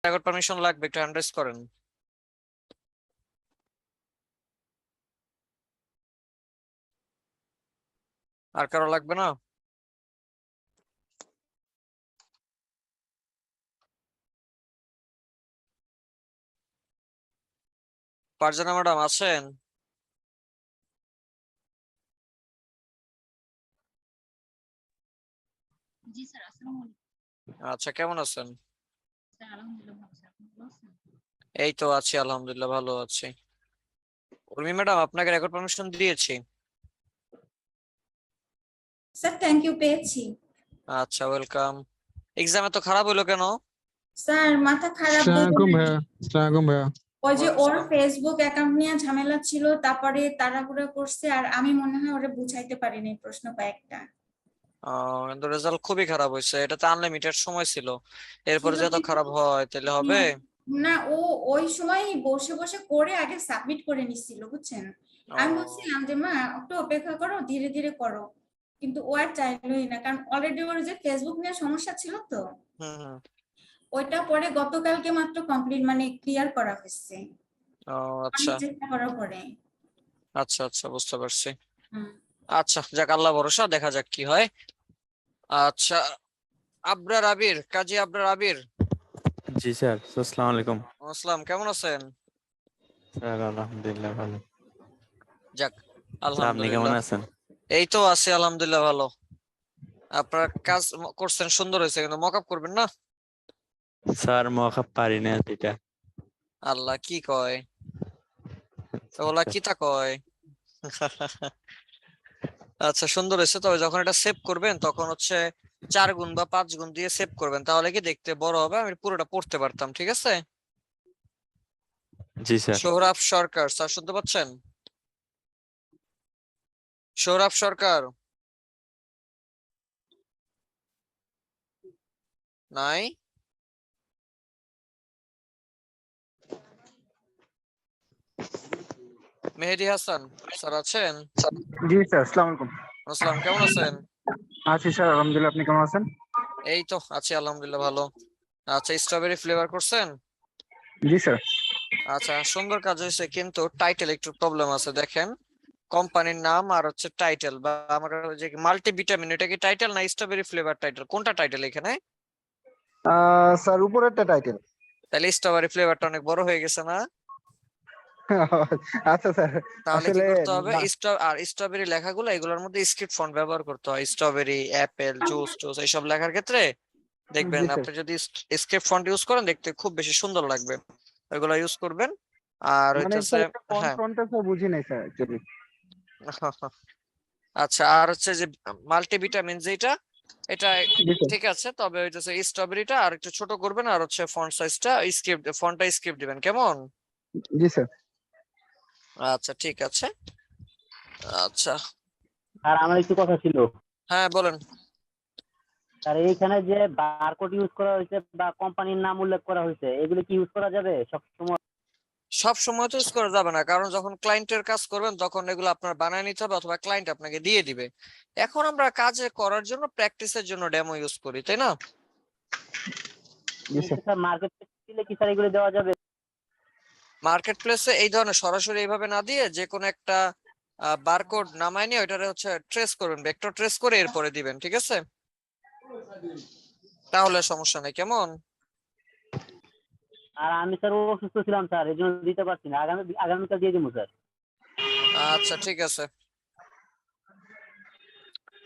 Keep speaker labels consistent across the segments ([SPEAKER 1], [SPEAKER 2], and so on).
[SPEAKER 1] একবার পারমিশন লাগবে, একটু হ্যান্ড রেজ করেন। আর কারো লাগবে না? ফারজানা ম্যাডাম আছেন?
[SPEAKER 2] জি স্যার, আসসালামু আলাইকুম।
[SPEAKER 1] আচ্ছা, কেমন আছেন?
[SPEAKER 2] স্যার আলহামদুলিল্লাহ ভালো, স্যার আপনি ভালো আছেন?
[SPEAKER 1] এই তো আছি, আলহামদুলিল্লাহ ভালো আছি। উর্মি ম্যাডাম, আপনাকে রেকর্ড পারমিশন দিয়েছি।
[SPEAKER 3] স্যার থ্যাংক ইউ, পেয়েছি।
[SPEAKER 1] আচ্ছা, ওয়েলকাম। এক্সাম এত খারাপ হলো কেন?
[SPEAKER 3] স্যার মাথা খারাপ
[SPEAKER 4] আসসালামাইকুম
[SPEAKER 3] দুজনের।
[SPEAKER 4] ভাইয়া। আসসালামাইকুম ভাইয়া।
[SPEAKER 3] ওই যে
[SPEAKER 1] ওয়ালাইকুম
[SPEAKER 3] ওর
[SPEAKER 1] আসসালাম।
[SPEAKER 3] ফেসবুক অ্যাকাউন্ট নিয়ে ঝামেলা ছিল, তারপরে তাড়াহুড়ো করছে, আর আমি মনে হয় ওরে বুঝাইতে পারিনি প্রশ্ন কয়েকটা।
[SPEAKER 1] কিন্তু রেজাল্ট খুবই খারাপ হয়েছে, এটা তো আনলিমিটেড সময় ছিল, এরপরে
[SPEAKER 3] ছিল
[SPEAKER 1] যে এত
[SPEAKER 3] কিন্তু
[SPEAKER 1] খারাপ হয় তাহলে হবে?
[SPEAKER 3] না, ও ওই সময় বসে বসে করে আগে সাবমিট করে নিছিল, বুঝছেন। আমি
[SPEAKER 1] ও,
[SPEAKER 3] বলছিলাম যে মা একটু অপেক্ষা করো, ধীরে ধীরে করো, কিন্তু ও আর চাইলোই না, কারণ অলরেডি ওর যে ফেসবুক নিয়ে সমস্যা ছিল তো,
[SPEAKER 1] হুম হুম।
[SPEAKER 3] ওইটা পরে গতকালকে মাত্র কমপ্লিট মানে ক্লিয়ার করা হয়েছে
[SPEAKER 1] ও আচ্ছা
[SPEAKER 3] অনেক চেষ্টা করার পরে।
[SPEAKER 1] আচ্ছা আচ্ছা, বুঝতে পারছি।
[SPEAKER 3] হুম।
[SPEAKER 1] আচ্ছা, যাক, আল্লাহ ভরসা, দেখা যাক কি হয়। আচ্ছা, আবরার আবির, কাজী আবরার আবির।
[SPEAKER 5] জি স্যার, আসসালামু আলাইকুম।
[SPEAKER 1] আসসালাম, কেমন আছেন?
[SPEAKER 5] স্যার আলহামদুলিল্লাহ ভালো।
[SPEAKER 1] যাক,
[SPEAKER 5] স্যার আপনি কেমন
[SPEAKER 1] আলহামদুলিল্লাহ।
[SPEAKER 5] আছেন?
[SPEAKER 1] এই তো আছি, আলহামদুলিল্লাহ ভালো। আপনার কাজ করছেন, সুন্দর হয়েছে, কিন্তু মকআপ করবেন না?
[SPEAKER 5] স্যার মওকাফ পারি না এটা।
[SPEAKER 1] আল্লাহ, কি কয় ওলা, কি তা কয়? আচ্ছা, সুন্দর হয়েছে, তবে যখন এটা সেভ করবেন তখন হচ্ছে 4 গুণ বা 5 গুণ দিয়ে সেভ করবেন, তাহলে কি দেখতে বড় হবে, আমি পুরোটা পড়তে পারতাম, ঠিক আছে?
[SPEAKER 5] জি স্যার।
[SPEAKER 1] সোহরাব সরকার স্যার, শুনতে পাচ্ছেন? সোহরাব সরকার নাই? মেহেদী হাসান স্যার আছেন?
[SPEAKER 4] জি স্যার, আসসালামু আলাইকুম।
[SPEAKER 1] আসসালাম, কেমন আছেন?
[SPEAKER 4] আছি স্যার, আলহামদুলিল্লাহ। আপনি কেমন আছেন?
[SPEAKER 1] এই তো আছি, আলহামদুলিল্লাহ ভালো। আচ্ছা, স্ট্রবেরি ফ্লেভার করছেন?
[SPEAKER 4] জি স্যার।
[SPEAKER 1] আচ্ছা, সুন্দর কাজ হয়েছে, কিন্তু টাইটেল একটু প্রবলেম আছে, দেখেন। কোম্পানির নাম আর হচ্ছে টাইটেল, বা আমার যে মাল্টি ভিটামিন, এটা কি টাইটেল না স্ট্রবেরি ফ্লেভার টাইটেল, কোনটা টাইটেল এখানে?
[SPEAKER 4] স্যার উপরেরটা টাইটেল।
[SPEAKER 1] তাহলে স্ট্রবেরি ফ্লেভারটা অনেক বড় হয়ে গেছে না?
[SPEAKER 4] আচ্ছা স্যার।
[SPEAKER 1] তাহলে কি
[SPEAKER 4] আসলে
[SPEAKER 1] করতে হবে,
[SPEAKER 4] না।
[SPEAKER 1] আর স্ট্রবেরি লেখাগুলো এগুলোর মধ্যে স্ক্রিপ্ট ফন্ট ব্যবহার করতে হয়, স্ট্রবেরি, অ্যাপেল, জুস টুস এইসব লেখার ক্ষেত্রে দেখবেন,
[SPEAKER 4] জি স্যার।
[SPEAKER 1] আপনি যদি স্ক্রিপ্ট ফন্ট ইউজ করেন দেখতে খুব বেশি সুন্দর লাগবে, ওইগুলো ইউজ করবেন। আর
[SPEAKER 4] মানে
[SPEAKER 1] হইতেছে,
[SPEAKER 4] স্যার এটা কোন
[SPEAKER 1] হ্যাঁ।
[SPEAKER 4] ফ্রন্টটা স্যার বুঝি নাই স্যার অ্যাকচুয়ালি।
[SPEAKER 1] আচ্ছা, আর হচ্ছে যে মাল্টিভিটামিন যেটা, এটা
[SPEAKER 4] জি স্যার।
[SPEAKER 1] ঠিক আছে, তবে হইতেছে স্ট্রবেরিটা আর একটু ছোট করবেন, আর হচ্ছে ফন্ট সাইজটা ফন্টটা স্ক্রিপ্ট দিবেন, কেমন?
[SPEAKER 4] জি স্যার।
[SPEAKER 1] আচ্ছা, ঠিক আছে। আচ্ছা,
[SPEAKER 6] আর আমার একটু কথা ছিল।
[SPEAKER 1] হ্যাঁ বলেন।
[SPEAKER 6] আর এইখানে যে বারকোড ইউজ করা হয়েছে বা কোম্পানির নাম উল্লেখ করা হয়েছে, এগুলো কি ইউজ করা যাবে সবসময়?
[SPEAKER 1] সব সময় তো ইউজ করা যাবে না, কারণ যখন ক্লায়েন্টের কাজ করবেন তখন এগুলো আপনার বানায় নিতে হবে, অথবা ক্লায়েন্ট আপনাকে দিয়ে দিবে। এখন আমরা কাজে করার জন্য, প্র্যাকটিসের জন্য ডেমো ইউজ করি, তাই না?
[SPEAKER 4] জি স্যার।
[SPEAKER 6] স্যার মার্কেট দিলে কি স্যার এগুলো দেওয়া যাবে?
[SPEAKER 1] মার্কেট প্লেসে এই ধরনের সরাসরি এইভাবে না দিয়ে যে কোনো একটা বারকোড নামায় নিয়ে ওইটারে হচ্ছে ট্রেস করবেন, ভেক্টর ট্রেস করে এরপরে দিবেন, ঠিক আছে? তাহলে সমস্যা নেই, কেমন?
[SPEAKER 6] আর আমি স্যার অসুস্থ ছিলাম স্যার, এই জন্য দিতে পারছি না। আগামীকাল দিয়ে দেবো স্যার।
[SPEAKER 1] আচ্ছা, ঠিক আছে।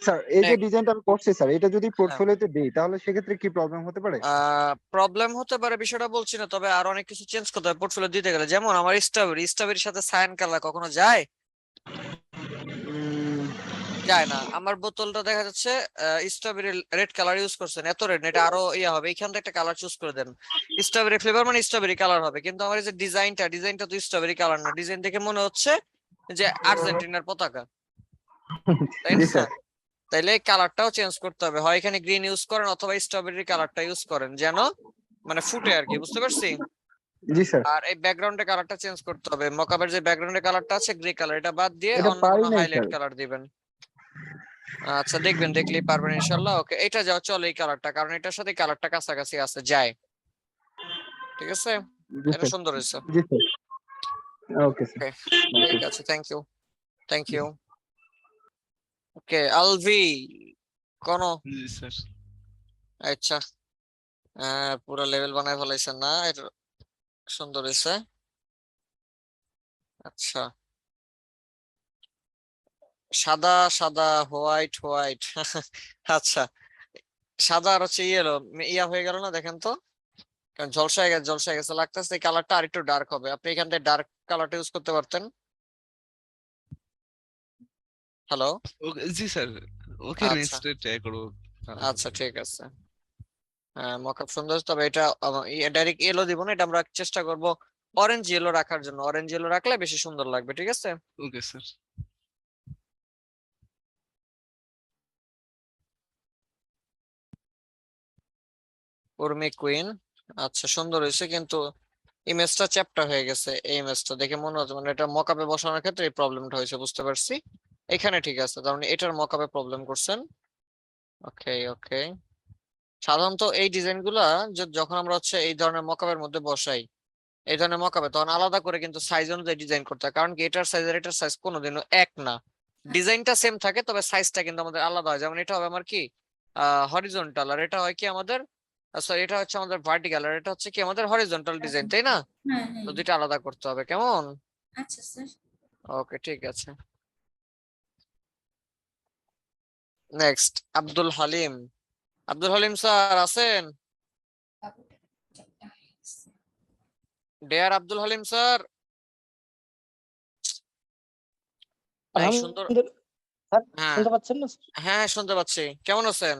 [SPEAKER 4] স্যার এই যে
[SPEAKER 1] Next,
[SPEAKER 4] ডিজাইনটা আমি করছি স্যার, এটা যদি
[SPEAKER 1] হ্যাঁ,
[SPEAKER 4] পোর্টফোলিওতে দেই তাহলে সেক্ষেত্রে কি প্রবলেম হতে পারে?
[SPEAKER 1] প্রবলেম হতে পারে, বিষয়টা বলছি না, তবে আর অনেক কিছু চেঞ্জ করতে হবে পোর্টফোলিও দিতে গেলে, যেমন আমার স্ট্রবেরির সাথে সায়ান কালার কখনো যায়?
[SPEAKER 4] উম,
[SPEAKER 1] যায় না। আমার বোতলটা দেখা যাচ্ছে স্ট্রবেরি রেড কালার ইউজ করছেন, এত রেড, এটা আরো ইয়া হবে, এখান থেকে একটা কালার চুজ করে দেন। স্ট্রবেরি ফ্লেভার মানে স্ট্রবেরি কালার হবে, কিন্তু আমার এই যে ডিজাইনটা তো স্ট্রবেরি কালার না, ডিজাইন দেখে মনে হচ্ছে যে আর্জেন্টিনার পতাকা, তাই
[SPEAKER 4] জি
[SPEAKER 1] না?
[SPEAKER 4] স্যার।
[SPEAKER 1] তাইলে কালারটাও চেঞ্জ করতে হবে, হয় এখানে গ্রিন ইউজ করেন অথবা স্ট্রবেরি কালারটা ইউজ করেন, যেন মানে ফুটে আর কি, বুঝতে পারছি?
[SPEAKER 4] জি স্যার।
[SPEAKER 1] আর এই ব্যাকগ্রাউন্ডের কালারটা চেঞ্জ করতে হবে, মকাবের যে ব্যাকগ্রাউন্ডের কালারটা আছে গ্রে কালার, এটা বাদ দিয়ে
[SPEAKER 4] এটা
[SPEAKER 1] অন্য
[SPEAKER 4] পারি
[SPEAKER 1] কোনো
[SPEAKER 4] নাই
[SPEAKER 1] হাইলাইট
[SPEAKER 4] স্যার।
[SPEAKER 1] কালার দিবেন। আচ্ছা, দেখবেন, দেখলেই পারবেন ইনশাল্লাহ। ওকে, এটা যাও চলো এই কালারটা, কারণ এটার সাথে কালারটা কাছাকাছি আছে, যায়। ঠিক আছে,
[SPEAKER 4] জি
[SPEAKER 1] এটা
[SPEAKER 4] স্যার
[SPEAKER 1] সুন্দর হয়েছে।
[SPEAKER 4] জি স্যার ওকে স্যার
[SPEAKER 1] ওকে, ঠিক আছে, থ্যাংক ইউ, থ্যাংক ইউ। ওকে, আলভি কোন?
[SPEAKER 7] জি স্যার।
[SPEAKER 1] আচ্ছা, পুরো লেভেল বানায় ফেলাইছেন না, এটা সুন্দর হয়েছে। আচ্ছা, সাদা সাদা, হোয়াইট হোয়াইট আচ্ছা, সাদা আর হচ্ছে ইয়েলো ইয়া হয়ে গেল না, দেখেন তো, কারণ ঝলসা হয়ে গেছে লাগতেছে, কালারটা আর একটু ডার্ক হবে, আপনি এখান থেকে ডার্ক কালারটা ইউজ করতে পারতেন। হ্যালো,
[SPEAKER 7] ওকে জি স্যার, ওকে
[SPEAKER 1] আচ্ছা
[SPEAKER 7] নেক্সট ট্রাই করবো।
[SPEAKER 1] আচ্ছা, ঠিক আছে। হ্যাঁ, মকআপ সুন্দর, তবে এটা ডাইরেক্ট ইয়েলো দিব না, এটা আমরা চেষ্টা করব অরেঞ্জ ইয়েলো রাখার জন্য, অরেঞ্জ ইয়েলো রাখলে বেশি সুন্দর লাগবে, ঠিক আছে।
[SPEAKER 7] Okay sir.
[SPEAKER 1] উর্মি কুইন, আচ্ছা সুন্দর হয়েছে, কিন্তু ইমেজটা চ্যাপ্টা হয়ে গেছে, এই ইমেজটা দেখে মনে হচ্ছে মানে এটা মকআপে বসানোর ক্ষেত্রে এই প্রবলেমটা হয়েছে, বুঝতে পারছি। এখানে ঠিক আছে, তার মানে এটার মকআপে প্রবলেম করছেন। ওকে ওকে, সাধারণত এই ডিজাইন গুলা যখন আমরা হচ্ছে এই ধরনের মকআপের মধ্যে বসাই, এই ধরনের মকআপে, তখন আলাদা করে কিন্তু সাইজ অনুযায়ী ডিজাইন করতে হয়, কারণ কি এটার সাইজ আর এটার সাইজ কোনোদিনও এক না, ডিজাইনটা সেম থাকে তবে সাইজটা কিন্তু আমাদের আলাদা হয়। যেমন এটা হবে আমার কি হরিজন্টাল, আর এটা হয় কি আমাদের, সরি এটা হচ্ছে আমাদের ভার্টিক্যাল, আর এটা হচ্ছে কি আমাদের হরিজন্টাল ডিজাইন, তাই না?
[SPEAKER 3] হ্যাঁ
[SPEAKER 1] তো
[SPEAKER 3] হ্যাঁ
[SPEAKER 1] দুইটা আলাদা করতে হবে, কেমন?
[SPEAKER 3] আচ্ছা স্যার।
[SPEAKER 1] ওকে, ঠিক আছে। নেক্সট আব্দুল হালিম, আব্দুল হালিম স্যার আছেন? Dear Abdul Halim sir. এই সুন্দর,
[SPEAKER 6] স্যার
[SPEAKER 1] হ্যাঁ
[SPEAKER 6] শুনতে পাচ্ছেন না?
[SPEAKER 1] হ্যাঁ শুনতে পাচ্ছি, কেমন আছেন?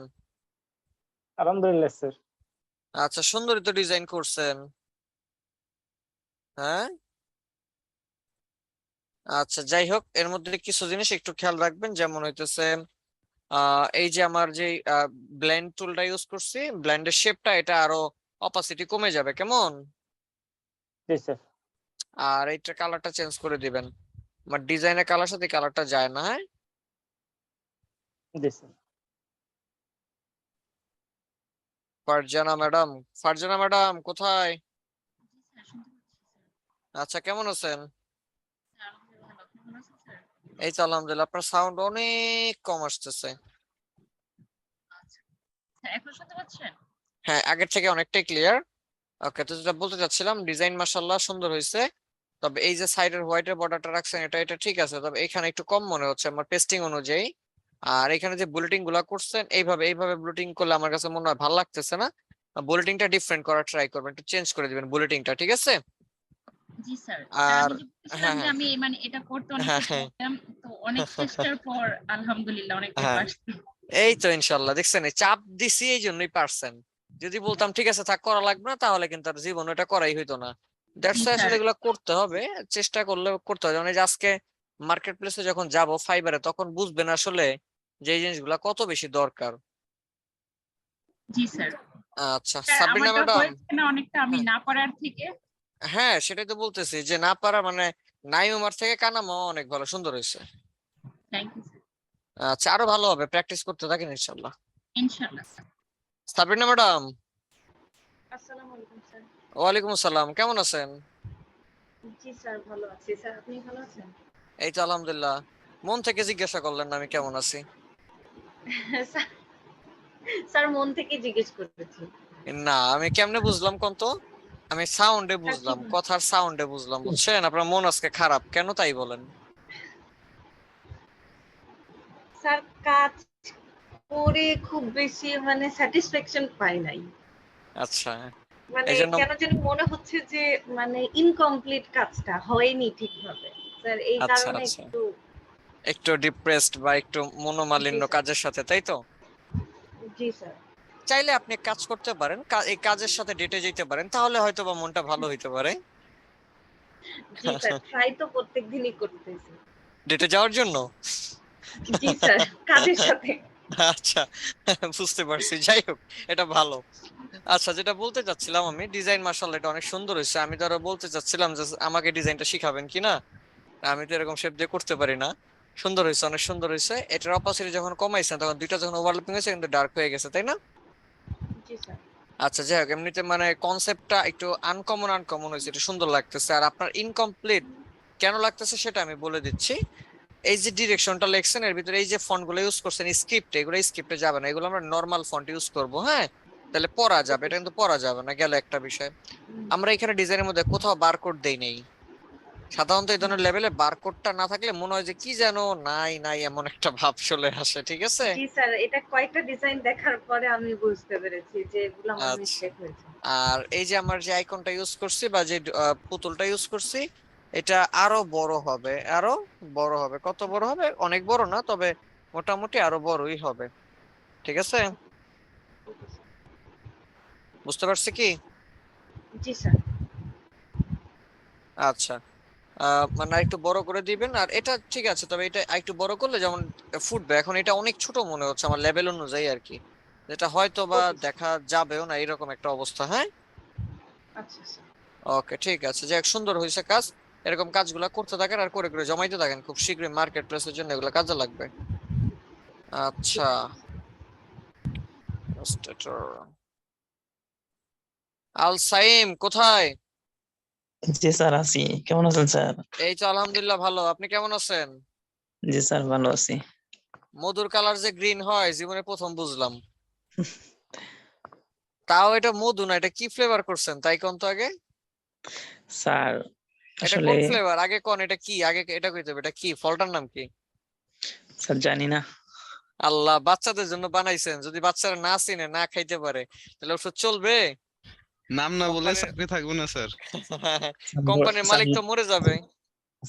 [SPEAKER 6] আলহামদুলিল্লাহ স্যার।
[SPEAKER 1] আচ্ছা, সুন্দরই তো ডিজাইন করছেন। হ্যাঁ, আচ্ছা যাই হোক, এর মধ্যে কিছু জিনিস একটু খেয়াল রাখবেন, যেমন হইতেছে এই যে আমার যে ব্লেন্ড টুলটা ইউজ করছি, ব্লেন্ডের শেপটা এটা আরো অপাসিটি কমে যাবে, কেমন?
[SPEAKER 6] জি স্যার।
[SPEAKER 1] আর এইটা কালারটা চেঞ্জ করে দিবেন, আমার ডিজাইনের কালার সাথে কালারটা যায় না। হ্যাঁ,
[SPEAKER 6] জি sir.
[SPEAKER 1] Farzana madam, Farzana madam কোথায়?
[SPEAKER 2] জি স্যার, শুনতে পাচ্ছি স্যার।
[SPEAKER 1] আচ্ছা, কেমন আছেন?
[SPEAKER 2] স্যার আলহামদুলিল্লাহ ভালো, আপনি ভালো আছেন স্যার?
[SPEAKER 1] এই তো আলহামদুলিল্লাহ, আপনার সাউন্ড অনেক কম আসতেছে।
[SPEAKER 2] আচ্ছা স্যার, এখন শুনতে পাচ্ছেন?
[SPEAKER 1] হ্যাঁ, আগের থেকে অনেকটাই ক্লিয়ার। ওকে, তো যেটা বলতে চাচ্ছিলাম, ডিজাইন মাশাআল্লাহ সুন্দর হয়েছে, তবে এই যে সাইডের হোয়াইটের বর্ডারটা রাখছেন এটা ঠিক আছে, তবে এখানে একটু কম মনে হচ্ছে আমার পেস্টিং অনুযায়ী। আর এখানে যে বুলেটিং গুলা করছেন এইভাবে এইভাবে বুলেটিং করলে আমার কাছে মনে হয় ভালো লাগতেছে না, বুলেটিংটা ডিফারেন্ট করার ট্রাই করবেন, একটু চেঞ্জ করে দিবেন বুলেটিংটা, ঠিক আছে?
[SPEAKER 2] জি স্যার।
[SPEAKER 1] আর
[SPEAKER 2] আমি যে বলছিলাম
[SPEAKER 1] হ্যাঁ
[SPEAKER 2] যে
[SPEAKER 1] হ্যাঁ
[SPEAKER 2] আমি মানে এটা করতে অনেক
[SPEAKER 1] হ্যাঁ
[SPEAKER 2] চেষ্টা
[SPEAKER 1] হ্যাঁ
[SPEAKER 2] করতাম, তো অনেক চেষ্টার পর আলহামদুলিল্লাহ অনেকটাই
[SPEAKER 1] হ্যাঁ,
[SPEAKER 2] পারছি।
[SPEAKER 1] এই তো ইনশাল্লাহ, দেখছেন এই চাপ দিছি এই জন্যই পারছেন, যদি বলতাম ঠিক আছে থাক করা লাগবে না, তাহলে কিন্তু আর জীবন এটা করাই হইতো না। That's
[SPEAKER 2] G
[SPEAKER 1] Y
[SPEAKER 2] sir.
[SPEAKER 1] আসলে এগুলো করতে হবে, চেষ্টা করলে করতে হবে। যেমন এই যে আজকে মার্কেট প্লেসে যখন যাব ফাইবারে, তখন বুঝবেন আসলে যে এই জিনিসগুলা কত বেশি দরকার।
[SPEAKER 2] জি স্যার।
[SPEAKER 1] আচ্ছা,
[SPEAKER 2] স্যার
[SPEAKER 1] সাবরিনা
[SPEAKER 2] আমারটা
[SPEAKER 1] ম্যাডাম।
[SPEAKER 2] হয়েছে না অনেকটা আমি
[SPEAKER 1] হ্যাঁ
[SPEAKER 2] না পারার থেকে।
[SPEAKER 1] হ্যাঁ, সেটাই তো বলতেছি যে না পারা মানে নাই উমার থেকে কানামো অনেক ভালো, সুন্দর হয়েছে।
[SPEAKER 2] Thank you sir.
[SPEAKER 1] আচ্ছা, আরো ভালো হবে, প্র্যাকটিস করতে থাকেন ইনশাল্লাহ।
[SPEAKER 2] ইনশাআল্লাহ স্যার।
[SPEAKER 1] সাবরিনা ম্যাডাম।
[SPEAKER 8] আসসালামু আলাইকুম স্যার।
[SPEAKER 1] ওয়ালাইকুম আসসালাম, কেমন আছেন?
[SPEAKER 8] জি স্যার, ভালো আছি। স্যার আপনি ভালো আছেন?
[SPEAKER 1] এই তো আলহামদুলিল্লাহ, মন থেকে জিজ্ঞাসা করলেন না আমি কেমন আছি।
[SPEAKER 8] স্যার, স্যার মন থেকে জিজ্ঞেস করতেছি।
[SPEAKER 1] না, আমি কেমনে বুঝলাম কোন তো, আমি সাউন্ডে
[SPEAKER 8] স্যার
[SPEAKER 1] বুঝলাম,
[SPEAKER 8] কি
[SPEAKER 1] কথার সাউন্ডে বুঝলাম, বুঝছেন? আপনার মন আজকে খারাপ কেন তাই বলেন।
[SPEAKER 8] স্যার কাজ করে খুব বেশি মানে স্যাটিসফ্যাকশন পাই নাই।
[SPEAKER 1] আচ্ছা,
[SPEAKER 8] মানে
[SPEAKER 1] এই জন্য
[SPEAKER 8] কেন জানি মনে হচ্ছে যে মানে ইনকমপ্লিট কাজটা হয়নি ঠিকভাবে। স্যার এই
[SPEAKER 1] আচ্ছা
[SPEAKER 8] কারণে
[SPEAKER 1] আচ্ছা,
[SPEAKER 8] একটু
[SPEAKER 1] একটু ডিপ্রেসড বা একটু
[SPEAKER 8] জি
[SPEAKER 1] মনোমালিন্য
[SPEAKER 8] স্যার।
[SPEAKER 1] কাজের সাথে, তাই তো?
[SPEAKER 8] জি স্যার।
[SPEAKER 1] চাইলে আপনি এক কাজ করতে পারেন, এই কাজের সাথে ডেটে যেতে পারেন, তাহলে হয়তো বা মনটা ভালো হইতে পারে।
[SPEAKER 8] জি স্যার, ট্রাই তো প্রত্যেকদিনই করতেছি।
[SPEAKER 1] ডেটে যাওয়ার জন্য।
[SPEAKER 8] জি স্যার, কাজের সাথে।
[SPEAKER 1] আচ্ছা, বুঝতে পারছি, যাই হোক, এটা ভালো। আচ্ছা, যেটা বলতে চাচ্ছিলাম আমি, ডিজাইন মাশাআল্লাহ এটা অনেক সুন্দর হয়েছে, আমি তো আরো বলতে চাচ্ছিলাম যে আমাকে ডিজাইনটা শিখাবেন কিনা, আমি তো এরকম শেপ দিয়ে করতে পারি না। সুন্দর হয়েছে, অনেক সুন্দর হয়েছে। এটার অপাসিটি যখন কমাইছেন তখন দুইটা যখন ওভারল্যাপিং হয়েছে কিন্তু ডার্ক হয়ে গেছে, তাই না?
[SPEAKER 8] জি স্যার।
[SPEAKER 1] আচ্ছা যাই হোক, এমনিতে মানে কনসেপ্টটা একটু আনকমন হয়েছে, এটা সুন্দর লাগতেছে। আর আপনার ইনকমপ্লিট কেন লাগতেছে সেটা আমি বলে দিচ্ছি। এই যে ডিরেকশনটা লিখছেন এর ভিতরে এই যে ফন্ট গুলো ইউজ করছেন স্ক্রিপ্টে, এগুলো স্ক্রিপ্টে যাবে না, এগুলো আমরা নর্মাল ফন্ট ইউজ করব। হ্যাঁ, তাহলে পড়া যাবে, এটা কিন্তু পড়া যাবে না, গেল একটা বিষয়। আমরা এখানে ডিজাইনের মধ্যে কোথাও বারকোড দেই নেই। সাধারণত এই ধরনের লেভেলে বারকোডটা না থাকলে মনে হয় যে কি যেন নাই নাই এমন একটা ভাব চলে আসে, ঠিক আছে?
[SPEAKER 8] জি স্যার, এটা কয়েকটা ডিজাইন দেখার পরে আমি বুঝতে পেরেছি যে এগুলো আমার
[SPEAKER 1] আচ্ছা।
[SPEAKER 8] মিস্টেক হয়েছে।
[SPEAKER 1] আর এই যে আমার যে আইকনটা ইউজ করছি বা যে পুতুলটা ইউজ করছি, এটা আরো বড় হবে, আরো বড় হবে। কত বড় হবে? অনেক বড় না, তবে মোটামুটি আরো বড়ই হবে, ঠিক আছে? বুঝতে পারছি কি?
[SPEAKER 8] জি স্যার।
[SPEAKER 1] আচ্ছা, মানে একটু বড় করে দিবেন। আর এটা ঠিক আছে, তবে এটা একটু বড় করলে যেমন ফুটবে। এখন এটা অনেক ছোট মনে হচ্ছে আমার লেভেল অনুযায়ী আর কি, যেটা হয়তো বা দেখা যাবেও না এরকম একটা অবস্থা। হ্যাঁ,
[SPEAKER 8] আচ্ছা স্যার।
[SPEAKER 1] ওকে ঠিক আছে, যে সুন্দর হয়েছে কাজ। এরকম কাজগুলো করতে থাকেন আর করে করে জমাইতে থাকেন, খুব শীঘ্রই মার্কেট প্লেসের জন্য এগুলো কাজে লাগবে। আচ্ছা, আল সাইম কোথায়?
[SPEAKER 9] জি স্যার আছি। কেমন আছেন স্যার?
[SPEAKER 1] এই তো আলহামদুলিল্লাহ ভালো, আপনি কেমন আছেন?
[SPEAKER 9] জি স্যার ভালো আছি।
[SPEAKER 1] মধুর কালার যে গ্রিন হয় জীবনে প্রথম বুঝলাম। তাও এটা মধু না, এটা কি ফ্লেভার করছেন তাই কোন তো আগে?
[SPEAKER 9] স্যার
[SPEAKER 1] এটা
[SPEAKER 9] আসলে
[SPEAKER 1] কোন ফ্লেভার আগে কোন, এটা কি আগে এটা কইতে হবে, এটা কি ফলটার নাম কি?
[SPEAKER 9] স্যার জানি না।
[SPEAKER 1] আল্লাহ, বাচ্চাদের জন্য বানাইছেন, যদি বাচ্চারা না চিনে না খাইতে পারে তাহলে ওষুধ চলবে?
[SPEAKER 7] নাম না বলে
[SPEAKER 1] কোম্পানির
[SPEAKER 7] চাকরি থাকবে না স্যার।
[SPEAKER 1] কোম্পানির মালিক তো মরে যাবে।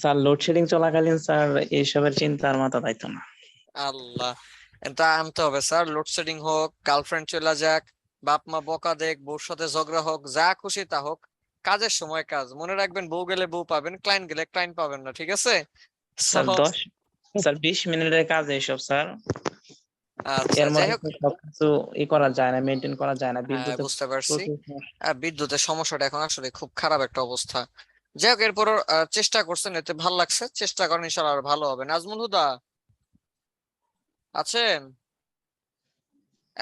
[SPEAKER 9] স্যার লোডশেডিং চলাকালীন স্যার এইসবের চিন্তা আর মাথা পাইতো না।
[SPEAKER 1] আল্লাহ, এটা আনতে হবে স্যার। লোডশেডিং হোক, গার্লফ্রেন্ড চলে যাক, বাপ মা বকা দেখ, বউর সাথে ঝগড়া হোক, যা খুশি তা হোক, কাজের সময় কাজ। মনে রাখবেন, বউ গেলে বউ পাবেন, ক্লায়েন্ট গেলে ক্লায়েন্ট পাবেন না, ঠিক আছে?
[SPEAKER 9] স্যার
[SPEAKER 1] So,
[SPEAKER 9] 20 মিনিটের কাজ এইসব স্যার।
[SPEAKER 1] আচ্ছা
[SPEAKER 9] এর
[SPEAKER 1] যাই
[SPEAKER 9] মধ্যে
[SPEAKER 1] হোক,
[SPEAKER 9] তো সবকিছু করা যায় না, মেনটেন করা যায় না।
[SPEAKER 1] হ্যাঁ
[SPEAKER 9] বিদ্যুতের
[SPEAKER 1] বুঝতে পারছি।
[SPEAKER 9] প্রচুর সমস্যা।
[SPEAKER 1] বিদ্যুতের সমস্যাটা এখন আসলে খুব খারাপ একটা অবস্থা। যাই হোক, এরপর চেষ্টা করছেন, এতে ভালো লাগছে। চেষ্টা করেন, ইনশাআল্লাহ আর ভালো হবে। নাজমুল হুদা আছেন?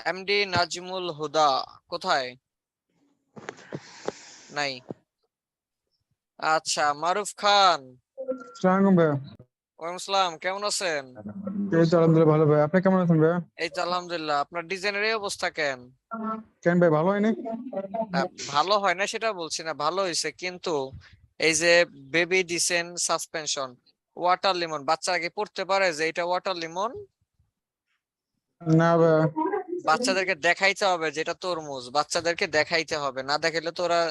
[SPEAKER 1] এমডি নাজমুল হুদা কোথায়? নাই। আচ্ছা, মারুফ খান।
[SPEAKER 4] আসসালামু ভাইয়া।
[SPEAKER 1] ওয়ালাইকুম আসসালাম, কেমন আছেন?
[SPEAKER 4] এই তো আলহামদুলিল্লাহ ভালো ভাই, আপনি কেমন আছেন ভাইয়া?
[SPEAKER 1] এই তো আলহামদুলিল্লাহ। আপনার ডিজাইনের এই অবস্থা কেন?
[SPEAKER 4] কেন ভাই ভালো হয়নি?
[SPEAKER 1] ভালো হয় না সেটা বলছি না, ভালো হয়েছে, কিন্তু এই যে বেবি দিছেন সাসপেনশন, ওয়াটার লিমন, বাচ্চারা কি পড়তে পারে যে এটা ওয়াটার লিমন?
[SPEAKER 4] না ভাইয়া।
[SPEAKER 1] বাচ্চাদেরকে দেখাইতে হবে যে এটা তরমুজ, বাচ্চাদেরকে দেখাইতে হবে, না দেখাইলে তো ওরা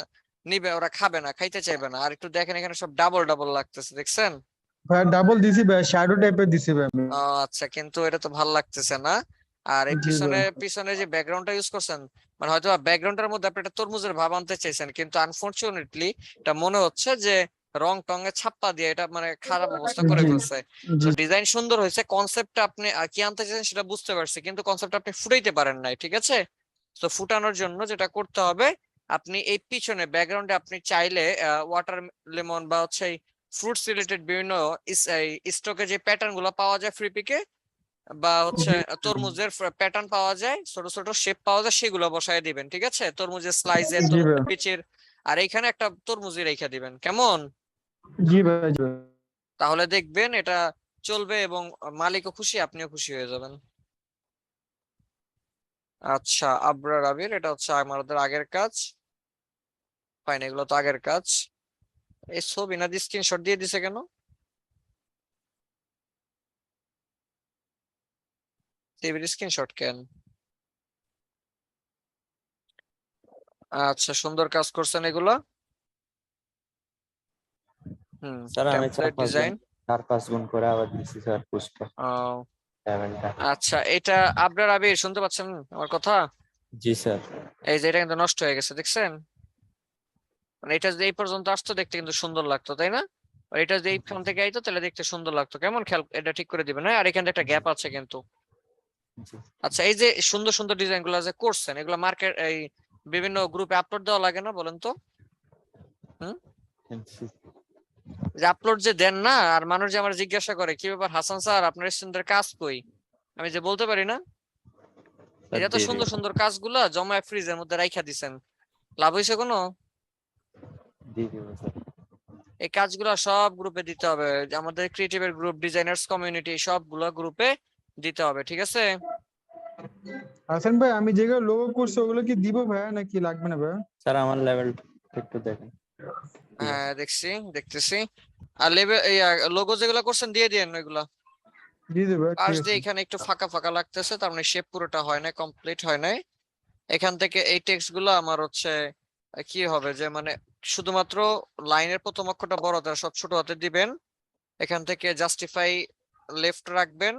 [SPEAKER 1] নিবে, ওরা খাবে না, খাইতে চাইবে না। আর একটু দেখেন এখানে সব ডাবল ডাবল লাগতেছে, দেখছেন?
[SPEAKER 4] ভাইয়া ডাবল দিছি ভাইয়া, শ্যাডো টাইপের দিছি ভাই আমি।
[SPEAKER 1] আচ্ছা, কিন্তু এটা তো ভাল লাগতেছে না। আর এই
[SPEAKER 4] জি
[SPEAKER 1] পিছনে
[SPEAKER 4] ভাই।
[SPEAKER 1] পিছনে যে ব্যাকগ্রাউন্ডটা ইউজ করছেন, মানে হয়তো ব্যাকগ্রাউন্ডের মধ্যে আপনি একটা তরমুজের ভাব আনতে চাইছেন, কিন্তু আনফরচুনেটলি এটা মনে হচ্ছে যে রং টং এ ছাপ্পা দিয়ে এটা মানে খারাপ অবস্থা করে
[SPEAKER 4] জি
[SPEAKER 1] ফেলছে। তো
[SPEAKER 4] জি
[SPEAKER 1] ডিজাইন সুন্দর হয়েছে, কনসেপ্টটা আপনি কি আনতে চাইছেন সেটা বুঝতে পারছি, কিন্তু কনসেপ্ট আপনি ফুটাইতে পারেন নাই, ঠিক আছে? তো ফুটানোর জন্য যেটা করতে হবে, আপনি এই পিছনে ব্যাকগ্রাউন্ডে আপনি চাইলে ওয়াটার লেমন বা হচ্ছে ফ্রুটস রিলেটেড বিভিন্ন স্টকে যে প্যাটার্ন গুলো পাওয়া যায় ফ্রি পিকে, বা হচ্ছে
[SPEAKER 4] জি
[SPEAKER 1] তরমুজের প্যাটার্ন পাওয়া যায়, ছোট ছোট শেপ পাওয়া যায়, সেগুলো বসায় দিবেন, ঠিক আছে? তরমুজের স্লাইসের,
[SPEAKER 4] জি ভাই।
[SPEAKER 1] তরমুজের পিচের, আর এইখানে একটা তরমুজই রেখে দিবেন, কেমন?
[SPEAKER 4] জি ভাই জি ভাই।
[SPEAKER 1] তাহলে দেখবেন এটা চলবে এবং মালিকও খুশি, আপনিও খুশি হয়ে যাবেন। আচ্ছা, আবরার আবির, এটা হচ্ছে আমাদের আগের কাজ। ফাইন, এগুলো তো আগের কাজ। এই ছবি না দিয়ে স্ক্রিনশট দিয়ে দিছে কেন? টিভির স্ক্রিনশট কেন? আচ্ছা, সুন্দর কাজ করছেন এগুলা।
[SPEAKER 5] স্যার আমি
[SPEAKER 1] টেমপ্লেট ডিজাইন।
[SPEAKER 5] 4-5 গুণ করে আবার দিছি স্যার পুষ্পা লেভেলটা।
[SPEAKER 1] আচ্ছা, এটা আবরার আবির, শুনতে পাচ্ছেন আমার কথা?
[SPEAKER 5] জি স্যার।
[SPEAKER 1] এই যে এটা কিন্তু নষ্ট হয়ে গেছে, দেখছেন? মানে এটা যদি এই পর্যন্ত আসতো দেখতে কিন্তু সুন্দর লাগতো, তাই না? আর এটা যদি এইখান থেকে আইতো তাহলে দেখতে সুন্দর লাগতো। কেমন খেয়াল, এটা ঠিক করে দিবেন, হ্যাঁ? আর এখানে একটা গ্যাপ আছে কিন্তু।
[SPEAKER 5] জি।
[SPEAKER 1] আচ্ছা, এই যে সুন্দর সুন্দর ডিজাইন গুলো যে করছেন, এগুলো মার্কেট এই বিভিন্ন গ্রুপে আপলোড দেওয়া লাগে না বলেন তো? যে আপলোড যে দেন না, আর মানুষ যে আমার জিজ্ঞাসা করে কি ব্যাপার হাসান স্যার আপনার স্টুডেন্টদের কাজ কই, আমি যে বলতে পারি না। এই এত সুন্দর সুন্দর কাজগুলা জমায় ফ্রিজের মধ্যে রাইখা দিছেন, লাভ হইছে কোনো?
[SPEAKER 5] দিয়ে দিব স্যার।
[SPEAKER 1] এই কাজগুলা সব গ্রুপে দিতে হবে, আমাদের ক্রিয়েটিভের গ্রুপ, ডিজাইনার্স কমিউনিটি, সবগুলো গ্রুপে দিতে হবে, ঠিক আছে?
[SPEAKER 4] হাসান ভাই আমি যেগুলো লোগো করছি ওগুলো কি দিব ভাইয়া নাকি লাগবে না ভাইয়া?
[SPEAKER 5] স্যার আমার লেভেল একটু দেখেন।
[SPEAKER 1] হ্যাঁ দেখছি, দেখতেছি। আর লেভেল লোগো যেগুলো করছেন দিয়ে দিয়েন ওইগুলা।
[SPEAKER 4] দিয়ে দেবো ঠিক
[SPEAKER 1] পাশ
[SPEAKER 4] আছে।
[SPEAKER 1] দিয়ে এখানে একটু ফাঁকা ফাঁকা লাগতেছে, তার মানে শেপ পুরোটা হয় না, কমপ্লিট হয় নাই। এখান থেকে এই টেক্সট গুলো আমার হচ্ছে কি হবে যে মানে শুধুমাত্র লাইনের প্রথম অক্ষরটা বড় হাতে সব ছোট হাতে দিবেন, এখান থেকে জাস্টিফাই লেফট রাখবেন,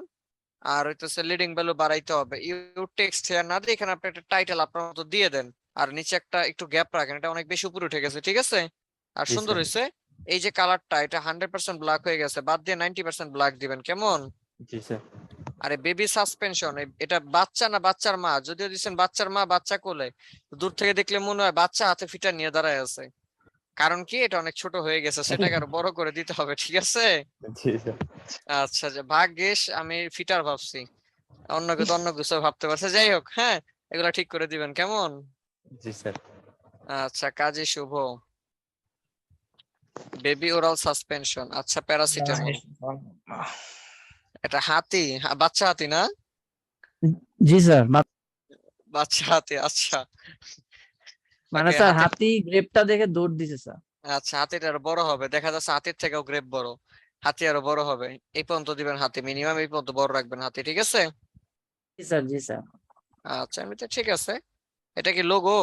[SPEAKER 1] আর হইতেছে লিডিং ভ্যালু বাড়াইতে হবে। ইউ টেক্সট হেয়ার না দিয়ে এখানে আপনি একটা টাইটেল আপনার মতো দিয়ে দেন, আর নিচে একটা একটু গ্যাপ রাখেন, এটা অনেক বেশি উপরে উঠে গেছে, ঠিক আছে? আর
[SPEAKER 5] জি,
[SPEAKER 1] সুন্দর
[SPEAKER 5] স্যার।
[SPEAKER 1] হয়েছে। এই যে কালারটা এটা 100% ব্ল্যাক হয়ে গেছে, বাদ দিয়ে 90% ব্ল্যাক দিবেন, কেমন?
[SPEAKER 5] জি স্যার।
[SPEAKER 1] আরে বেবি সাসপেনশন, এটা বাচ্চা না বাচ্চার মা? যদিও দিচ্ছেন বাচ্চার মা, বাচ্চা কোলে, দূর থেকে দেখলে মনে হয় বাচ্চা হাতে ফিটার নিয়ে দাঁড়ায় আছে, কারণ কি এটা অনেক ছোট হয়ে গেছে, সেটাকে আরো বড় করে দিতে হবে, ঠিক আছে?
[SPEAKER 5] জি স্যার।
[SPEAKER 1] আচ্ছা, যে ভাগ্যিস আমি ফিটার ভাবছি, অন্য কিছু ভাবতে পারছে। যাই হোক, হ্যাঁ এগুলা ঠিক করে দিবেন, কেমন?
[SPEAKER 5] জি স্যার।
[SPEAKER 1] আচ্ছা, কাজী শুভ, বেবি ওরাল সাসপেনশন, আচ্ছা প্যারাসিটামল, এটা হাতি, বাচ্চা হাতি না?
[SPEAKER 10] জি স্যার,
[SPEAKER 1] বাচ্চা হাতি, আচ্ছা।
[SPEAKER 10] মানে
[SPEAKER 1] Okay,
[SPEAKER 10] স্যার
[SPEAKER 1] হাতি-
[SPEAKER 10] হাতি গ্রেপটা দেখে দৌড় দিছে স্যার।
[SPEAKER 1] আচ্ছা, হাতিটা আরো বড় হবে, দেখা যাচ্ছে হাতির থেকেও গ্রেপ বড়, হাতি আরো বড় হবে। এই পর্যন্ত দিবেন হাতি, মিনিমাম এই পর্যন্ত বড় রাখবেন হাতি, ঠিক আছে?
[SPEAKER 10] জি স্যার, জি স্যার।
[SPEAKER 1] আচ্ছা, আমি তো ঠিক আছে। এটা কি লোগো?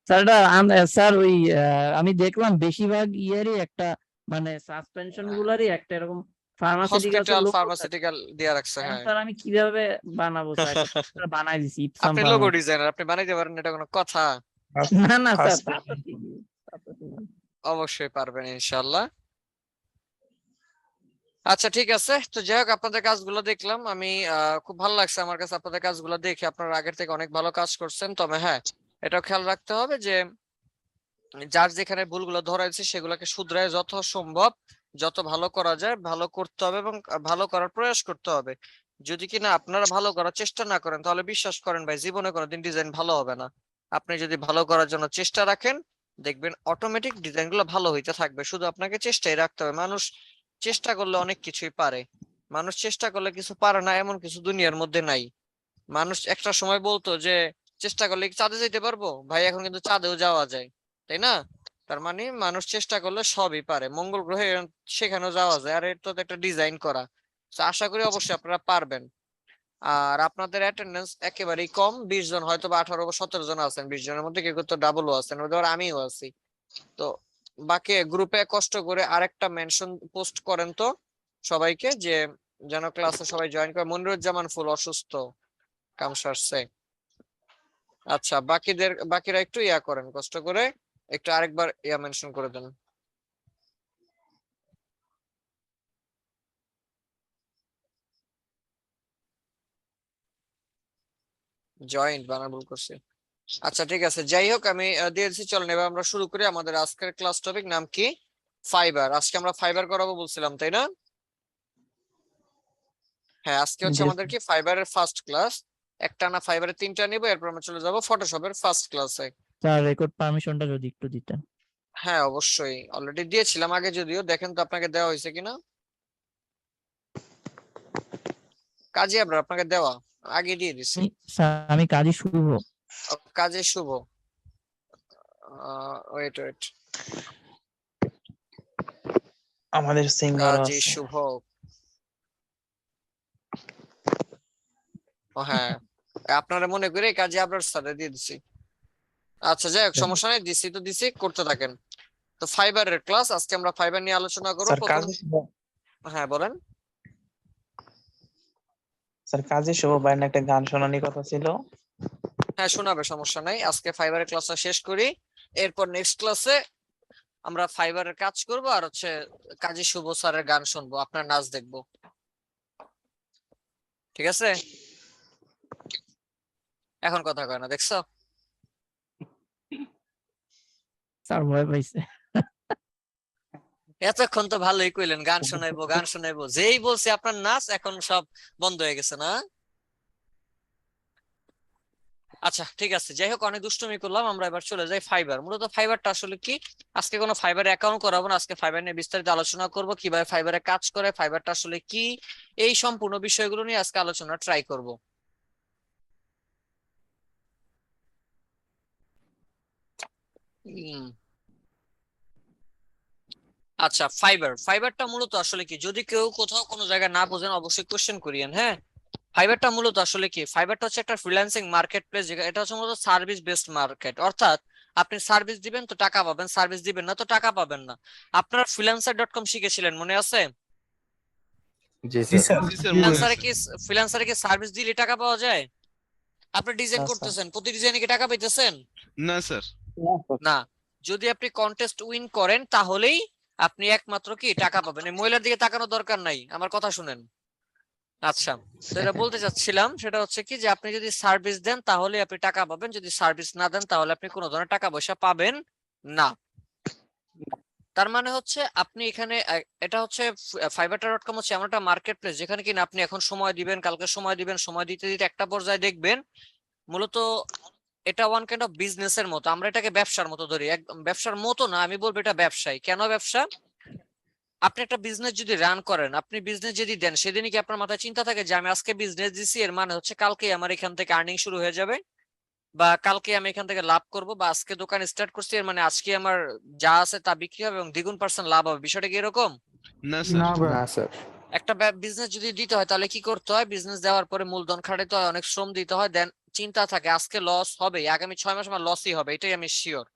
[SPEAKER 10] স্যার এটা স্যার ওই আমি দেখলাম বেশিরভাগ ইয়েরই একটা মানে সাসপেনশন গুলারই একটা এরকম ফার্মাসিউটিক্যাল
[SPEAKER 1] হসপিটাল ফার্মাসিউটিক্যাল দিয়ে রাখছে, হ্যাঁ।
[SPEAKER 10] স্যার আমি কিভাবে বানাবো স্যার? এটা বানাই দিছি ইপসাম
[SPEAKER 1] আপনি লোগো ডিজাইনার, আপনি বানাইতে পারেন, এটা কোনো কথা?
[SPEAKER 10] না না স্যার, তা তো ঠিকই, তা তো ঠিকই।
[SPEAKER 1] অবশ্যই পারবেন ইনশাআল্লাহ। আচ্ছা ঠিক আছে, তো যাই হোক আপনাদের কাজগুলো দেখলাম আমি, খুব ভালো লাগছে আমার কাছে আপনাদের কাজগুলো দেখে, আপনারা আগের থেকে অনেক ভালো কাজ করছেন। তবে হ্যাঁ, এটাও খেয়াল রাখতে হবে যে যার যেখানে ভুলগুলো ধরা হয়েছে সেগুলোকে শুধরায় যত সম্ভব যত ভালো করা যায় ভালো করতে হবে, এবং ভালো করার প্রয়াস করতে হবে। যদি কিনা আপনারা ভালো করার চেষ্টা না করেন, তাহলে বিশ্বাস করেন ভাই, জীবনে কোনোদিন ডিজাইন ভালো হবে না। আপনি যদি ভালো করার জন্য চেষ্টা রাখেন, দেখবেন অটোমেটিক ডিজাইন গুলো ভালো হইতে থাকবে। শুধু আপনাকে চেষ্টাই রাখতে হবে। মানুষ চেষ্টা করলে অনেক কিছুই পারে, মানুষ চেষ্টা করলে কিছু পারে না এমন কিছু দুনিয়ার মধ্যে নাই। মানুষ একটা সময় বলতো যে চেষ্টা করলে কি চাঁদে যেতে পারবো, ভাই এখন কিন্তু চাঁদেও যাওয়া যায়, তাই না? তার মানে মানুষ চেষ্টা করলে সবই পারে, মঙ্গল গ্রহে সেখানেও যাওয়া যায়, আর এটা তো একটা ডিজাইন করা। তো আশা করি অবশ্যই আপনারা পারবেন। আর আপনাদের অ্যাটেন্ডেন্স একেবারেই কম, 20 জন, হয়তো বা 18 বা 17 জন আছেন, 20 জনের মধ্যে কেউ তো ডাবলও আছেন, ওদের আমিও আছি। তো বাকি গ্রুপে কষ্ট করে আরেকটা মেনশন পোস্ট করেন তো সবাইকে, যে যেন ক্লাসে সবাই জয়েন করে। মনিরুজ্জামান ফুল অসুস্থ, কাম সারছে। আচ্ছা, বাকিরা একটু ইয়া করেন, কষ্ট করে একটু আরেকবার ইয়া মেনশন করে দেন। জয়েন্ট বানান ভুল করছি। আচ্ছা ঠিক আছে, যাই হোক আমি দিয়ে দিচ্ছি। চলেন এবার আমরা শুরু করি। আমাদের আজকের ক্লাস টপিক নাম কি? ফাইবার। আজকে আমরা ফাইবার করাবো বলছিলাম, তাই না? হ্যাঁ, আজকে হচ্ছে আমাদের কি ফাইবারের ফার্স্ট ক্লাস। একটানা ফাইবারের 3টা নিব, এরপর আমরা চলে যাব ফটোশপের ফার্স্ট ক্লাসে।
[SPEAKER 10] স্যার রেকর্ড পারমিশনটা যদি একটু দিতেন।
[SPEAKER 1] হ্যাঁ অবশ্যই, অলরেডি দিয়েছিলাম আগে, যদিও দেখেন তো আপনাকে দেওয়া হয়েছে কিনা। কাজী আবরার আপনাকে দেওয়া আগে দিয়ে দিছি।
[SPEAKER 10] স্যার আমি কাজী শুভ।
[SPEAKER 1] কাজী শুভ, ওয়েট
[SPEAKER 9] আমাদের সিঙ্গার
[SPEAKER 1] কাজী শুভ, ও হ্যাঁ, আপনারা মনে করে কাজী আবরার সাথে দিয়ে দিছি। আচ্ছা যাই হোক, সমস্যা নেই, দিছি তো দিছি, করতে থাকেন। তো ফাইবারের ক্লাস, আজকে আমরা ফাইবার নিয়ে আলোচনা করব। হ্যাঁ বলেন।
[SPEAKER 9] স্যার কাজী শুভ ভাইয়ের একটা গান শোনানোর কথা ছিল।
[SPEAKER 1] হ্যাঁ শোনাবে, সমস্যা নাই। আজকে ফাইবারের ক্লাসটা শেষ করি, এরপর নেক্সট ক্লাসে আমরা ফাইবারের কাজ করব, আর হচ্ছে কাজী শুভ স্যারের গান শুনবো, আপনার নাচ দেখবো, ঠিক আছে? এখন কথা কয় না, দেখছো?
[SPEAKER 10] স্যার ভয় পাইছে।
[SPEAKER 1] এতক্ষণ তো ভালোই কইলেন, গান শোনাইবো, যেই বলছি আপনার নাচ, এখন সব বন্ধ হয়ে গেছে না? আচ্ছা ঠিক আছে, যাই হোক অনেক দুষ্টুমি করলাম, আমরা এবার চলে যাই ফাইবার। মূলত ফাইবারটা আসলে কি, আজকে কোনো ফাইবারে অ্যাকাউন্ট করাবো না, আজকে ফাইবার নিয়ে বিস্তারিত আলোচনা করব, কিভাবে ফাইবারে কাজ করে, ফাইবারটা আসলে কি, এই সম্পূর্ণ বিষয়গুলো নিয়ে আজকে আলোচনা ট্রাই করব। আচ্ছা, ফাইবারটা মূলত আসলে কি, যদি কেউ কোথাও কোনো জায়গায় না বোঝেন অবশ্যই কোশ্চেন করিয়েন। হ্যাঁ, ফাইবারটা মূলত আসলে কি, ফাইবারটা হচ্ছে একটা ফ্রিল্যান্সিং মার্কেট প্লেস, যেটা এটা হচ্ছে মূলত সার্ভিস বেসড মার্কেট। অর্থাৎ আপনি সার্ভিস দিবেন তো টাকা পাবেন, সার্ভিস দিবেন না তো টাকা পাবেন না। আপনারা freelancer.com শিখেছিলেন, মনে আছে?
[SPEAKER 5] জি
[SPEAKER 7] জি
[SPEAKER 5] স্যার
[SPEAKER 7] স্যার মনে
[SPEAKER 1] ফ্রিল্যান্সারে
[SPEAKER 7] আছে।
[SPEAKER 1] কি ফ্রিল্যান্সারে কি সার্ভিস দিলে টাকা পাওয়া যায়? আপনি ডিজাইন
[SPEAKER 9] না, স্যার।
[SPEAKER 1] করতেছেন, প্রতি ডিজাইনে কি টাকা পাইতেছেন?
[SPEAKER 7] না স্যার।
[SPEAKER 1] না। যদি আপনি কন্টেস্ট উইন করেন তাহলেই আপনি একমাত্র কি টাকা পাবেন। এই মহিলার দিকে তাকানোর দরকার নাই, আমার কথা শুনেন। আচ্ছা, তো এটা বলতে চাচ্ছিলাম, সেটা হচ্ছে কি যে আপনি যদি সার্ভিস দেন তাহলে আপনি টাকা পাবেন, যদি সার্ভিস না দেন তাহলে আপনি কোনো ধরনের টাকা পয়সা পাবেন না। তার মানে হচ্ছে আপনি এখানে এটা হচ্ছে fiverr.com হচ্ছে এমন একটা মার্কেট প্লেস যেখানে কিনা আপনি এখন সময় দিবেন, কালকে সময় দিবেন, সময় দিতে দিতে একটা পর্যায়ে দেখবেন মূলত এটা ওয়ান কাইন্ড অফ বিজনেসের মতো। আমরা এটাকে ব্যবসার মতো ধরি, একদম ব্যবসার মতো না, আমি বলবো এটা ব্যবসায়। কেন ব্যবসা? আপনি একটা বিজনেস যদি রান করেন, আপনি বিজনেস যদি দেন, সেদিনই কি আপনার মাথায় চিন্তা থাকে যে আমি আজকে বিজনেস দিছি, এর মানে হচ্ছে কালকে আমার এখান থেকে আর্নিং শুরু হয়ে যাবে, বা কালকে আমি এখান থেকে লাভ করব, বা আজকে দোকান স্টার্ট করছি এর মানে আজকে আমার যা আছে তা বিক্রি হবে এবং দ্বিগুণ % লাভ হবে। বিষয়টা কি এরকম?
[SPEAKER 7] না স্যার।
[SPEAKER 4] না ভাই
[SPEAKER 5] না স্যার
[SPEAKER 1] একটা বিজনেস যদি দিতে হয় তাহলে কি করতে হয়, বিজনেস দেওয়ার পরে মূলধন খাটাতে হয়, অনেক শ্রম দিতে হয়, দেন চিন্তা থাকে আজকে লস হবে, আগামী 6 মাস আমার লসই হবে, এটাই আমি শিওর।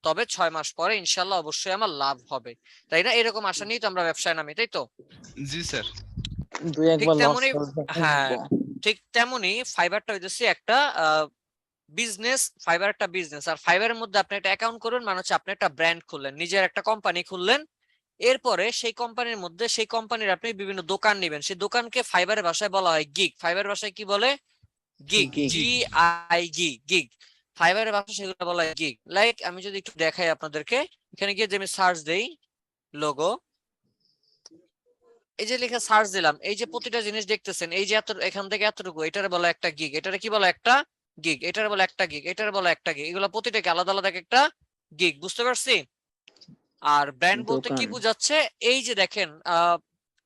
[SPEAKER 1] তবে 6 মাস পরে ইনশাল্লাহ অবশ্যই আমার লাভ হবে, তাই না? এরকম আশা নিয়ে তো আমরা ব্যবসায় নামি, তাই তো?
[SPEAKER 7] জি স্যার।
[SPEAKER 9] দুই
[SPEAKER 1] ঠিক
[SPEAKER 9] একবার লস
[SPEAKER 1] তেমনি, হ্যাঁ ঠিক তেমনি ফাইবারটা হইতেছে একটা বিজনেস। ফাইবার একটা বিজনেস, আর ফাইবারের মধ্যে আপনি একটা অ্যাকাউন্ট করবেন মানে হচ্ছে আপনি একটা ব্র্যান্ড খুললেন, নিজের একটা কোম্পানি খুললেন। এরপরে সেই কোম্পানির মধ্যে সেই কোম্পানির আপনি বিভিন্ন দোকান নেবেন, সেই দোকানকে ফাইবারের ভাষায় বলা হয় গিগ। ফাইবারের ভাষায় কি বলে? Gig,
[SPEAKER 9] Gig.
[SPEAKER 1] GIG, gig. ফাইবারের ভাষায় সেগুলো বলা হয় গিগ। লাইক আমি যদি একটু দেখাই আপনাদেরকে, এখানে গিয়ে যে আমি সার্চ দেই লোগো, এই যে লেখা সার্চ দিলাম, এই যে প্রতিটা জিনিস দেখতেছেন, এই যে এত এখান থেকে এতটুকু, এটারে বলা একটা গিগ। এটারে কি বলা? একটা গিগ। এটারে বলা একটা গিগ, এটারে বলা একটা গিগ। এগুলো প্রতিটাকে আলাদা আলাদা একটা গিগ, বুঝতে পারছি? আর ব্র্যান্ড বলতে কি
[SPEAKER 9] দোকান।
[SPEAKER 1] বোঝাচ্ছে, এই যে দেখেন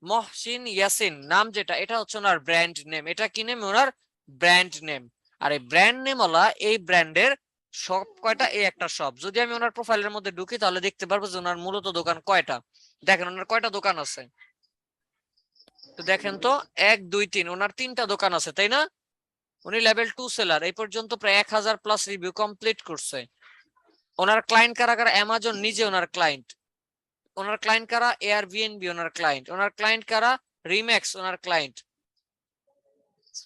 [SPEAKER 1] মহসিন ইয়াসিন নাম যেটা, এটা হচ্ছে ওনার ব্র্যান্ড নেম। এটা কি নেম? ওনার ব্র্যান্ড নেম। আর এই ব্র্যান্ড নেম ওলা এই ব্র্যান্ডের সব কয়টা, এই একটা সব। যদি আমি ওনার প্রোফাইলের মধ্যে ঢুকি তাহলে দেখতে পারবো যে ওনার মূলত দোকান কয়টা। দেখেন ওনার কয়টা দোকান আছে, তো দেখেন তো 1 2 3, ওনার 3টা দোকান আছে, তাই না? উনি লেভেল 2 সেলার, এই পর্যন্ত প্রায় 1000+ রিভিউ কমপ্লিট করছে। ওনার ক্লায়েন্ট কারা কারা? অ্যামাজন নিজে ওনার ক্লায়েন্ট। ওনার ক্লায়েন্ট কারা? এয়ারবিএনবি ওনার ক্লায়েন্ট। ওনার ক্লায়েন্ট কারা? রিম্যাক্স ওনার ক্লায়েন্ট।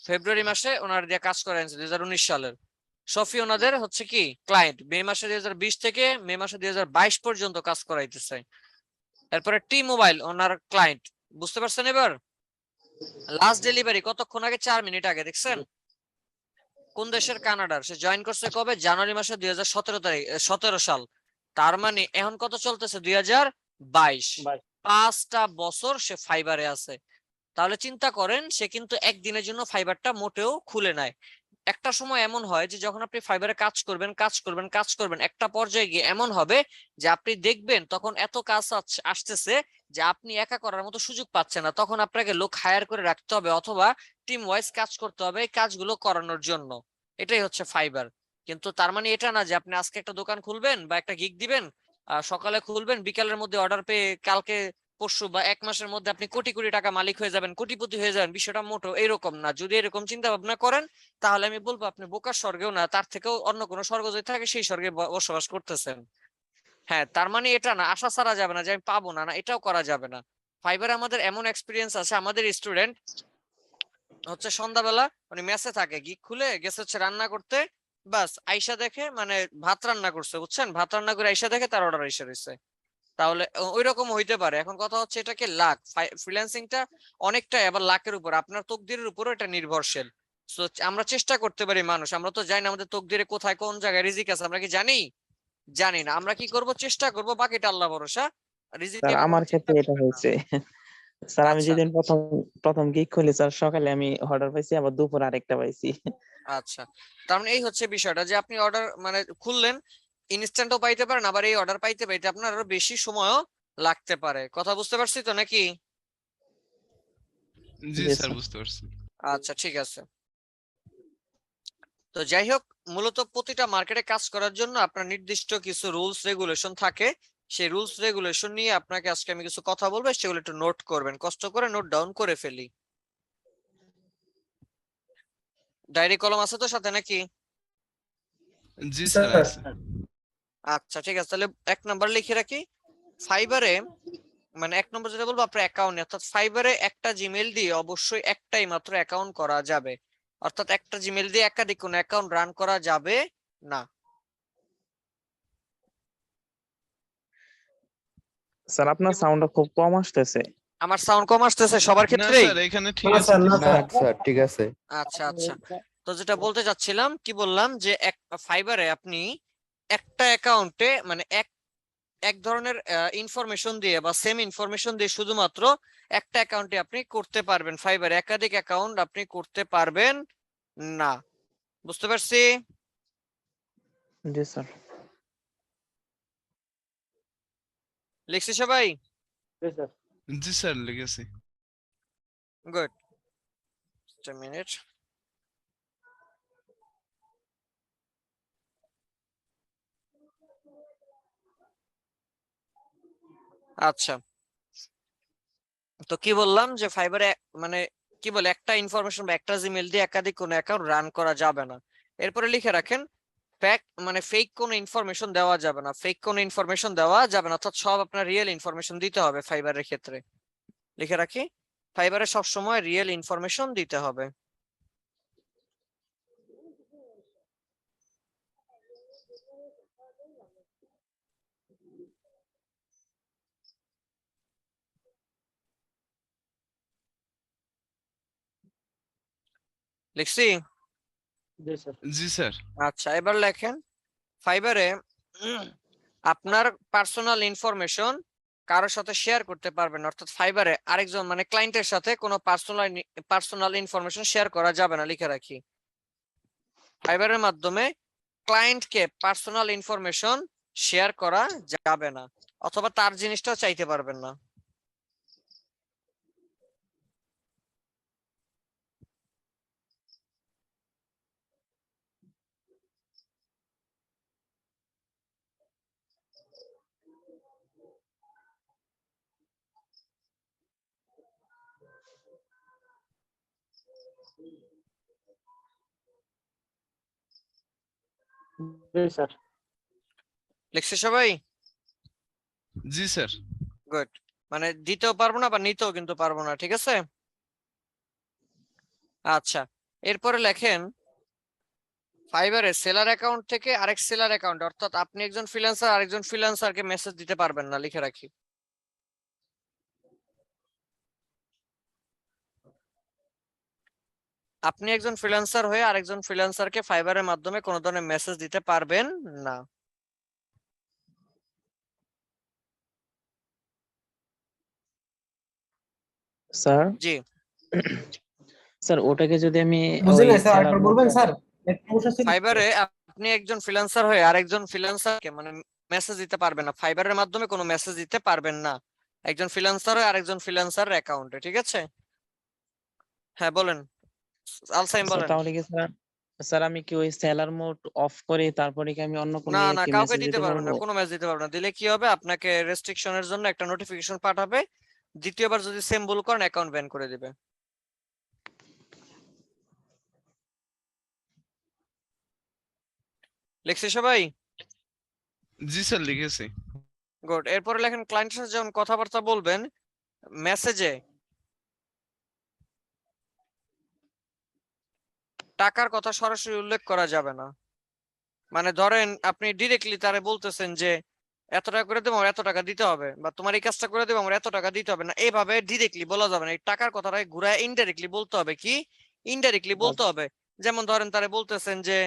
[SPEAKER 1] ফেব্রুয়ারি মাসে ওনার দিয়ে কাজ করেন 2019 সালের। সফি ওনাদের হচ্ছে কি ক্লায়েন্ট, মে মাসে 2020 থেকে মে মাসে 2022 পর্যন্ত কাজ করাইতেছে। তারপরে টি মোবাইল ওনার ক্লায়েন্ট, বুঝতে পারছেন এবার? লাস্ট ডেলিভারি কতক্ষণ আগে? 4 মিনিট আগে, দেখছেন? কোন দেশের? কানাডার। সে জয়েন করছে কবে? জানুয়ারি মাসে 2017 সাল। তার মানে এখন কত চলতেছে? 2022। 5টা বছর সে ফাইবারে আছে। তাহলে চিন্তা করেন, সে কিন্তু একদিনের জন্য ফাইবারটা মোটেও খুলে নেয়। একটা সময় এমন হয় যে যখন আপনি ফাইবারে কাজ করবেন, একটা পর্যায়ে গিয়ে এমন হবে যে আপনি দেখবেন তখন এত কাজ আসতেছে যে আপনি একা করার মতো সুযোগ পাচ্ছেন না, তখন আপনাকে লোক হায়ার করে রাখতে হবে অথবা টিম ওয়াইজ কাজ করতে হবে এই কাজগুলো করানোর জন্য। এটাই হচ্ছে ফাইবার। কিন্তু তার মানে এটা না যে আপনি আজকে একটা দোকান খুলবেন বা একটা গিগ দিবেন, সকালে খুলবেন, বিকালের মধ্যে অর্ডার পেয়ে কালকে পরশু বা 1 মাসের মধ্যে আপনি কোটি কোটি টাকা মালিক হয়ে যাবেন, কোটিপতি হয়ে যাবেন। বিষয়টা মোটো এরকম না। যদি এরকম চিন্তা ভাবনা করেন তাহলে আমি বলবো আপনি বোকার স্বর্গেও না, তার থেকেও অন্য কোনো স্বর্গ যদি থাকে সেই স্বর্গে বসবাস করতেছেন। হ্যাঁ, তার মানে এটা না আশা ছাড়া যাবে না যে আমি পাবো না, না এটাও করা যাবে না। ফাইবার আমাদের এমন এক্সপিরিয়েন্স আছে, আমাদের স্টুডেন্ট হচ্ছে সন্ধ্যাবেলা মানে মেসে থাকে, গিগ খুলে গেছে হচ্ছে রান্না করতে, বাস আইসা দেখে মানে ভাত রান্না করছে, বুঝছেন? ভাত রান্না করে আইসা দেখে তার অর্ডার আইসা রয়েছে। তাহলে ওই রকম হইতে পারে। এখন কথা হচ্ছে এটাকে লাক, ফ্রিল্যান্সিংটা অনেকটাই আবার লাকের উপর, আপনার তকদিরের উপরও এটা নির্ভরশীল। সো আমরা চেষ্টা করতে পারি, মানুষ আমরা তো জানি না আমাদের তকদিরে কোথায় কোন জায়গায় রিজিক আছে, আমরা কি জানি? জানি না। আমরা কি করব? চেষ্টা করব, বাকিটা আল্লাহ ভরসা। রিজিক
[SPEAKER 9] স্যার আমার ক্ষেত্রে এটা হয়েছে। স্যার আমি
[SPEAKER 1] আচ্ছা
[SPEAKER 9] যেদিন প্রথম গিগ খুলি স্যার, সকালে আমি অর্ডার পাইছি, আবার দুপুর আরেকটা পাইছি।
[SPEAKER 1] আচ্ছা, তার মানে এই হচ্ছে বিষয়টা যে আপনি অর্ডার মানে খুললেন, ইনস্ট্যান্টও পাইতে পারেন, আবার এই অর্ডার পাইতে পাইতে আপনার আরো বেশি সময়ও লাগতে পারে। কথা বুঝতে পারছি তো নাকি?
[SPEAKER 7] জি
[SPEAKER 9] জি,
[SPEAKER 7] স্যার
[SPEAKER 9] স্যার।
[SPEAKER 7] বুঝতে পারছি।
[SPEAKER 1] আচ্ছা ঠিক আছে। তো যাই হোক, মূলত প্রতিটা মার্কেটে কাজ করার জন্য আপনার নির্দিষ্ট কিছু রুলস রেগুলেশন থাকে। সেই রুলস রেগুলেশন নিয়ে আপনাকে আজকে আমি কিছু কথা বলবো, সেগুলো একটু নোট করবেন, কষ্ট করে নোট ডাউন করে ফেলি। ডায়েরি কলম আছে তো সাথে নাকি?
[SPEAKER 7] জি স্যার আছে।
[SPEAKER 1] আচ্ছা ঠিক আছে, তাহলে 1 নাম্বার লিখে রাখি। ফাইবারে মানে 1 নম্বর যেটা বলবো আপনার অ্যাকাউন্ট, অর্থাৎ ফাইবারে একটা জিমেল দিয়ে অবশ্যই একটাই মাত্র অ্যাকাউন্ট করা যাবে, অর্থাৎ একটা জিমেল দিয়ে একাধিক কোনো অ্যাকাউন্ট রান করা যাবে না।
[SPEAKER 9] স্যার আপনার সাউন্ডটা খুব কম আসতেছে।
[SPEAKER 1] আমার সাউন্ড কম আসতেছে সবার
[SPEAKER 7] না
[SPEAKER 1] ক্ষেত্রেই?
[SPEAKER 7] স্যার এখানে ঠিক আছে।
[SPEAKER 5] না স্যার ঠিক আছে।
[SPEAKER 1] আচ্ছা আচ্ছা, তো যেটা বলতে চাচ্ছিলাম, কি বললাম যে ফাইবারে আপনি একটা অ্যাকাউন্টে মানে এক ধরনের ইনফরমেশন দিয়ে বা সেম ইনফরমেশন দিয়ে শুধুমাত্র একটা অ্যাকাউন্টে আপনি করতে পারবেন, ফাইবারে একাধিক অ্যাকাউন্ট আপনি করতে পারবেন না। বুঝতে পারছি?
[SPEAKER 9] জি স্যার।
[SPEAKER 1] লিখছি সবাই?
[SPEAKER 7] জি স্যার লিখেছি।
[SPEAKER 1] Good, just a minute. আচ্ছা, তো কি বললাম যে ফাইবারে মানে কি বলে একটা ইনফরমেশন বা একটা জিমেল দিয়ে একাধিক কোনো অ্যাকাউন্ট রান করা যাবে না। এরপরে লিখে রাখেন ফ্যাক্ট মানে ফেক কোনো ইনফরমেশন দেওয়া যাবে না, ফেক কোনো ইনফরমেশন দেওয়া যাবে না, অর্থাৎ সব আপনার রিয়েল ইনফরমেশন দিতে হবে ফাইবারের ক্ষেত্রে। লিখে রাখি, ফাইবারে সব সময় রিয়েল ইনফরমেশন দিতে হবে। লিখছি?
[SPEAKER 7] জি স্যার।
[SPEAKER 1] আচ্ছা, এবার লেখেন ফাইবারে আপনার পার্সোনাল ইনফরমেশন কারোর সাথে শেয়ার করতে পারবেন, অর্থাৎ ফাইবারে আরেকজন মানে ক্লায়েন্টের সাথে কোনো পার্সোনাল ইনফরমেশন শেয়ার করা যাবে না। লিখে রাখি, ফাইবারের মাধ্যমে ক্লায়েন্টকে পার্সোনাল ইনফরমেশন শেয়ার করা যাবে না, অথবা তার জিনিসটাও চাইতে পারবেন না।
[SPEAKER 6] জি স্যার।
[SPEAKER 1] লিখছে সবাই?
[SPEAKER 7] জি স্যার।
[SPEAKER 1] গুড, মানে দিতেও পারবো না বা নিতেও কিন্তু পারবো না, ঠিক আছে? আচ্ছা, এরপরে লেখেন ফাইবারে সেলার অ্যাকাউন্ট থেকে আরেক সেলার অ্যাকাউন্ট, অর্থাৎ আপনি একজন ফ্রিল্যান্সার আরেকজন ফ্রিল্যান্সারকে মেসেজ দিতে পারবেন না। লিখে রাখি, আপনি একজন ফ্রিল্যান্সার হয়ে আরেকজন ফ্রিল্যান্সারকে ফাইবারের মাধ্যমে কোনো ধরনের মেসেজ দিতে পারবেন না।
[SPEAKER 9] স্যার
[SPEAKER 1] জি,
[SPEAKER 9] স্যার ওটাকে যদি আমি
[SPEAKER 1] ফাইবারে আপনি একজন ফ্রিল্যান্সার হয়ে আরেকজন ফ্রিল্যান্সারকে মানে মেসেজ দিতে পারবেন না, ফাইবারের মাধ্যমে কোনো মেসেজ দিতে পারবেন না একজন ফ্রিল্যান্সার হয়ে আরেকজন ফ্রিল্যান্সারের অ্যাকাউন্টে, ঠিক আছে? হ্যাঁ বলেন আলসাইম,
[SPEAKER 9] স্যার
[SPEAKER 1] বলেন।
[SPEAKER 9] তাহলে কি স্যার, স্যার আমি কি ওই সেলার মোড অফ করে তারপরে কি আমি অন্য কোনো
[SPEAKER 1] না না,
[SPEAKER 9] কি
[SPEAKER 1] কাউকে
[SPEAKER 9] মেসেজ
[SPEAKER 1] দিতে
[SPEAKER 9] দিতে
[SPEAKER 1] পারবেন না,
[SPEAKER 9] পারবো?
[SPEAKER 1] কোনো মেসেজ দিতে পারবেন না। দিলে কি হবে, আপনাকে রেস্ট্রিকশনের জন্য একটা নোটিফিকেশন পাঠাবে, দ্বিতীয়বার যদি সেম ভুল করেন অ্যাকাউন্ট ব্যান করে দিবে। লিখছি সবাই?
[SPEAKER 7] জি স্যার লিখেছি।
[SPEAKER 1] গুড, এরপরে লেখেন ক্লায়েন্টের সাথে যখন কথাবার্তা বলবেন মেসেজে টাকার কথা সরাসরি উল্লেখ করা যাবে না। মানে ধরেন আপনি ডিরেক্টলি তারে বলতেছেন যে এত টাকা করে দেবো, আমার এত টাকা দিতে হবে, বা তোমার এই কাজটা করে দেবো, আমার এত টাকা দিতে হবে না, এইভাবে ডিরেক্টলি বলা যাবে না। এই টাকার কথাটাকে ঘুরায় ইনডাইরেক্টলি বলতে হবে। কি ইনডাইরেক্টলি বলতে হবে? যেমন ধরেন তারে বলতেছেন যে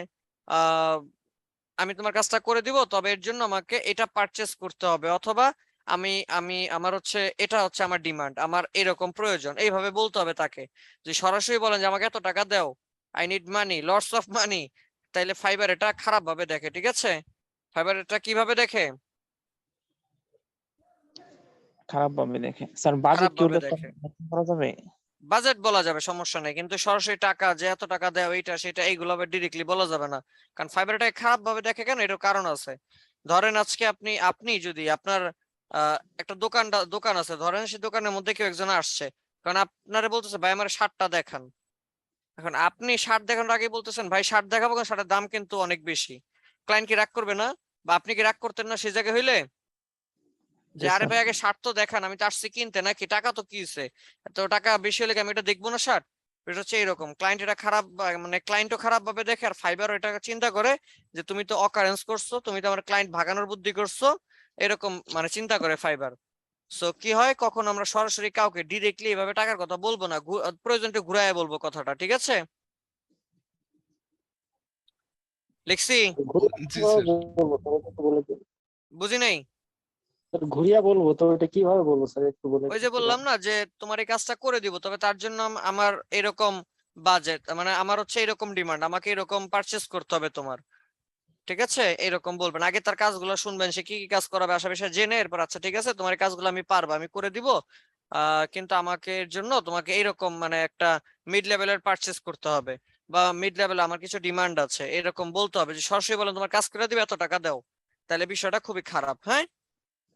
[SPEAKER 1] আমি তোমার কাজটা করে দিব, তবে এর জন্য আমাকে এটা পারচেজ করতে হবে, অথবা আমি আমি আমার হচ্ছে এটা হচ্ছে আমার ডিমান্ড, আমার এরকম প্রয়োজন, এইভাবে বলতে হবে তাকে। যদি সরাসরি বলেন যে আমাকে এত টাকা দাও, I need money, lots of money, তাইলে ফাইবার এটা খারাপ ভাবে দেখে। ঠিক আছে, ফাইবার এটা কিভাবে দেখে?
[SPEAKER 9] খারাপ ভাবে দেখে স্যার। বাজেট
[SPEAKER 1] খারাপ
[SPEAKER 9] কি
[SPEAKER 1] ভাবে
[SPEAKER 9] উল্লেখ
[SPEAKER 1] দেখে।
[SPEAKER 9] করা যাবে?
[SPEAKER 1] বাজেট বলা যাবে, সমস্যা নেই, কিন্তু সরাসরি টাকা যে এত টাকা দেয় এইটা সেটা এইগুলো ডিরেক্টলি বলা যাবে না। কারণ ফাইবার এটা খারাপ ভাবে দেখে কেন, এটার কারণ আছে। ধরেন আজকে আপনি যদি আপনার একটা দোকান আছে, ধরেন সেই দোকানের মধ্যে কেউ একজন আসছে, কারণ আপনারা বলতেছে ভাই আমার শার্টটা দেখান। এখন আপনি শার্ট দেখানোর আগে বলতেছেন ভাই শার্ট দেখাবো, কারণ শার্টের দাম কিন্তু অনেক বেশি। ক্লায়েন্ট কি রাগ করবে না? বা আপনি কি রাগ করতেন না সেই জায়গায় হইলে? যে আরে ভাই আগে শার্ট তো দেখান, আমি তো আসছি কিনতে, নাকি টাকা তো কি হইছে, এত টাকা বেশি হলে কি আমি এটা দেখবো না শার্ট? এটা হচ্ছে এরকম, ক্লায়েন্ট এটা খারাপ মানে ক্লায়েন্টও খারাপ ভাবে দেখে, আর ফাইবারও এটা চিন্তা করে যে তুমি তো অকারেন্স করছো, তুমি তো আমার ক্লায়েন্ট ভাগানোর বুদ্ধি করছো, এরকম মানে চিন্তা করে ফাইবার। সো কি হয়, কখন আমরা সরাসরি কাউকে ডিরেক্টলি এভাবে টাকার কথা বলবো না, প্রয়োজনটা ঘুরায় বলবো কথাটা। ঠিক আছে, লিখছি?
[SPEAKER 7] জি স্যার।
[SPEAKER 1] বুঝি নাই?
[SPEAKER 6] ঘুরিয়া বলবো তো, এটা কিভাবে বলবো স্যার, একটু বলে
[SPEAKER 1] ওই যে বললাম না যে তোমার এই কাজটা করে দিব, তবে তার জন্য আমার এরকম বাজেট, মানে আমার হচ্ছে এরকম ডিমান্ড, আমাকে এরকম পারচেজ করতে হবে তোমার। ঠিক আছে, এরকম বলবেন, আগে তার কাজগুলো শুনবেন, সে কি কি কাজ করাবে আশা বিষয় জেনে এরপর আচ্ছা ঠিক আছে তোমার এই কাজগুলো আমি পারবো, আমি করে দিব, কিন্তু আমাকে এর জন্য তোমাকে এইরকম মানে একটা মিড লেভেলের পারচেজ করতে হবে, বা মিড লেভেলে আমার কিছু ডিমান্ড আছে, এরকম বলতে হবে। যে সরাসরি বলেন তোমার কাজ করে দিবে এত টাকা দাও, তাহলে বিষয়টা খুবই খারাপ। হ্যাঁ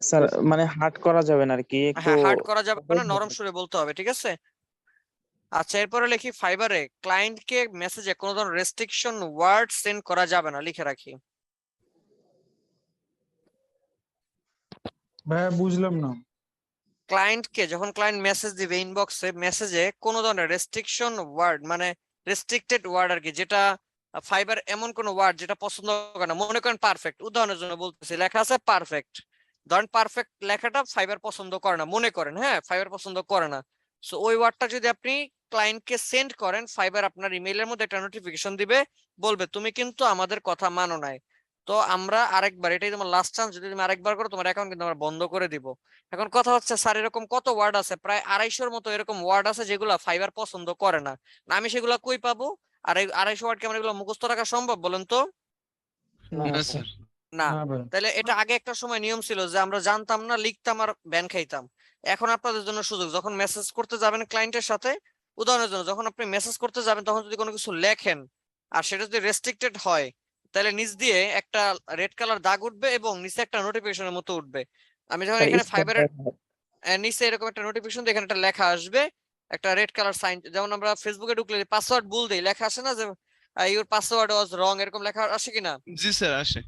[SPEAKER 9] স্যার মানে হার্ড করা যাবে না আর কি, একটু
[SPEAKER 1] হ্যাঁ, হার্ড করা যাবে না, নরম সুরে বলতে হবে। ঠিক আছে, আচ্ছা এরপরে লিখি ফাইবারে ক্লায়েন্টকে মেসেজে কোনো ধরনের রেস্ট্রিকশন ওয়ার্ড সেন্ড করা যাবে না, লিখে রাখি।
[SPEAKER 4] ভাইয়া বুঝলাম না।
[SPEAKER 1] ক্লায়েন্টকে যখন ক্লায়েন্ট মেসেজ দিবে ইনবক্সে, মেসেজে কোনো ধরনের রেস্ট্রিকশন ওয়ার্ড মানে রেস্ট্রিক্টেড ওয়ার্ড আর কি, যেটা ফাইবার এমন কোন ওয়ার্ড যেটা পছন্দ করে না। মনে করেন পারফেক্ট, উদাহরণের জন্য বলতেছি, লেখা আছে পারফেক্ট, ধরেন পারফেক্ট লেখাটা ফাইবার পছন্দ করে না, মনে করেন, হ্যাঁ ফাইবার পছন্দ করে না। সো ওই ওয়ার্ডটা যদি আপনি ক্লায়েন্টকে সেন্ড করেন, ফাইবার আপনার ইমেইলের মধ্যে একটা নোটিফিকেশন দিবে, বলবে তুমি কিন্তু আমাদের কথা মানো নাই, তো আমরা আরেকবার, এটাই তোমার লাস্ট চান্স, যদি তুমি আরেকবার করো তোমার অ্যাকাউন্ট কিন্তু আমরা বন্ধ করে দিব। এখন কথা হচ্ছে স্যার এরকম কত ওয়ার্ড আছে, প্রায় 250-র মতো এরকম ওয়ার্ড আছে যেগুলো ফাইবার পছন্দ করে না। না আমি সেগুলো কই পাবো? আর এই 250 ওয়ার্ড কি আমার এগুলো মুখস্থ রাখা সম্ভব বলেন তো?
[SPEAKER 7] না স্যার।
[SPEAKER 1] না।
[SPEAKER 4] না ভাই।
[SPEAKER 1] তাহলে এটা আগে একটা সময় নিয়ম ছিল যে আমরা জানতাম না, লিখতাম আর ব্যান খাইতাম। এখন আপনাদের জন্য সুযোগ, যখন মেসেজ করতে যাবেন ক্লায়েন্টের সাথে, উদাহরণের জন্য যখন আপনি মেসেজ করতে যাবেন তখন যদি কোনো কিছু লেখেন আর সেটা যদি রেস্ট্রিক্টেড হয়, তাহলে নিচ দিয়ে একটা রেড কালার দাগ উঠবে এবং নিচে একটা নোটিফিকেশনের মতো উঠবে। আমি যখন এখানে ফাইবারের নিচে এরকম একটা নোটিফিকেশন দিয়ে এখানে একটা লেখা আসবে, একটা রেড কালার সাইন, যেমন আমরা ফেসবুকে ঢুকলে পাসওয়ার্ড ভুল দেই, লেখা আসে না যে ইউর পাসওয়ার্ড ওয়াজ রং, এরকম লেখা আসে কিনা?
[SPEAKER 7] জি স্যার আসে।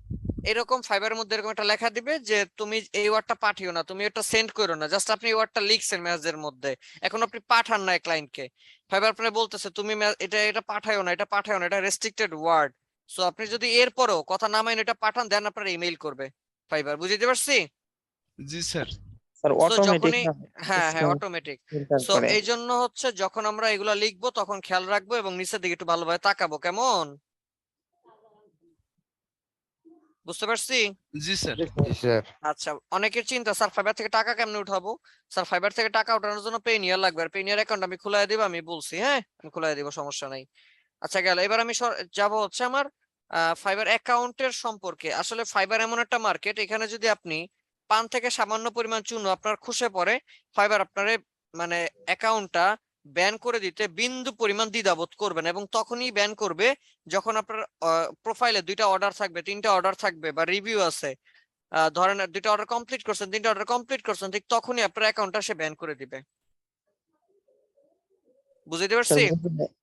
[SPEAKER 1] এরকম ফাইবারের মধ্যে এরকম একটা লেখা দিবে যে তুমি এই ওয়ার্ডটা পাঠিও না, তুমি এটা সেন্ড করো না, জাস্ট আপনি এই ওয়ার্ডটা লিখছেন মেসেজের মধ্যে, এখন আপনি পাঠান না ক্লায়েন্টকে, ফাইবার আপনাকে বলতেছে তুমি এটা পাঠাও না, এটা পাঠাও না, এটা রেস্ট্রিক্টেড ওয়ার্ড। সো আপনি যদি এরপরও কথা না মানেন এটা পাঠান, দেন আপনার ইমেইল করবে ফাইবার, বুঝতে পারছি?
[SPEAKER 7] জি স্যার।
[SPEAKER 9] স্যার
[SPEAKER 1] সো
[SPEAKER 9] অটোমেটিক
[SPEAKER 1] যখনই, হ্যাঁ হ্যাঁ অটোমেটিক।
[SPEAKER 9] ফিল্টার
[SPEAKER 1] সো
[SPEAKER 9] করে।
[SPEAKER 1] এই জন্য হচ্ছে যখন আমরা এগুলা লিখবো তখন খেয়াল রাখবো এবং নিচের দিকে একটু ভালোভাবে তাকাবো, কেমন? বুঝতে পারছি?
[SPEAKER 7] জি স্যার।
[SPEAKER 5] জি স্যার।
[SPEAKER 1] আচ্ছা, অনেকের চিন্তা স্যার ফাইবার থেকে টাকা কেমনে উঠাবো? স্যার ফাইবার থেকে টাকা ওঠানোর জন্য পেনিয়ার লাগবে, আর পেনিয়ার অ্যাকাউন্ট আমি খুলাই দিব, আমি বলছি, হ্যাঁ আমি খুলাই দিব, সমস্যা নাই। আচ্ছা গেল, এবার আমি যাব হচ্ছে আমার ফাইবার অ্যাকাউন্টের সম্পর্কে। আসলে ফাইবার এমন একটা মার্কেট, এখানে যদি আপনি পান থেকে সামান্য পরিমাণ চূর্ণ আপনার খসে পড়ে, ফাইবার আপনারে মানে অ্যাকাউন্টটা ব্যান করে দিতে বিন্দু পরিমাণ দ্বিধাবোধ করবেন, এবং তখনই ব্যান করবে যখন আপনার প্রোফাইলে 2টা অর্ডার থাকবে, 3টা অর্ডার থাকবে, বা রিভিউ আছে, ধরেন 2টা অর্ডার কমপ্লিট করছেন, 3টা অর্ডার কমপ্লিট করছেন, ঠিক তখনই আপনার অ্যাকাউন্টটা সে ব্যান করে দিবে। বুঝতে পারছি?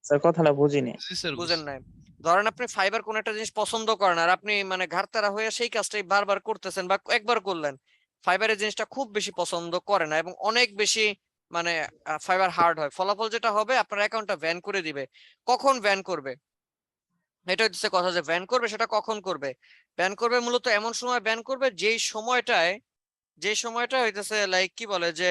[SPEAKER 9] স্যার কথাটা বুঝিনি।
[SPEAKER 7] জি স্যার।
[SPEAKER 1] বুঝেন নাই? ধরেন আপনি ফাইবার কোন একটা জিনিস পছন্দ করেন, আর আপনি মানে ঘাটতারা হয়ে সেই কাজটাই বারবার করতেছেন, বা একবার করলেন, ফাইবার এই জিনিসটা খুব বেশি পছন্দ করে না এবং অনেক বেশি মানে ফাইবার হার্ড হয়, ফলাফল যেটা হবে আপনার অ্যাকাউন্টটা ব্যান করে দিবে। কখন ব্যান করবে? এটা হচ্ছে কথা, যে ব্যান করবে সেটা কখন করবে? ব্যান করবে মূলত এমন সময় ব্যান করবে যে সময়টা হইতেছে লাইক কি বলে যে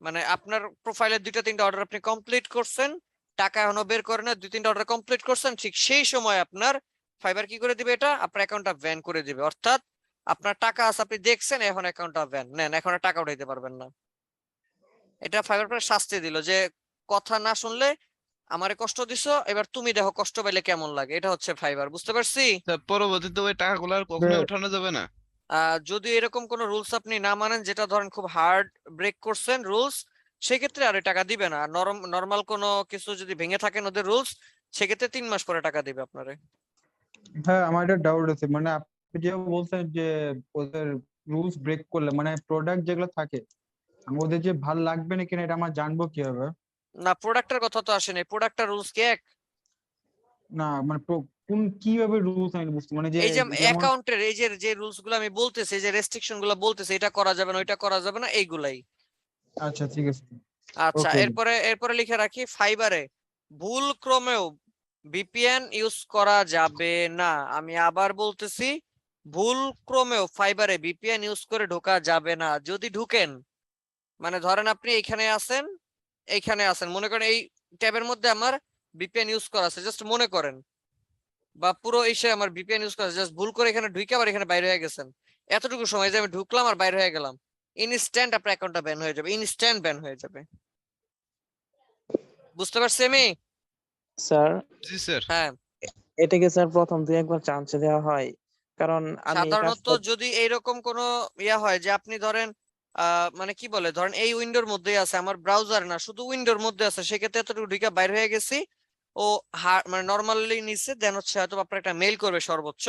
[SPEAKER 1] মানে আপনার প্রোফাইলে 2টা-3টা অর্ডার আপনি কমপ্লিট করছেন, টাকা এখনো বের করে না, 2-3টা অর্ডার কমপ্লিট করছেন, ঠিক সেই সময় আপনার ফাইবার কি করে দিবে, এটা আপনার অ্যাকাউন্টটা ব্যান করে দিবে। অর্থাৎ আপনার টাকা আছে, আপনি দেখছেন, এখন অ্যাকাউন্টটা ব্যান, নেন এখন আর টাকা উঠাইতে পারবেন না। এটা ফাইবার শাস্তি দিল যে কথা না শুনলে আমারে কষ্ট দিছো, এবার তুমি দেখো কষ্ট পাইলে কেমন লাগে। এটা হচ্ছে ফাইবার, বুঝতে পারছি?
[SPEAKER 7] স্যার পরবর্তীতে ওই টাকাগুলো আর কখনো উঠানো যাবে না?
[SPEAKER 1] যদি এরকম কোন রুলস আপনি না মানেন, যেটা ধরেন খুব হার্ড ব্রেক করছেন রুলস, সেক্ষেত্রে আর টাকা দিবে না। নরমাল কোনো কিছু যদি ভেঙে থাকেন ওদের রুলস, সেক্ষেত্রে 3 মাস পরে টাকা দিবে আপনারে।
[SPEAKER 4] হ্যাঁ, আমার একটা ডাউট আছে, মানে আপনি যে বলছেন যে ওদের রুলস ব্রেক করলে মানে প্রোডাক্ট যেগুলো থাকে ওদের যে ভাল লাগবে না কিনা এটা আমরা জানবো কিভাবে?
[SPEAKER 1] না, প্রোডাক্টের কথা তো আসেনি, প্রোডাক্টের রুলস কি এক?
[SPEAKER 4] না মানে কোন কিভাবে রুলস আমি বুঝতে মানে যে
[SPEAKER 1] এই যে
[SPEAKER 4] যেমন
[SPEAKER 1] অ্যাকাউন্টের এই যে রুলস গুলো আমি বলতেছি, এই যে রেস্ট্রিকশন গুলো বলতেছি, এটা করা যাবে না, ওইটা করা যাবে না, এইগুলাই।
[SPEAKER 4] আচ্ছা ঠিক আছে।
[SPEAKER 1] আচ্ছা,
[SPEAKER 4] ওকে।
[SPEAKER 1] এরপরে লিখে রাখি, ফাইবারে ভুল ক্রমেও ভিপিএন ইউজ করা যাবে না। আমি আবার বলতেছি, ভুল ক্রমেও ফাইবারে ভিপিএন ইউজ করে ঢোকা যাবে না। যদি ঢুকেন, মানে ধরেন আপনি এইখানে আছেন, মনে করেন এই ট্যাবের মধ্যে আমার ভিপিএন ইউজ করা আছে, জাস্ট মনে করেন, বা পুরো এসে আমার ভিপিএন ইউজ করা আছে, জাস্ট ভুল করে এখানে ঢুকে আবার এখানে বাইরে হয়ে গেছেন, এতটুকু সময় যে আমি ঢুকলাম আর বাইরে হয়ে গেলাম, ইনস্ট্যান্ট আপনার অ্যাকাউন্টটা ব্যান হয়ে যাবে, ইনস্ট্যান্ট ব্যান হয়ে যাবে। বুঝতে পারছি আমি?
[SPEAKER 9] স্যার
[SPEAKER 7] জি স্যার।
[SPEAKER 1] হ্যাঁ,
[SPEAKER 9] এটাকে স্যার প্রথম 2-1 বার চান্স দেওয়া হয়, কারণ আমি এই
[SPEAKER 1] সাধারণত
[SPEAKER 9] কাজটা
[SPEAKER 1] যদি এইরকম কোনো ইয়া হয় যে আপনি ধরেন মানে কি বলে, ধরেন এই উইন্ডোর মধ্যেই আছে, আমার ব্রাউজার না, শুধু উইন্ডোর মধ্যে আছে, সেক্ষেত্রে এতটুকু ঢুকে বাইর হয়ে গেছি, ও মানে নর্মালি নিচ্ছে, দেন হচ্ছে হয়তো আপনার একটা মেইল করবে সর্বোচ্চ,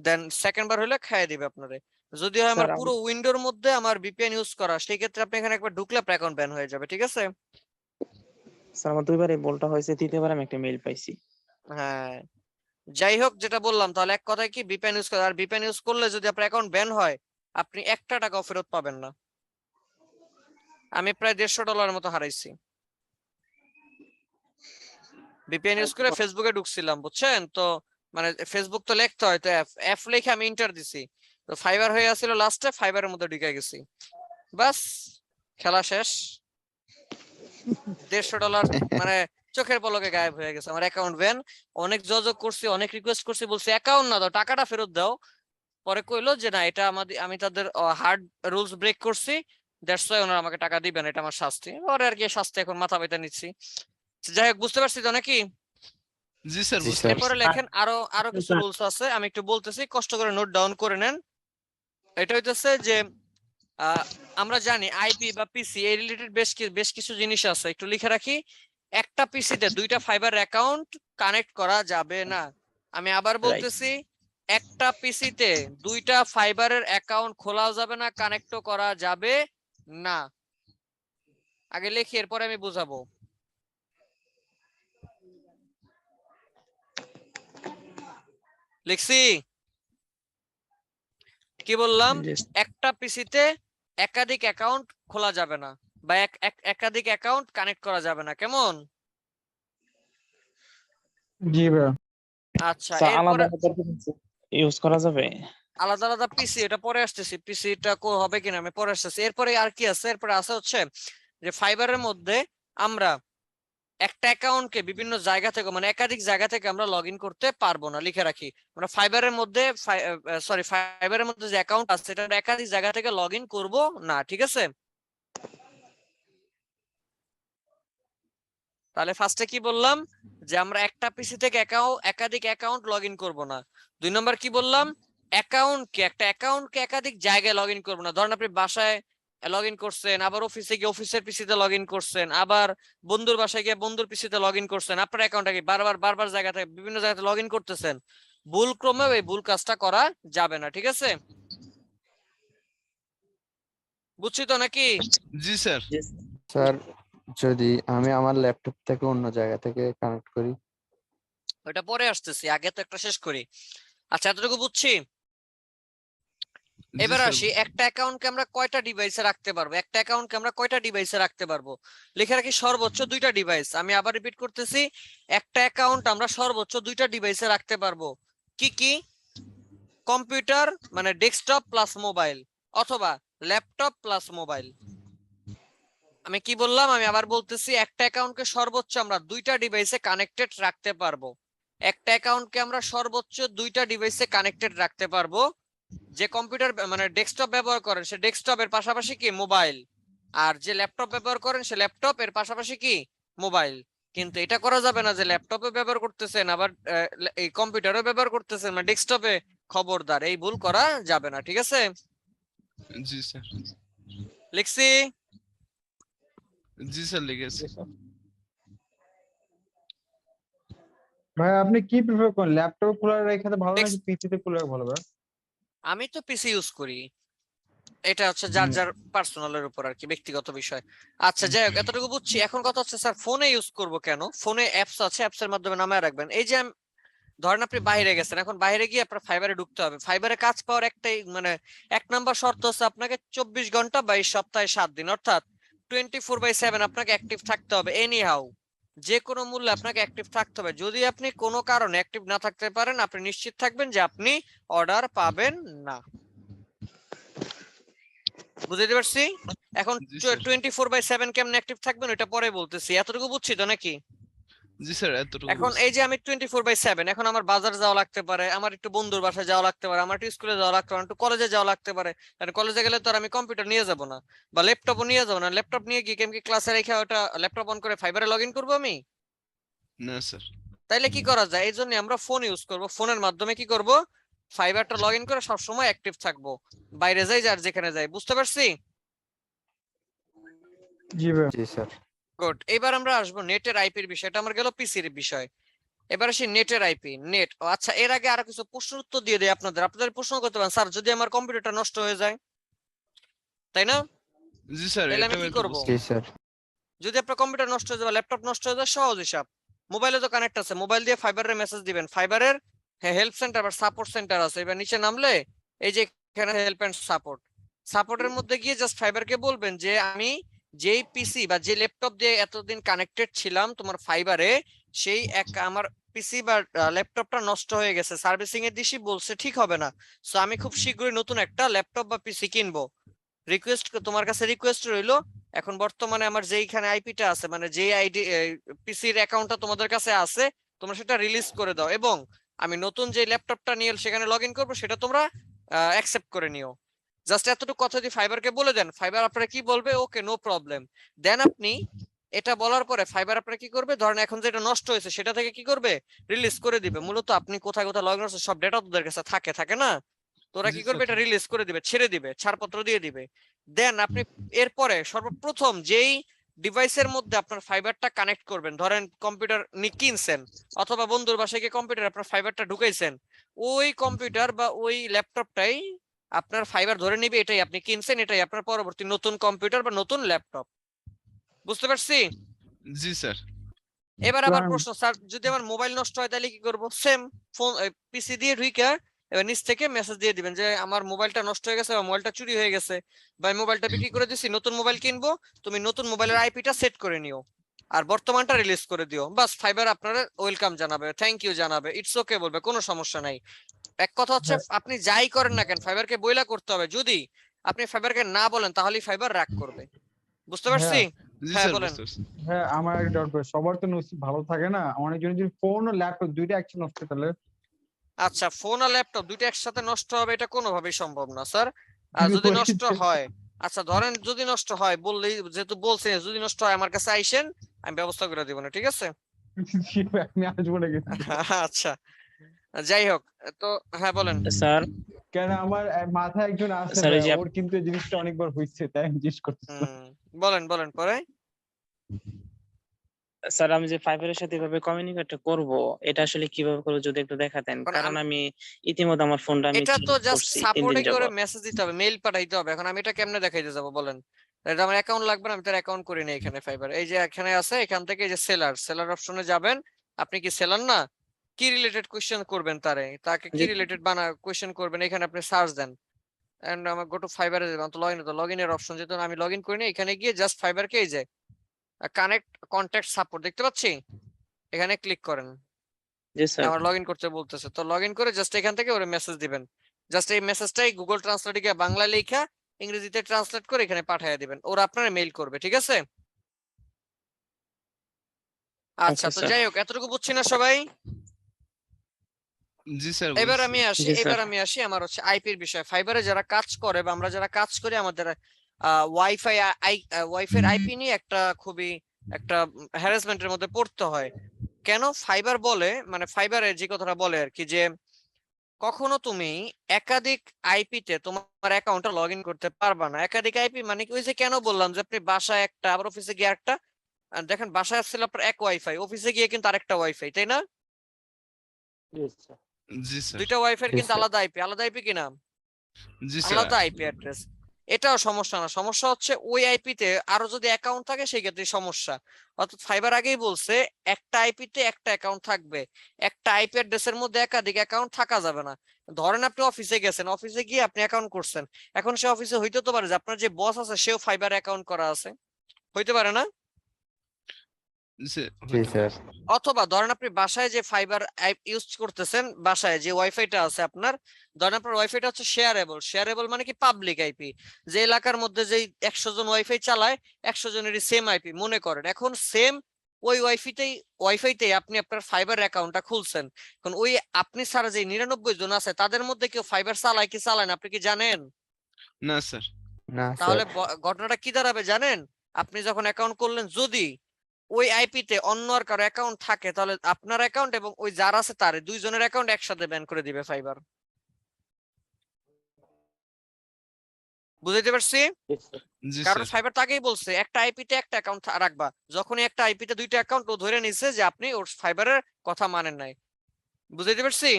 [SPEAKER 1] দেন সেকেন্ড বার হলে খাইয়ে দিবে আপনারে। যদি হয় আমার
[SPEAKER 9] স্যার
[SPEAKER 1] পুরো উইন্ডোর মধ্যে আমার ভিপিএন ইউজ করা, সেই ক্ষেত্রে আপনি এখানে একবার ঢুকলে আপনার অ্যাকাউন্ট ব্যান হয়ে যাবে, ঠিক আছে?
[SPEAKER 9] স্যার আমার 2 বার এই ভুলটা হয়েছে, 3য় বার আমি একটা মেইল পাইছি।
[SPEAKER 1] হ্যাঁ, যাই হোক, যেটা বললাম, তাহলে এক কথায় কি, ভিপিএন ইউজ করে, আর ভিপিএন ইউজ করলে যদি আপনার অ্যাকাউন্ট ব্যান হয়, আপনি একটা টাকাও ফেরত পাবেন না। আমি প্রায় $150 মতো হারাইছি ভিপিএন ইউজ করে। ফেসবুকে ঢুকছিলাম, বুঝছেন তো, মানে ফেসবুক তো লিখতে হয়, তো এফ লিখে আমি এন্টার দিছি, তো ফাইবার হয়ে আসছিল, লাস্টে ফাইবারের মধ্যে ঢুকে গেছি, বাস খেলা শেষ। $150 মানে চোখের পলকে গায়েব হয়ে গেছে, আমার অ্যাকাউন্ট ব্যান। অনেক যোগাযোগ করছি, অনেক রিকোয়েস্ট করছি, বলছি অ্যাকাউন্ট না দাও, টাকাটা ফেরত দাও। পরে কইলো যে না, এটা আমি তাদের হার্ড রুলস ব্রেক করছি, দ্যাটস ওয়াই ওনারা আমাকে টাকা দিবেন, এটা আমার শাস্তি। পরে আর কি শাস্তি এখন মাথা ব্যথা নিচ্ছি। যাই হোক, বুঝতে পারছি তো নাকি?
[SPEAKER 7] জি স্যার,
[SPEAKER 5] জি
[SPEAKER 7] বুঝতে
[SPEAKER 5] স্যার।
[SPEAKER 1] এরপরে লেখেন আরো কিছু রুলস আছে, আমি একটু বলতেছি, কষ্ট করে নোট ডাউন করে নেন। এটা হইতেছে যে আমরা জানি আইপি বা পিসি এই রিলেটেড বেশ কিছু জিনিস আছে, একটু লিখে রাখি। একটা পিসিতে 2টা ফাইবার অ্যাকাউন্ট কানেক্ট করা যাবে না। আমি আবার বলতেছি, একটা পিসিতে 2টা ফাইবারের অ্যাকাউন্ট খোলাও যাবে না, কানেক্টও করা যাবে না। আগে লিখি, এরপরে আমি বুঝাবো। লিখছি? কি বললাম? একটা পিসিতে একাধিক অ্যাকাউন্ট খোলা যাবে না, বা একাধিক অ্যাকাউন্ট কানেক্ট করা যাবে না, কেমন?
[SPEAKER 4] জি ভাই।
[SPEAKER 1] আচ্ছা,
[SPEAKER 9] স্যার
[SPEAKER 1] এরপরে
[SPEAKER 9] আলাদা ইউজ করা যাবে?
[SPEAKER 1] আলাদা আলাদা পিসি, এটা পরে আসতেছি, পিসিটা হবে কিনা আমি পরে আসতেছি। এরপরে আর কি আছে? এরপরে আছে হচ্ছে যে ফাইবারের মধ্যে আমরা একটা অ্যাকাউন্টকে বিভিন্ন জায়গা থেকে, মানে একাধিক জায়গা থেকে আমরা লগ ইন করতে পারবো না। লিখে রাখি, আমরা ফাইবারের মধ্যে ফাইবারের মধ্যে যে অ্যাকাউন্ট আছে, এটা একাধিক জায়গা থেকে লগ ইন করবো না, ঠিক আছে? তাহলে ফার্স্টে কি বললাম, যে আমরা একটা পিসি থেকে একাধিক অ্যাকাউন্ট লগ ইন করবো না। 2 নম্বর কি বললাম, একটা অ্যাকাউন্টকে একাধিক জায়গায় লগ ইন করবো না। ধরেন আপনি বাসায় লগ ইন করছেন, আবার অফিসে গিয়ে অফিসের পিসিতে লগ ইন করছেন, আবার বন্ধুর বাসায় গিয়ে বন্ধুর পিসিতে লগ ইন করছেন, আপনার অ্যাকাউন্টটাকে বারবার জায়গা থেকে বিভিন্ন জায়গাতে লগ ইন করতেছেন, ভুল ক্রমেও এই ভুল কাজটা করা যাবে না, ঠিক আছে? বুঝছি তো নাকি?
[SPEAKER 7] জি স্যার।
[SPEAKER 5] স্যার যদি আমি আমার ল্যাপটপ থেকে অন্য জায়গা থেকে কানেক্ট করি?
[SPEAKER 1] ওটা পরে আসতেছি, আগে তো একটা শেষ করি। আচ্ছা, এতটুকু বুঝছি। এবার আসি, একটা অ্যাকাউন্টকে আমরা কয়টা ডিভাইসে রাখতে পারবো? একটা অ্যাকাউন্টকে আমরা কয়টা ডিভাইসে রাখতে পারবো? লিখে রাখি সর্বোচ্চ 2টা ডিভাইস। আমি আবার রিপিট করতেছি, একটা অ্যাকাউন্ট আমরা সর্বোচ্চ 2টা ডিভাইসে রাখতে পারবো। কি কি? কম্পিউটার মানে ডেস্কটপ প্লাস মোবাইল, অথবা ল্যাপটপ প্লাস মোবাইল। আমি কি বললাম? আমি আবার বলতেছি, একটা অ্যাকাউন্টকে সর্বোচ্চ আমরা 2টা ডিভাইসে কানেক্টেড রাখতে পারবো। একটা অ্যাকাউন্টকে আমরা সর্বোচ্চ 2টা ডিভাইসে কানেক্টেড রাখতে পারবো। যে কম্পিউটার মানে ডেস্কটপ ব্যবহার করেন, সে ডেস্কটপের পাশাপাশি কি মোবাইল, আর যে ল্যাপটপ ব্যবহার করেন, সে ল্যাপটপ এর পাশাপাশি কি মোবাইল। কিন্তু এটা করা যাবে না যে ল্যাপটপে ব্যবহার করতেছেন আবার এই কম্পিউটারও ব্যবহার করতেছেন মানে ডেস্কটপে, খবরদার এই ভুল করা যাবে না, ঠিক আছে?
[SPEAKER 7] জি স্যার।
[SPEAKER 1] লিখছি।
[SPEAKER 7] জি স্যার লিখেছি।
[SPEAKER 4] ভাই আপনি কি প্রিফার করেন, ল্যাপটপ খোলা রেখে ভালো নাকি
[SPEAKER 1] Next.
[SPEAKER 4] পিসিতে খোলা ভালো ভাই?
[SPEAKER 1] আমি তো পিসি ইউজ করি, এটা হচ্ছে যার যার পার্সোনালের উপর আর কি, ব্যক্তিগত বিষয়। আচ্ছা যাই হোক, এতটুকু বুঝছি। এখন কথা হচ্ছে স্যার ফোনে ইউজ করব কেন? ফোনে অ্যাপস আছে, অ্যাপস এর মাধ্যমে নামায় রাখবেন। এই যে ধরেন আপনি বাইরে গেছেন, এখন বাইরে গিয়ে আপনার ফাইবারে ঢুকতে হবে। ফাইবারে কাজ পাওয়ার একটাই মানে 1 নাম্বার শর্ত হচ্ছে আপনাকে 24 ঘন্টা বা এই সপ্তাহে 7 দিন অর্থাৎ 24/7 আপনাকে অ্যাক্টিভ থাকতে হবে এনি হাউ, যে কোনো মূল্যে আপনাকে অ্যাক্টিভ থাকতে হবে। যদি আপনি কোনো কারণে অ্যাক্টিভ না থাকতে পারেন, আপনি নিশ্চিত থাকবেন যে আপনি অর্ডার পাবেন না। বুঝতে পারছি? এখন
[SPEAKER 7] জি স্যার।
[SPEAKER 1] 24/7 কেমনে অ্যাক্টিভ থাকবেন ওটা পরে বলতেছি, এতটুকু বুঝছি তো নাকি?
[SPEAKER 7] জি স্যার এতটুকু
[SPEAKER 1] এখন
[SPEAKER 7] বুঝছি।
[SPEAKER 1] এই যে আমি 24/7, এখন আমার বাজার যাওয়া লাগতে পারে, আমার একটু বন্ধুর বাসায় যাওয়া লাগতে পারে, আমার একটু স্কুলে যাওয়া লাগতে পারে, একটু কলেজে যাওয়া লাগতে পারে। আর কলেজে গেলে তো আর আমি কম্পিউটার নিয়ে যাব না বা ল্যাপটপও নিয়ে যাব না। ল্যাপটপ নিয়ে গিয়ে কি ক্লাসে রেখে ওটা ল্যাপটপ অন করে ফাইবারে লগ ইন করবো আমি?
[SPEAKER 7] না স্যার।
[SPEAKER 1] তাইলে কি করা যায়? এই জন্য আমরা ফোন ইউজ করব। ফোনের মাধ্যমে কি করব? ফাইবারটা লগ ইন করে সবসময় অ্যাক্টিভ থাকবো, বাইরে যাই যার যেখানে যাই। বুঝতে পারছি?
[SPEAKER 4] জি ভাই।
[SPEAKER 5] জি স্যার।
[SPEAKER 1] গুড। এবার আমরা আসবো নেটের আইপির বিষয়, এটা আমার গেল পিসির বিষয়। এবার আসি নেটের আইপি। নেট, আচ্ছা এর আগে আরো কিছু প্রশ্ন উত্তর দিয়ে দেই আপনাদের। আপনাদের প্রশ্ন করতে পারেন স্যার যদি আমার কম্পিউটারটা নষ্ট হয়ে যায়, তাই না?
[SPEAKER 7] জি স্যার
[SPEAKER 1] তাহলে আমি
[SPEAKER 7] এটা
[SPEAKER 1] কি
[SPEAKER 7] একটু
[SPEAKER 1] করব?
[SPEAKER 5] জি স্যার।
[SPEAKER 1] যদি আপনার কম্পিউটার নষ্ট হয়ে যায় বা ল্যাপটপ নষ্ট হয়ে যায়, সহজ হিসাব, মোবাইলে তো কানেক্ট আছে, মোবাইল দিয়ে ফাইবারের মেসেজ দিবেন। ফাইবারের হেল্প সেন্টার বা সাপোর্ট সেন্টার আছে, এবার নিচে নামলে এই যে এখানে হেল্প এন্ড সাপোর্ট, সাপোর্টের মধ্যে গিয়ে জাস্ট ফাইবারকে বলবেন যে আমি যেই পিসি বা যে ল্যাপটপ দিয়ে এতদিন কানেক্টেড ছিলাম তোমার ফাইবারে, সেই এক আমার পিসি বা ল্যাপটপটা নষ্ট হয়ে গেছে, সার্ভিসিং এর দিশি বলছে ঠিক হবে না, সো আমি খুব শীঘ্রই নতুন একটা ল্যাপটপ বা পিসি কিনবো। রিকোয়েস্ট, তোমার কাছে রিকোয়েস্ট রইলো, এখন বর্তমানে আমার যেইখানে আইপিটা আছে মানে যেই আইডি পিসির অ্যাকাউন্টটা তোমাদের কাছে আছে, তোমরা সেটা রিলিজ করে দাও এবং আমি নতুন যে ল্যাপটপটা নিয়ে সেখানে লগ ইন করবো সেটা তোমরা অ্যাকসেপ্ট করে নিও। জাস্ট এতটুকু কথা যদি ফাইবারকে বলে দেন, ফাইবার আপনারা কি বলবে? Okay no problem. দেন আপনি এটা বলার পরে ফাইবার আপনারা কি করবে? ধরেন এখন যেটা নষ্ট হয়েছে সেটা থেকে কি করবে? রিলিজ করে দিবে। মূলত আপনি কোথায় কোথায় লগ ইন করছেন সব ডেটা তোদের কাছে থাকে না? তোরা
[SPEAKER 7] জি
[SPEAKER 1] কি করবে?
[SPEAKER 7] স্যার।
[SPEAKER 1] এটা রিলিজ করে দিবে, ছেড়ে দিবে, ছাড়পত্র দিয়ে দিবে। দেন আপনি এরপরে সর্বপ্রথম যেই ডিভাইসের মধ্যে আপনার ফাইবারটা কানেক্ট করবেন, ধরেন কম্পিউটার কিনছেন অথবা বন্ধুর বাসায় গিয়ে কম্পিউটার আপনার ফাইবারটা ঢুকাইছেন, ওই কম্পিউটার বা ওই ল্যাপটপটাই আপনার ফাইবার ধরে নিবে, এটাই আপনি কিনছেন, এটাই আপনার পরবর্তী নতুন কম্পিউটার বা নতুন ল্যাপটপ। বুঝতে পারছি?
[SPEAKER 7] জি স্যার।
[SPEAKER 1] এবার আবার প্রশ্ন, স্যার যদি আমার মোবাইল নষ্ট হয় তাহলে কি করব? সেম, ফোন পিসি দিয়ে ঢুইকা এবার নিচ থেকে মেসেজ দিয়ে দিবেন যে আমার মোবাইলটা নষ্ট হয়ে গেছে বা মোবাইলটা চুরি হয়ে গেছে বা মোবাইলটা বিক্রি করে দিছি, নতুন মোবাইল কিনবো, তুমি নতুন মোবাইলের আইপিটা সেট করে নিও আর বর্তমানটা রিলিজ করে দিও। বাস, ফাইবার আপনারা ওয়েলকাম জানাবে, থ্যাংক ইউ জানাবে, ইটস ওকে বলবে, কোনো সমস্যা নাই। এক কথা হচ্ছে আপনি যাই করেন না কেন ফাইবারকে বইলা করতে হবে। যদি আপনি ফাইবারকে না বলেন তাহলেই ফাইবার রাগ করবে। বুঝতে পারছি?
[SPEAKER 7] জি
[SPEAKER 1] হ্যাঁ
[SPEAKER 7] স্যার
[SPEAKER 1] বলেন।
[SPEAKER 7] বুঝতে পারছি।
[SPEAKER 4] হ্যাঁ আমার একটা ডাউট, সবার তো নসিব ভালো থাকে না, অনেকজনের যদি ফোন ও ল্যাপটপ দুইটা একসাথে নষ্ট হয় তাহলে?
[SPEAKER 1] আচ্ছা, ফোন আর ল্যাপটপ দুইটা একসাথে নষ্ট হবে এটা কোনোভাবেই সম্ভব না স্যার। আর যদি নষ্ট হয়, আচ্ছা ধরেন যদি নষ্ট হয়, বললেই যেহেতু বলছেন যদি নষ্ট হয় আমার কাছে আইসেন, আমি ব্যবস্থা করে দিব না, ঠিক আছে?
[SPEAKER 4] আমি আসবো না কিন্তু।
[SPEAKER 1] আচ্ছা যাই হোক, তো হ্যাঁ বলেন।
[SPEAKER 9] স্যার
[SPEAKER 4] কেন আমার মাথায় একজন আছে
[SPEAKER 9] স্যার, ওই
[SPEAKER 4] ভাই,
[SPEAKER 9] যে
[SPEAKER 4] ওর কিন্তু এই জিনিসটা অনেকবার হয়েছে, তাই আমি জিজ্ঞেস করতেছিলাম।
[SPEAKER 1] বলেন বলেন পরে।
[SPEAKER 9] স্যার আমি যে ফাইবারের সাথে এভাবে কমিউনিকেট করব, এটা আসলে কিভাবে করবো যদি একটু দেখাতেন,
[SPEAKER 1] মানে
[SPEAKER 9] কারণ আমি ইতিমধ্যে আমার ফোনটা আমি
[SPEAKER 1] এটা তো
[SPEAKER 9] চেঞ্জ
[SPEAKER 1] জাস্ট
[SPEAKER 9] করছি 3 দিন
[SPEAKER 1] সাপোর্টে করে
[SPEAKER 9] যাবত।
[SPEAKER 1] মেসেজ দিতে হবে, মেইল পাঠাইতে হবে। এখন আমি এটা কেমনে দেখাইতে যাব বলেন? এটা আমার অ্যাকাউন্ট লাগবে না, আমি তার অ্যাকাউন্ট করি না এখানে ফাইবার। এই যে এখানে আছে, এখান থেকে এই যে সেলার অপশনে যাবেন। আপনি কি সেলার না? কি রিলেটেড কোশ্চেন করবেন তাকে কি
[SPEAKER 9] জি
[SPEAKER 1] রিলেটেড কোশ্চেন করবেন, এখানে আপনি সার্চ দেন এন্ড আমার গো টু ফাইবারে যাবেন, তো লগইন এর অপশন, যেহেতু আমি লগইন করিনি, এখানে গিয়ে জাস্ট ফাইবারকে এই যে কানেক্ট কন্টাক্ট সাপোর্ট দেখতে পাচ্ছি, এখানে ক্লিক করেন।
[SPEAKER 9] জি স্যার।
[SPEAKER 1] আমার লগইন করতে বলতেছে, তো লগইন করে জাস্ট এখান থেকে ওরে মেসেজ দিবেন। জাস্ট এই মেসেজটাই গুগল ট্রান্সলেটে গিয়ে বাংলা লেখা ইংরেজিতে ট্রান্সলেট করে এখানে পাঠিয়ে দিবেন, ওরা আপনার মেইল করবে, ঠিক আছে? আচ্ছা,
[SPEAKER 9] ওকে
[SPEAKER 1] তো
[SPEAKER 9] স্যার।
[SPEAKER 1] যাই হোক, এতটুকু বুঝছি না সবাই?
[SPEAKER 7] জি স্যার
[SPEAKER 1] এবার
[SPEAKER 7] বুঝছি।
[SPEAKER 1] আমি আসি,
[SPEAKER 9] জি স্যার।
[SPEAKER 1] আমার হচ্ছে আইপির বিষয়। ফাইবারে যারা কাজ করে বা আমরা যারা কাজ করি, আমাদের ওয়াইফাই ওয়াইফাই আইপি নিয়ে একটা খুবই একটা হ্যারাসমেন্টের মধ্যে পড়তে হয়। কেন ফাইবার বলে, মানে ফাইবারের যে কথাটা বলে আর কি, যে কখনো তুমি একাধিক আইপিতে তোমার অ্যাকাউন্টটা লগ ইন করতে পারবা না। একাধিক আইপি মানে কি, ওই যে কেন বললাম যে আপনি বাসায় একটা আবার অফিসে গিয়ে একটা, আর দেখেন বাসায় আসছিল আপনার এক ওয়াইফাই, অফিসে গিয়ে কিন্তু আরেকটা ওয়াইফাই, তাই না?
[SPEAKER 7] জি স্যার।
[SPEAKER 1] দুইটা ওয়াইফাই
[SPEAKER 5] জি
[SPEAKER 1] কিন্তু
[SPEAKER 5] স্যার।
[SPEAKER 1] আলাদা আইপি কিনা,
[SPEAKER 7] জি স্যার।
[SPEAKER 1] আলাদা আইপি অ্যাড্রেস। এটাও সমস্যা না, সমস্যা হচ্ছে ওই আইপিতে আরো যদি অ্যাকাউন্ট থাকে সেই ক্ষেত্রে সমস্যা। অর্থাৎ ফাইবার আগেই বলছে একটা আইপিতে একটা অ্যাকাউন্ট থাকবে, একটা আইপি অ্যাড্রেসের মধ্যে একাধিক অ্যাকাউন্ট থাকা যাবে না। ধরেন আপনি অফিসে গেছেন, অফিসে গিয়ে আপনি অ্যাকাউন্ট করছেন, এখন সে অফিসে হইতে তো পারে যে আপনার যে বস আছে সেও ফাইবার অ্যাকাউন্ট করা আছে, হইতে পারে না?
[SPEAKER 5] জি স্যার।
[SPEAKER 1] অথবা ধরেন আপনি বাসায় যে ফাইবার ইউজ করতেছেন, বাসায় যে ওয়াইফাইটা আছে আপনার, ধরেন আপনার ওয়াইফাইটা হচ্ছে শেয়ারেবল মানে কি পাবলিক আইপি, যে এলাকার মধ্যে যেই 100 জন ওয়াইফাই চালায় 100 জনেরই সেম আইপি মনে করেন। এখন সেম ওই ওয়াইফাইতেই আপনি আপনার ফাইবার অ্যাকাউন্টটা খুলছেন। এখন ওই আপনি ছাড়া যে 99 জন আছে তাদের মধ্যে কেউ ফাইবার চালায় কি চালায় না আপনি কি জানেন?
[SPEAKER 7] না স্যার।
[SPEAKER 5] না
[SPEAKER 1] তাহলে
[SPEAKER 5] স্যার।
[SPEAKER 1] ঘটনাটা কি দাঁড়াবে জানেন? আপনি যখন অ্যাকাউন্ট করলেন, যদি ওই আইপিতে অন্য আর কারো অ্যাকাউন্ট থাকে, তাহলে আপনার অ্যাকাউন্ট এবং ওই যার আছে তার দুইজনের অ্যাকাউন্ট একসাথে ব্যান করে দিবে ফাইবার। বুঝাইতে পারছি?
[SPEAKER 7] জি
[SPEAKER 1] কারণ
[SPEAKER 7] স্যার।
[SPEAKER 1] ফাইবার তাকেই বলছে একটা আইপিতে একটা অ্যাকাউন্ট রাখবা, যখনই একটা আইপিতে দুইটা অ্যাকাউন্ট ও ধরে নিছে যে আপনি ওর ফাইবারের কথা মানেন নাই। বুঝাইতে পারছি?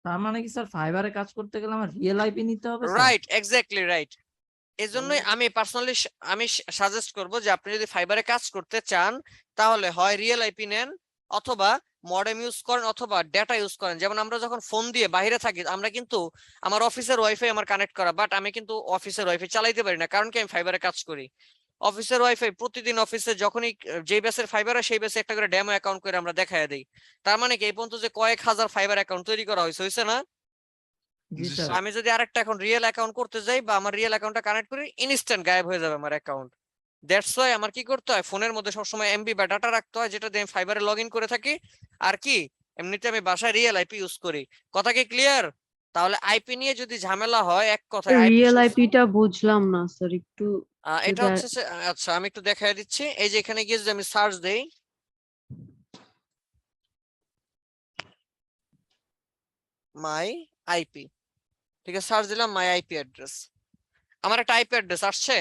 [SPEAKER 10] তার মানে কি স্যার ফাইবারে কাজ করতে গেলে আমার রিয়েল আইপি নিতে হবে স্যার?
[SPEAKER 1] Right, exactly right. এজন্যই আমি পার্সোনালি সাজেস্ট করব যে আপনি যদি ফাইবারে কাজ করতে চান তাহলে হয় রিয়েল আইপি নেন, অথবা মডেম ইউজ করেন, অথবা ডেটা ইউজ করেন। যেমন আমরা যখন ফোন দিয়ে বাইরে থাকি, আমরা কিন্তু আমার অফিসের ওয়াইফাই আমার কানেক্ট করা, বাট আমি কিন্তু অফিসের ওয়াইফাই চালাইতে পারি না, কারণ কি আমি ফাইবারে কাজ করি। অফিসের ওয়াইফাই প্রতিদিন অফিসে যখনই যেই বেসের ফাইবার হয় সেই বেসে একটা করে ডেমো অ্যাকাউন্ট করে আমরা দেখায় দিই। তার মানে কি এই পর্যন্ত যে কয়েক হাজার ফাইবার অ্যাকাউন্ট তৈরি করা হয়েছে না?
[SPEAKER 10] জি
[SPEAKER 7] জি
[SPEAKER 10] স্যার।
[SPEAKER 1] আমি যদি আরেকটা এখন রিয়েল অ্যাকাউন্ট করতে যাই বা আমার রিয়েল অ্যাকাউন্টটা কানেক্ট করি, ইনস্ট্যান্ট গায়েব হয়ে যাবে আমার অ্যাকাউন্ট। দ্যাটস ওয়াই আমার কি করতে হয়, ফোনের মধ্যে সবসময় এমবি বা ডাটা রাখতে হয়, যেটা দিয়ে আমি ফাইবারে লগ ইন করে থাকি। আর কি এমনিতে আমি বাসায় রিয়েল আইপি ইউজ করি। কথা কি ক্লিয়ার? তাহলে আইপি নিয়ে যদি ঝামেলা হয়, এক কথায় আইপি
[SPEAKER 11] রিয়েল আইপিটা বুঝলাম না স্যার, একটু
[SPEAKER 1] এটা হচ্ছে আচ্ছা আমি একটু দেখাই দিচ্ছি। এই যে এখানে গিয়ে যদি আমি সার্চ দেই, মাই আইপি, ঠিক আছে, সার্চ দিলাম মাই আইপি অ্যাড্রেস, আমার একটা আইপি অ্যাড্রেস আসছে।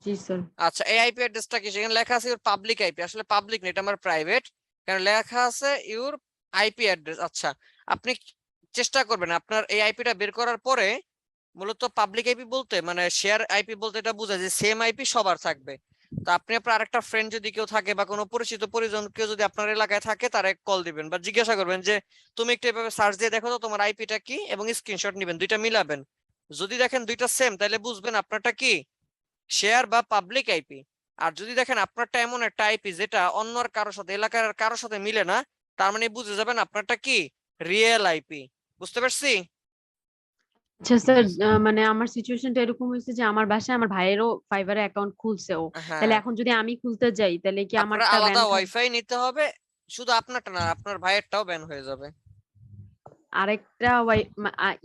[SPEAKER 11] জি স্যার।
[SPEAKER 1] আচ্ছা, এই আইপি অ্যাড্রেসটা কি, সেখানে লেখা আছে ইউর পাবলিক আইপি, আসলে পাবলিক না, এটা আমার প্রাইভেট, কারণ লেখা আছে ইউর আইপি অ্যাড্রেস। আচ্ছা, আপনি চেষ্টা করবেন আপনার এই আইপিটা বের করার পরে, মূলত পাবলিক আইপি বলতে মানে শেয়ার আইপি বলতে এটা বোঝায় যে সেম আইপি সবার থাকবে। তো আপনি আপনার আরেকটা ফ্রেন্ড যদি কেউ থাকে বা কোনো পরিচিত পরিজন কেউ যদি আপনার এলাকায় থাকে, তারে কল দিবেন বা জিজ্ঞাসা করবেন যে তুমি একটু এভাবে সার্চ দিয়ে দেখো তো তোমার আইপিটা কি, এবং স্ক্রিনশট নিবেন, দুইটা মিলাবেন। যদি দেখেন দুইটা সেম, তাহলে বুঝবেন আপনারটা কি শেয়ার বা পাবলিক আইপি। আর যদি দেখেন আপনারটা এমন একটা আইপি যেটা অন্য কারোর সাথে, এলাকার কারোর সাথে মিলে না, তার মানে বুঝে যাবেন আপনারটা কি রিয়েল আইপি। বুঝতে পারছি?
[SPEAKER 11] আচ্ছা স্যার, মানে আমার সিচুয়েশনটা এরকম হয়েছে যে আমার বাসায় আমার ভাইয়েরও ফাইবারে অ্যাকাউন্ট খুলছে ও, তাহলে
[SPEAKER 1] হ্যাঁ,
[SPEAKER 11] এখন যদি আমি খুলতে যাই তাহলে কি
[SPEAKER 1] আপনার
[SPEAKER 11] আমারটা
[SPEAKER 1] আলাদা
[SPEAKER 11] ব্যান থাকবে?
[SPEAKER 1] ওয়াইফাই নিতে হবে, শুধু আপনারটা না, আপনার ভাইয়েরটাও ব্যান হয়ে যাবে।
[SPEAKER 11] আরেকটা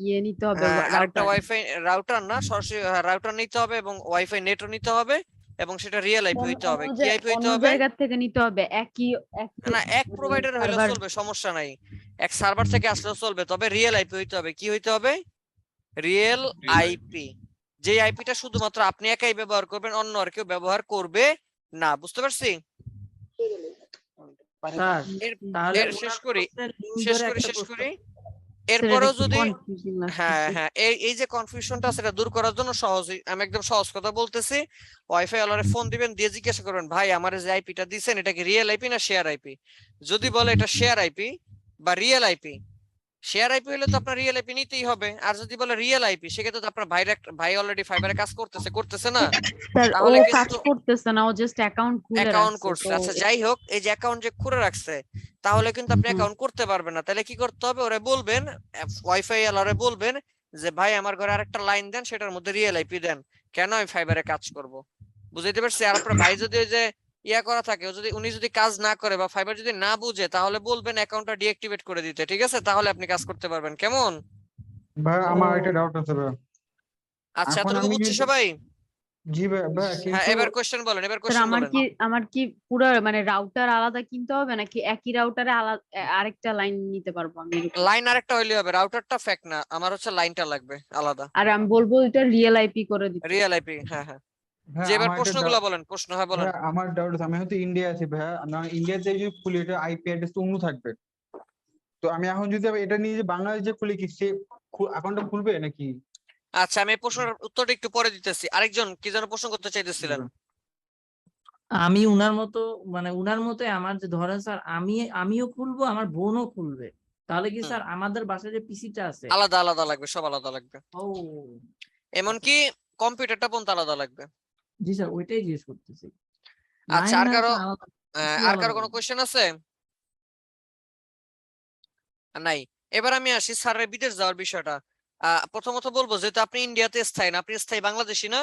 [SPEAKER 11] ইয়ে নিতে হবে,
[SPEAKER 1] হ্যাঁ, আরেকটা
[SPEAKER 11] রাউটার।
[SPEAKER 1] ওয়াইফাই, রাউটার না, সরাসরি রাউটার নিতে হবে এবং ওয়াইফাই নেটও নিতে হবে, এবং সেটা রিয়েল আইপি হইতে হবে। কি আইপি হইতে
[SPEAKER 11] অন্য
[SPEAKER 1] হবে?
[SPEAKER 11] জায়গা থেকে নিতে হবে, একই
[SPEAKER 1] না, এক প্রোভাইডার হইলে
[SPEAKER 11] সার্ভার।
[SPEAKER 1] চলবে, সমস্যা নাই, এক সার্ভার থেকে আসলেও চলবে, তবে রিয়েল আইপি হইতে হবে। কি হইতে হবে? রিয়েল আইপি, যে আইপিটা শুধুমাত্র আপনি একাই ব্যবহার করবেন, অন্য আর কেউ ব্যবহার করবে না। বুঝতে পারছি?
[SPEAKER 10] স্যার তাহলে
[SPEAKER 1] শেষ
[SPEAKER 10] ওনার
[SPEAKER 1] করি
[SPEAKER 10] প্রশ্নের লিঙ্ক
[SPEAKER 1] শেষ
[SPEAKER 10] ধরে
[SPEAKER 1] করি
[SPEAKER 10] একটা
[SPEAKER 1] শেষ
[SPEAKER 10] প্রশ্ন।
[SPEAKER 1] করি
[SPEAKER 11] স্যার, এটা
[SPEAKER 1] এরপরেও
[SPEAKER 11] একটু
[SPEAKER 1] যদি
[SPEAKER 11] confusing
[SPEAKER 1] হ্যাঁ
[SPEAKER 11] লাগতেছে।
[SPEAKER 1] হ্যাঁ এই যে কনফিউশনটা সেটা দূর করার জন্য সহজই আমি একদম সহজ কথা বলতেছি। ওয়াইফাই ওয়ালারে ফোন দিবেন, দিয়ে জিজ্ঞাসা করবেন ভাই আমার যে আইপিটা দিছেন এটা কি রিয়েল আইপি না শেয়ার আইপি। যদি বলে এটা শেয়ার আইপি বা রিয়েল আইপি, শেয়ার আইপি হলে তো আপনার রিয়েল আইপি নিতেই হবে। আর যদি বলে রিয়েল আইপি, সেক্ষেত্রে তো আপনার ভাই অলরেডি ফাইবারে কাজ করতেছে না,
[SPEAKER 11] স্যার ও
[SPEAKER 1] তাহলে
[SPEAKER 11] কাজ
[SPEAKER 1] কিন্তু
[SPEAKER 11] করতেছে না, ও জাস্ট অ্যাকাউন্ট খুলে
[SPEAKER 1] অ্যাকাউন্ট
[SPEAKER 11] রাখছে
[SPEAKER 1] করছে।
[SPEAKER 11] তো।
[SPEAKER 1] আচ্ছা যাই হোক, এই যে অ্যাকাউন্ট যে খুলে রাখছে, তাহলে কিন্তু আপনি
[SPEAKER 11] হুম।
[SPEAKER 1] অ্যাকাউন্ট করতে পারবেন না। তাহলে কি করতে হবে, ওরে বলবেন, ওয়াইফাই ওয়ালারে বলবেন যে ভাই আমার ঘরে আরেকটা লাইন দেন, সেটার মধ্যে রিয়েল আইপি দেন, কেন আমি ফাইবারে কাজ করব। বুঝাইতে পারছি? আর আপনার ভাই যদি ওই যে ইয়া করা থাকে, উনি যদি কাজ না করে বা ফাইবার যদি না বুঝে, তাহলে বলবেন অ্যাকাউন্টটা ডিঅ্যাক্টিভেট করে দিতে, ঠিক আছে? তাহলে আপনি কাজ করতে পারবেন। কেমন?
[SPEAKER 4] ভাই আমার একটা ডাউট আছে ভাই।
[SPEAKER 1] আচ্ছা,
[SPEAKER 4] এখন
[SPEAKER 1] এতটুকু
[SPEAKER 4] আমি
[SPEAKER 1] বুঝছি সবাই?
[SPEAKER 4] জি ভাইয়া
[SPEAKER 1] হ্যাঁ
[SPEAKER 4] কিন্তু
[SPEAKER 1] এবার কোশ্চেন বলেন, এবার
[SPEAKER 11] স্যার
[SPEAKER 1] কোশ্চেন
[SPEAKER 11] আমার
[SPEAKER 1] বলেন।
[SPEAKER 11] কি আমার কি পুরো মানে রাউটার আলাদা কিনতে হবে নাকি একই রাউটারে আলাদা আরেকটা লাইন নিতে পারবো আমি এরকম?
[SPEAKER 1] লাইন আরেকটা হইলে হবে, রাউটারটা ফেক না, আমার হচ্ছে লাইনটা লাগবে আলাদা।
[SPEAKER 11] আর আমি বলবো এটা রিয়েল আইপি করে দিতে।
[SPEAKER 1] রিয়েল আইপি, হ্যাঁ হ্যাঁ।
[SPEAKER 4] ভাইয়া
[SPEAKER 1] যে এবার
[SPEAKER 4] আমার একটা
[SPEAKER 1] প্রশ্নগুলো বলেন, প্রশ্ন হ্যাঁ বলেন।
[SPEAKER 4] ভাইয়া আমার ডাউট আছে, আমি হয়তো ইন্ডিয়া আছি ভাইয়া, না ইন্ডিয়াতে যদি খুলি এটা আইপি অ্যাড্রেস অন্য থাকবে, তো আমি এখন যদি আবার এটা নিয়ে যে বাংলাদেশে খুলি কি সে অ্যাকাউন্টটা খুলবে নাকি?
[SPEAKER 1] আচ্ছা আমি এই প্রশ্নের উত্তরটা একটু পরে দিতেছি, আরেকজন কি যেন প্রশ্ন করতে চাইতেছিলেন।
[SPEAKER 10] আমি উনার মতো মানে উনার মতো আমার যে ধরেন স্যার আমিও খুলবো আমার বোনও খুলবে, তাহলে কি
[SPEAKER 1] হুম।
[SPEAKER 10] স্যার আমাদের বাসায় যে পিসিটা আছে
[SPEAKER 1] আলাদা আলাদা লাগবে, সব আলাদা লাগবে,
[SPEAKER 10] ও
[SPEAKER 1] এমনকি কম্পিউটারটা পর্যন্ত আলাদা লাগবে।
[SPEAKER 10] জি স্যার ওইটাই জিজ্ঞেস করতেছি।
[SPEAKER 1] আচ্ছা
[SPEAKER 10] লাইন
[SPEAKER 1] আর
[SPEAKER 10] না
[SPEAKER 1] কারো
[SPEAKER 10] স্যার আলাদা কিছু
[SPEAKER 1] আর কারো
[SPEAKER 10] আলাদা
[SPEAKER 1] কোনো
[SPEAKER 10] লাগবে।
[SPEAKER 1] কোশ্চেন আছে? নাই। এবার আমি আসি স্যারের বিদেশ যাওয়ার বিষয়টা। প্রথমত বলবো যেহেতু আপনি ইন্ডিয়াতে স্থায়ী না, আপনি স্থায়ী বাংলাদেশী না?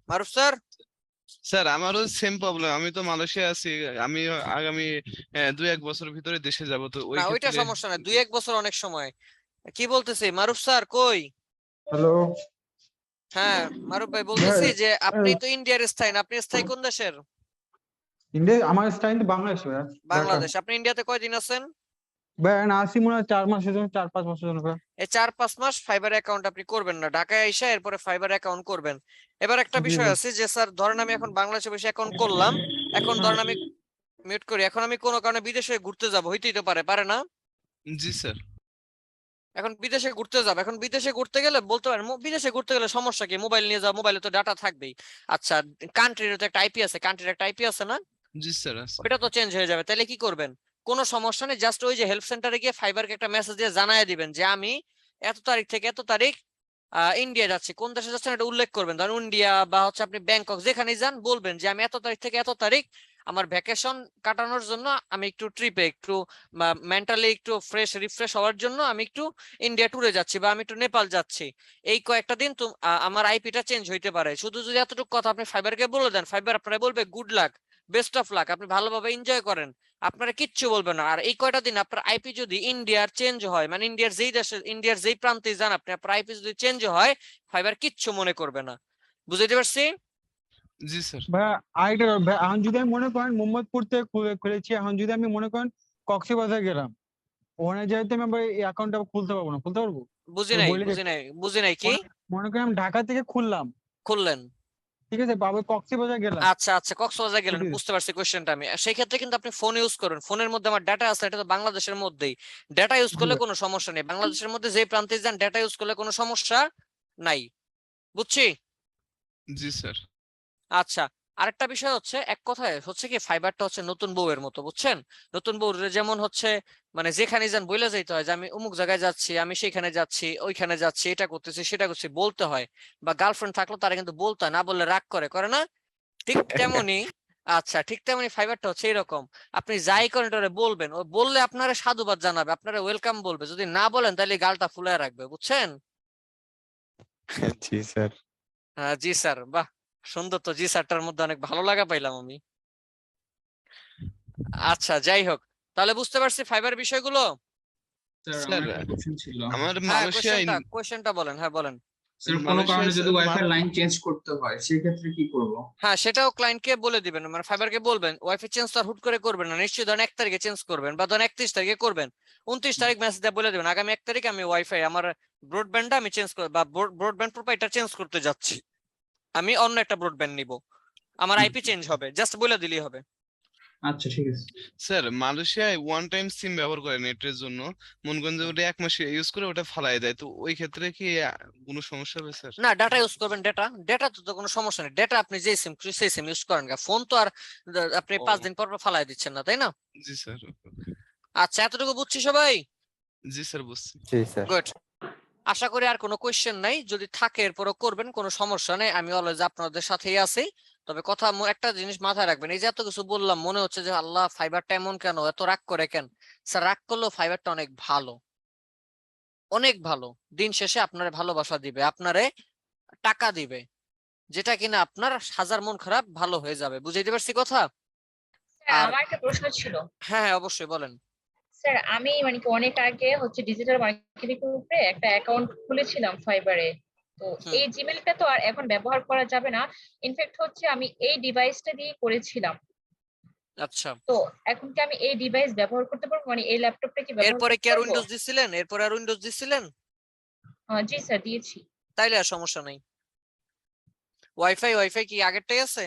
[SPEAKER 1] মারুফ স্যার?
[SPEAKER 7] স্যার আমারও সেম প্রবলেম, আমি তো মালয়েশিয়া আছি, আমি আগামী 2-1 বছরের ভিতরে দেশে যাব, তো ওই
[SPEAKER 1] না ওইটা
[SPEAKER 7] ক্ষেত্রে
[SPEAKER 1] সমস্যা না, 2-1 বছর অনেক সময়। কি বলতেছি মারুফ স্যার কই?
[SPEAKER 4] হ্যালো
[SPEAKER 1] হ্যাঁ মারুফ ভাই
[SPEAKER 4] ভাইয়া,
[SPEAKER 1] বলতেছি যে আপনি তো ইন্ডিয়ার স্থায়ী না, আপনি স্থায়ী কোন দেশের?
[SPEAKER 4] ইন্ডিয়া আমার স্থায়ী কিন্তু বাংলাদেশ ভাইয়া, ঢাকা।
[SPEAKER 1] বাংলাদেশ। আপনি ইন্ডিয়াতে কয়দিন আছেন?
[SPEAKER 4] ভাইয়া না আসি মনে হয় 4 মাসের জন্য, 4-5 মাসের জন্য ভাইয়া।
[SPEAKER 1] এই 4-5 মাস ফাইবার অ্যাকাউন্ট আপনি করবেন না, ঢাকায় এসে এরপরে ফাইবার অ্যাকাউন্ট করবেন। এবার একটা
[SPEAKER 4] জি
[SPEAKER 1] বিষয়
[SPEAKER 4] ভাই।
[SPEAKER 1] আছে যে স্যার ধরেন আমি এখন বাংলাদেশে বসে অ্যাকাউন্ট করলাম, এখন ধরেন আমি মিউট করি, এখন আমি কোনো কারণে বিদেশে ঘুরতে যাব, হইতেই তো পারে, পারে না?
[SPEAKER 7] জি স্যার।
[SPEAKER 1] এখন বিদেশে ঘুরতে যাব, এখন বিদেশে ঘুরতে গেলে বলতে পারেন বিদেশে ঘুরতে গেলে সমস্যা কি, মোবাইল নিয়ে যাও, মোবাইলে তো ডাটা থাকবেই। আচ্ছা কান্ট্রির তো একটা আইপি আছে, কান্ট্রির একটা আইপি আছে না?
[SPEAKER 7] জি স্যার আছে।
[SPEAKER 1] ওইটা তো চেঞ্জ হয়ে যাবে, তাহলে কি করবেন? কোনো সমস্যা নেই, জাস্ট ওই যে হেল্প সেন্টারে গিয়ে ফাইবারকে একটা মেসেজ দিয়ে জানায় দিবেন যে আমি এত তারিখ থেকে এত তারিখ ইন্ডিয়া যাচ্ছি, কোন দেশে যাচ্ছেন এটা উল্লেখ করবেন, ধরুন ইন্ডিয়া বা হচ্ছে আপনি ব্যাংকক যেখানেই যান বলবেন যে আমি এত তারিখ থেকে এত তারিখ আমার ভ্যাকেশন কাটানোর জন্য আমি একটু ট্রিপে একটু মেন্টালি একটু ফ্রেশ রিফ্রেশ হওয়ার জন্য আমি একটু ইন্ডিয়া ট্যুরে যাচ্ছি বা আমি একটু নেপাল যাচ্ছি, এই কয়েকটা দিন তো আমার আইপিটা চেঞ্জ হইতে পারে। শুধু যদি এতটুকু কথা আপনি ফাইবারকে বলে দেন, ফাইবার আপনারা বলবে good luck, best of luck, আপনি ভালোভাবে এনজয় করেন, আপনারা কিচ্ছু বলবে না। আর এই কয়টা দিন আপনার আইপি যদি ইন্ডিয়ার চেঞ্জ হয়, মানে ইন্ডিয়ার যেই দেশে ইন্ডিয়ার যেই প্রান্তে যান আপনি, আপনার আইপি যদি চেঞ্জ হয় ফাইবার কিচ্ছু মনে করবে না। বুঝতে পারছি?
[SPEAKER 7] জি স্যার।
[SPEAKER 4] ভাইয়া আরেকটা ভাই, এখন যদি আমি মনে করেন মোহাম্মদপুর থেকে খুলেছি, এখন যদি আমি মনে করেন কক্সবাজার গেলাম, ওখানে যাইতে আমি আবার এই অ্যাকাউন্টটা খুলতে পারবো না? খুলতে পারবো?
[SPEAKER 1] বুঝি
[SPEAKER 4] তো
[SPEAKER 1] নাই,
[SPEAKER 4] বলে
[SPEAKER 1] বুঝি নাই, বুঝি নাই কি
[SPEAKER 4] মনে করেন আমি ঢাকা থেকে খুললাম,
[SPEAKER 1] খুললেন?
[SPEAKER 4] ঠিক আছে, বাবা কক্সবাজার গেলাম,
[SPEAKER 1] আচ্ছা আচ্ছা কক্সবাজার গেলেন,
[SPEAKER 4] ছুটিতে।
[SPEAKER 1] বুঝতে পারছি কোশ্চেনটা আমি। সেই ক্ষেত্রে কিন্তু আপনি ফোন ইউজ করুন, ফোনের মধ্যে আমার ডাটা আছে, এটা তো বাংলাদেশের মধ্যেই, ডাটা ইউজ
[SPEAKER 4] জি
[SPEAKER 1] করলে
[SPEAKER 4] ভাই।
[SPEAKER 1] কোনো সমস্যা নেই, বাংলাদেশের মধ্যে যে প্রান্তে যান ডাটা ইউজ করলে কোনো সমস্যা নাই। বুঝছি?
[SPEAKER 7] জি স্যার।
[SPEAKER 1] আচ্ছা আরেকটা বিষয় হচ্ছে, এক কথায় হচ্ছে কি ফাইবারটা হচ্ছে নতুন বউয়ের মতো, বুঝছেন? নতুন বউ যেমন হচ্ছে মানে যেখানে যান বইলে যাইতে হয় যে আমি অমুক জায়গায় যাচ্ছি, আমি সেখানে যাচ্ছি, ওইখানে যাচ্ছি, এটা করতেছি সেটা করছি, বলতে হয়। বা গার্লফ্রেন্ড থাকলো তারা কিন্তু বলতে হয়, না বললে রাগ করে, করে না? ঠিক তেমনি আচ্ছা ঠিক তেমনি ফাইবারটা হচ্ছে এরকম, আপনি যাই করেন এটা ওরে বলবেন, ও বললে আপনারা সাধুবাদ জানাবে, আপনারা ওয়েলকাম বলবে, যদি না বলেন তাহলে গালটা ফুলায় রাখবে, বুঝছেন?
[SPEAKER 5] জি স্যার।
[SPEAKER 1] হ্যাঁ জি স্যার, বাহ সুন্দর তো, জি স্যারটার মধ্যে অনেক ভালো লাগা পাইলাম আমি। আচ্ছা যাই হোক, তাহলে বুঝতে পারছি ফাইবার বিষয়গুলো।
[SPEAKER 7] স্যার আমার
[SPEAKER 1] হ্যাঁ
[SPEAKER 7] মালয়েশিয়ায়
[SPEAKER 1] কোশ্চেনটা বলেন, হ্যাঁ বলেন।
[SPEAKER 7] মালয়েশিয়ায়
[SPEAKER 12] চেঞ্জ করতে হয় সেক্ষেত্রে কি করব?
[SPEAKER 1] হ্যাঁ সেটাও ক্লায়েন্টকে বলে দিবেন, মানে ফাইবারকে বলবেন ওয়াইফাই চেঞ্জ তো আর হুট করে করবেন না, নিশ্চয়ই ধরেন 1 তারিখে চেঞ্জ করবেন বা ধরেন 31 তারিখে করবেন, 29 তারিখ মেসেজ দিয়ে বলে দিবেন আগামী 1 তারিখে আমি ওয়াইফাই আমার ব্রডব্যান্ডটা আমি চেঞ্জ করে বা ব্রডব্যান্ড প্রোভাইডার চেঞ্জ করতে যাচ্ছি, আমি অন্য একটা ব্রডব্যান্ড নিব, আমার আইপি চেঞ্জ হবে, জাস্ট বলে দিলেই হবে।
[SPEAKER 12] আচ্ছা ঠিক আছে।
[SPEAKER 7] স্যার মালয়েশিয়ায় ওয়ান টাইম সিম ব্যবহার করে নেটের জন্য, মনে করেন যে ওটা 1 মাস ইউজ করে ওটা ফালাই দেয়, তো ওই ক্ষেত্রে কি কোনো সমস্যা হবে স্যার?
[SPEAKER 1] না ডাটা ইউজ করবেন, ডেটা তো কোনো সমস্যা নেই, ডেটা আপনি যেই সিম খুশি সেই সিম ইউজ করেন, ফোন তো আর আপনি 5 দিন পর পর ফালাই দিচ্ছেন না, তাই না?
[SPEAKER 7] জি স্যার।
[SPEAKER 1] আচ্ছা এতটুকু বুঝছি সবাই?
[SPEAKER 7] জি স্যার বুঝছি।
[SPEAKER 5] জি স্যার।
[SPEAKER 1] গুড। আশা করি আর কোনো কোয়েশ্চেন নাই, যদি থাকে এরপরও করবেন, কোনো সমস্যা নেই, আমি অলওয়েজ আপনাদের সাথেই আছি। তবে কথা একটা জিনিস মাথায় রাখবেন, এই যে এত কিছু বললাম মনে হচ্ছে যে আল্লাহ ফাইবারটা এমন কেন, এত রাগ করে কেন? স্যার রাগ করলেও ফাইবারটা অনেক ভালো, অনেক ভালো, দিন শেষে আপনারে ভালোবাসা দিবে, আপনারে টাকা দিবে, যেটা কিনা আপনার হাজার মন খারাপ ভালো হয়ে যাবে। বুঝাইতে পারছি কথা? আর
[SPEAKER 8] আমার একটা প্রশ্ন ছিল।
[SPEAKER 1] হ্যাঁ হ্যাঁ অবশ্যই বলেন।
[SPEAKER 2] স্যার আমি মানে কি অনেক আগে হচ্ছে ডিজিটাল মার্কেটিং গ্রুপে একটা অ্যাকাউন্ট খুলেছিলাম ফাইবারে। তো এই জিমেলটা তো আর এখন ব্যবহার করা যাবে না। ইনফ্যাক্ট হচ্ছে আমি এই ডিভাইসটা দিয়ে করেছিলাম।
[SPEAKER 1] আচ্ছা,
[SPEAKER 2] তো এখন কি আমি এই ডিভাইস ব্যবহার করতে পারবো, মানে এই ল্যাপটপটা কি ব্যবহার
[SPEAKER 1] এরপরে
[SPEAKER 2] করতে
[SPEAKER 1] কি আর
[SPEAKER 2] পারবো?
[SPEAKER 1] উইন্ডোজ দিছিলেন? এরপরে আর উইন্ডোজ দিছিলেন?
[SPEAKER 2] জি স্যার দিয়েছি।
[SPEAKER 1] তাইলে আর সমস্যা নাই। ওয়াইফাই কি আগেরটাই আছে?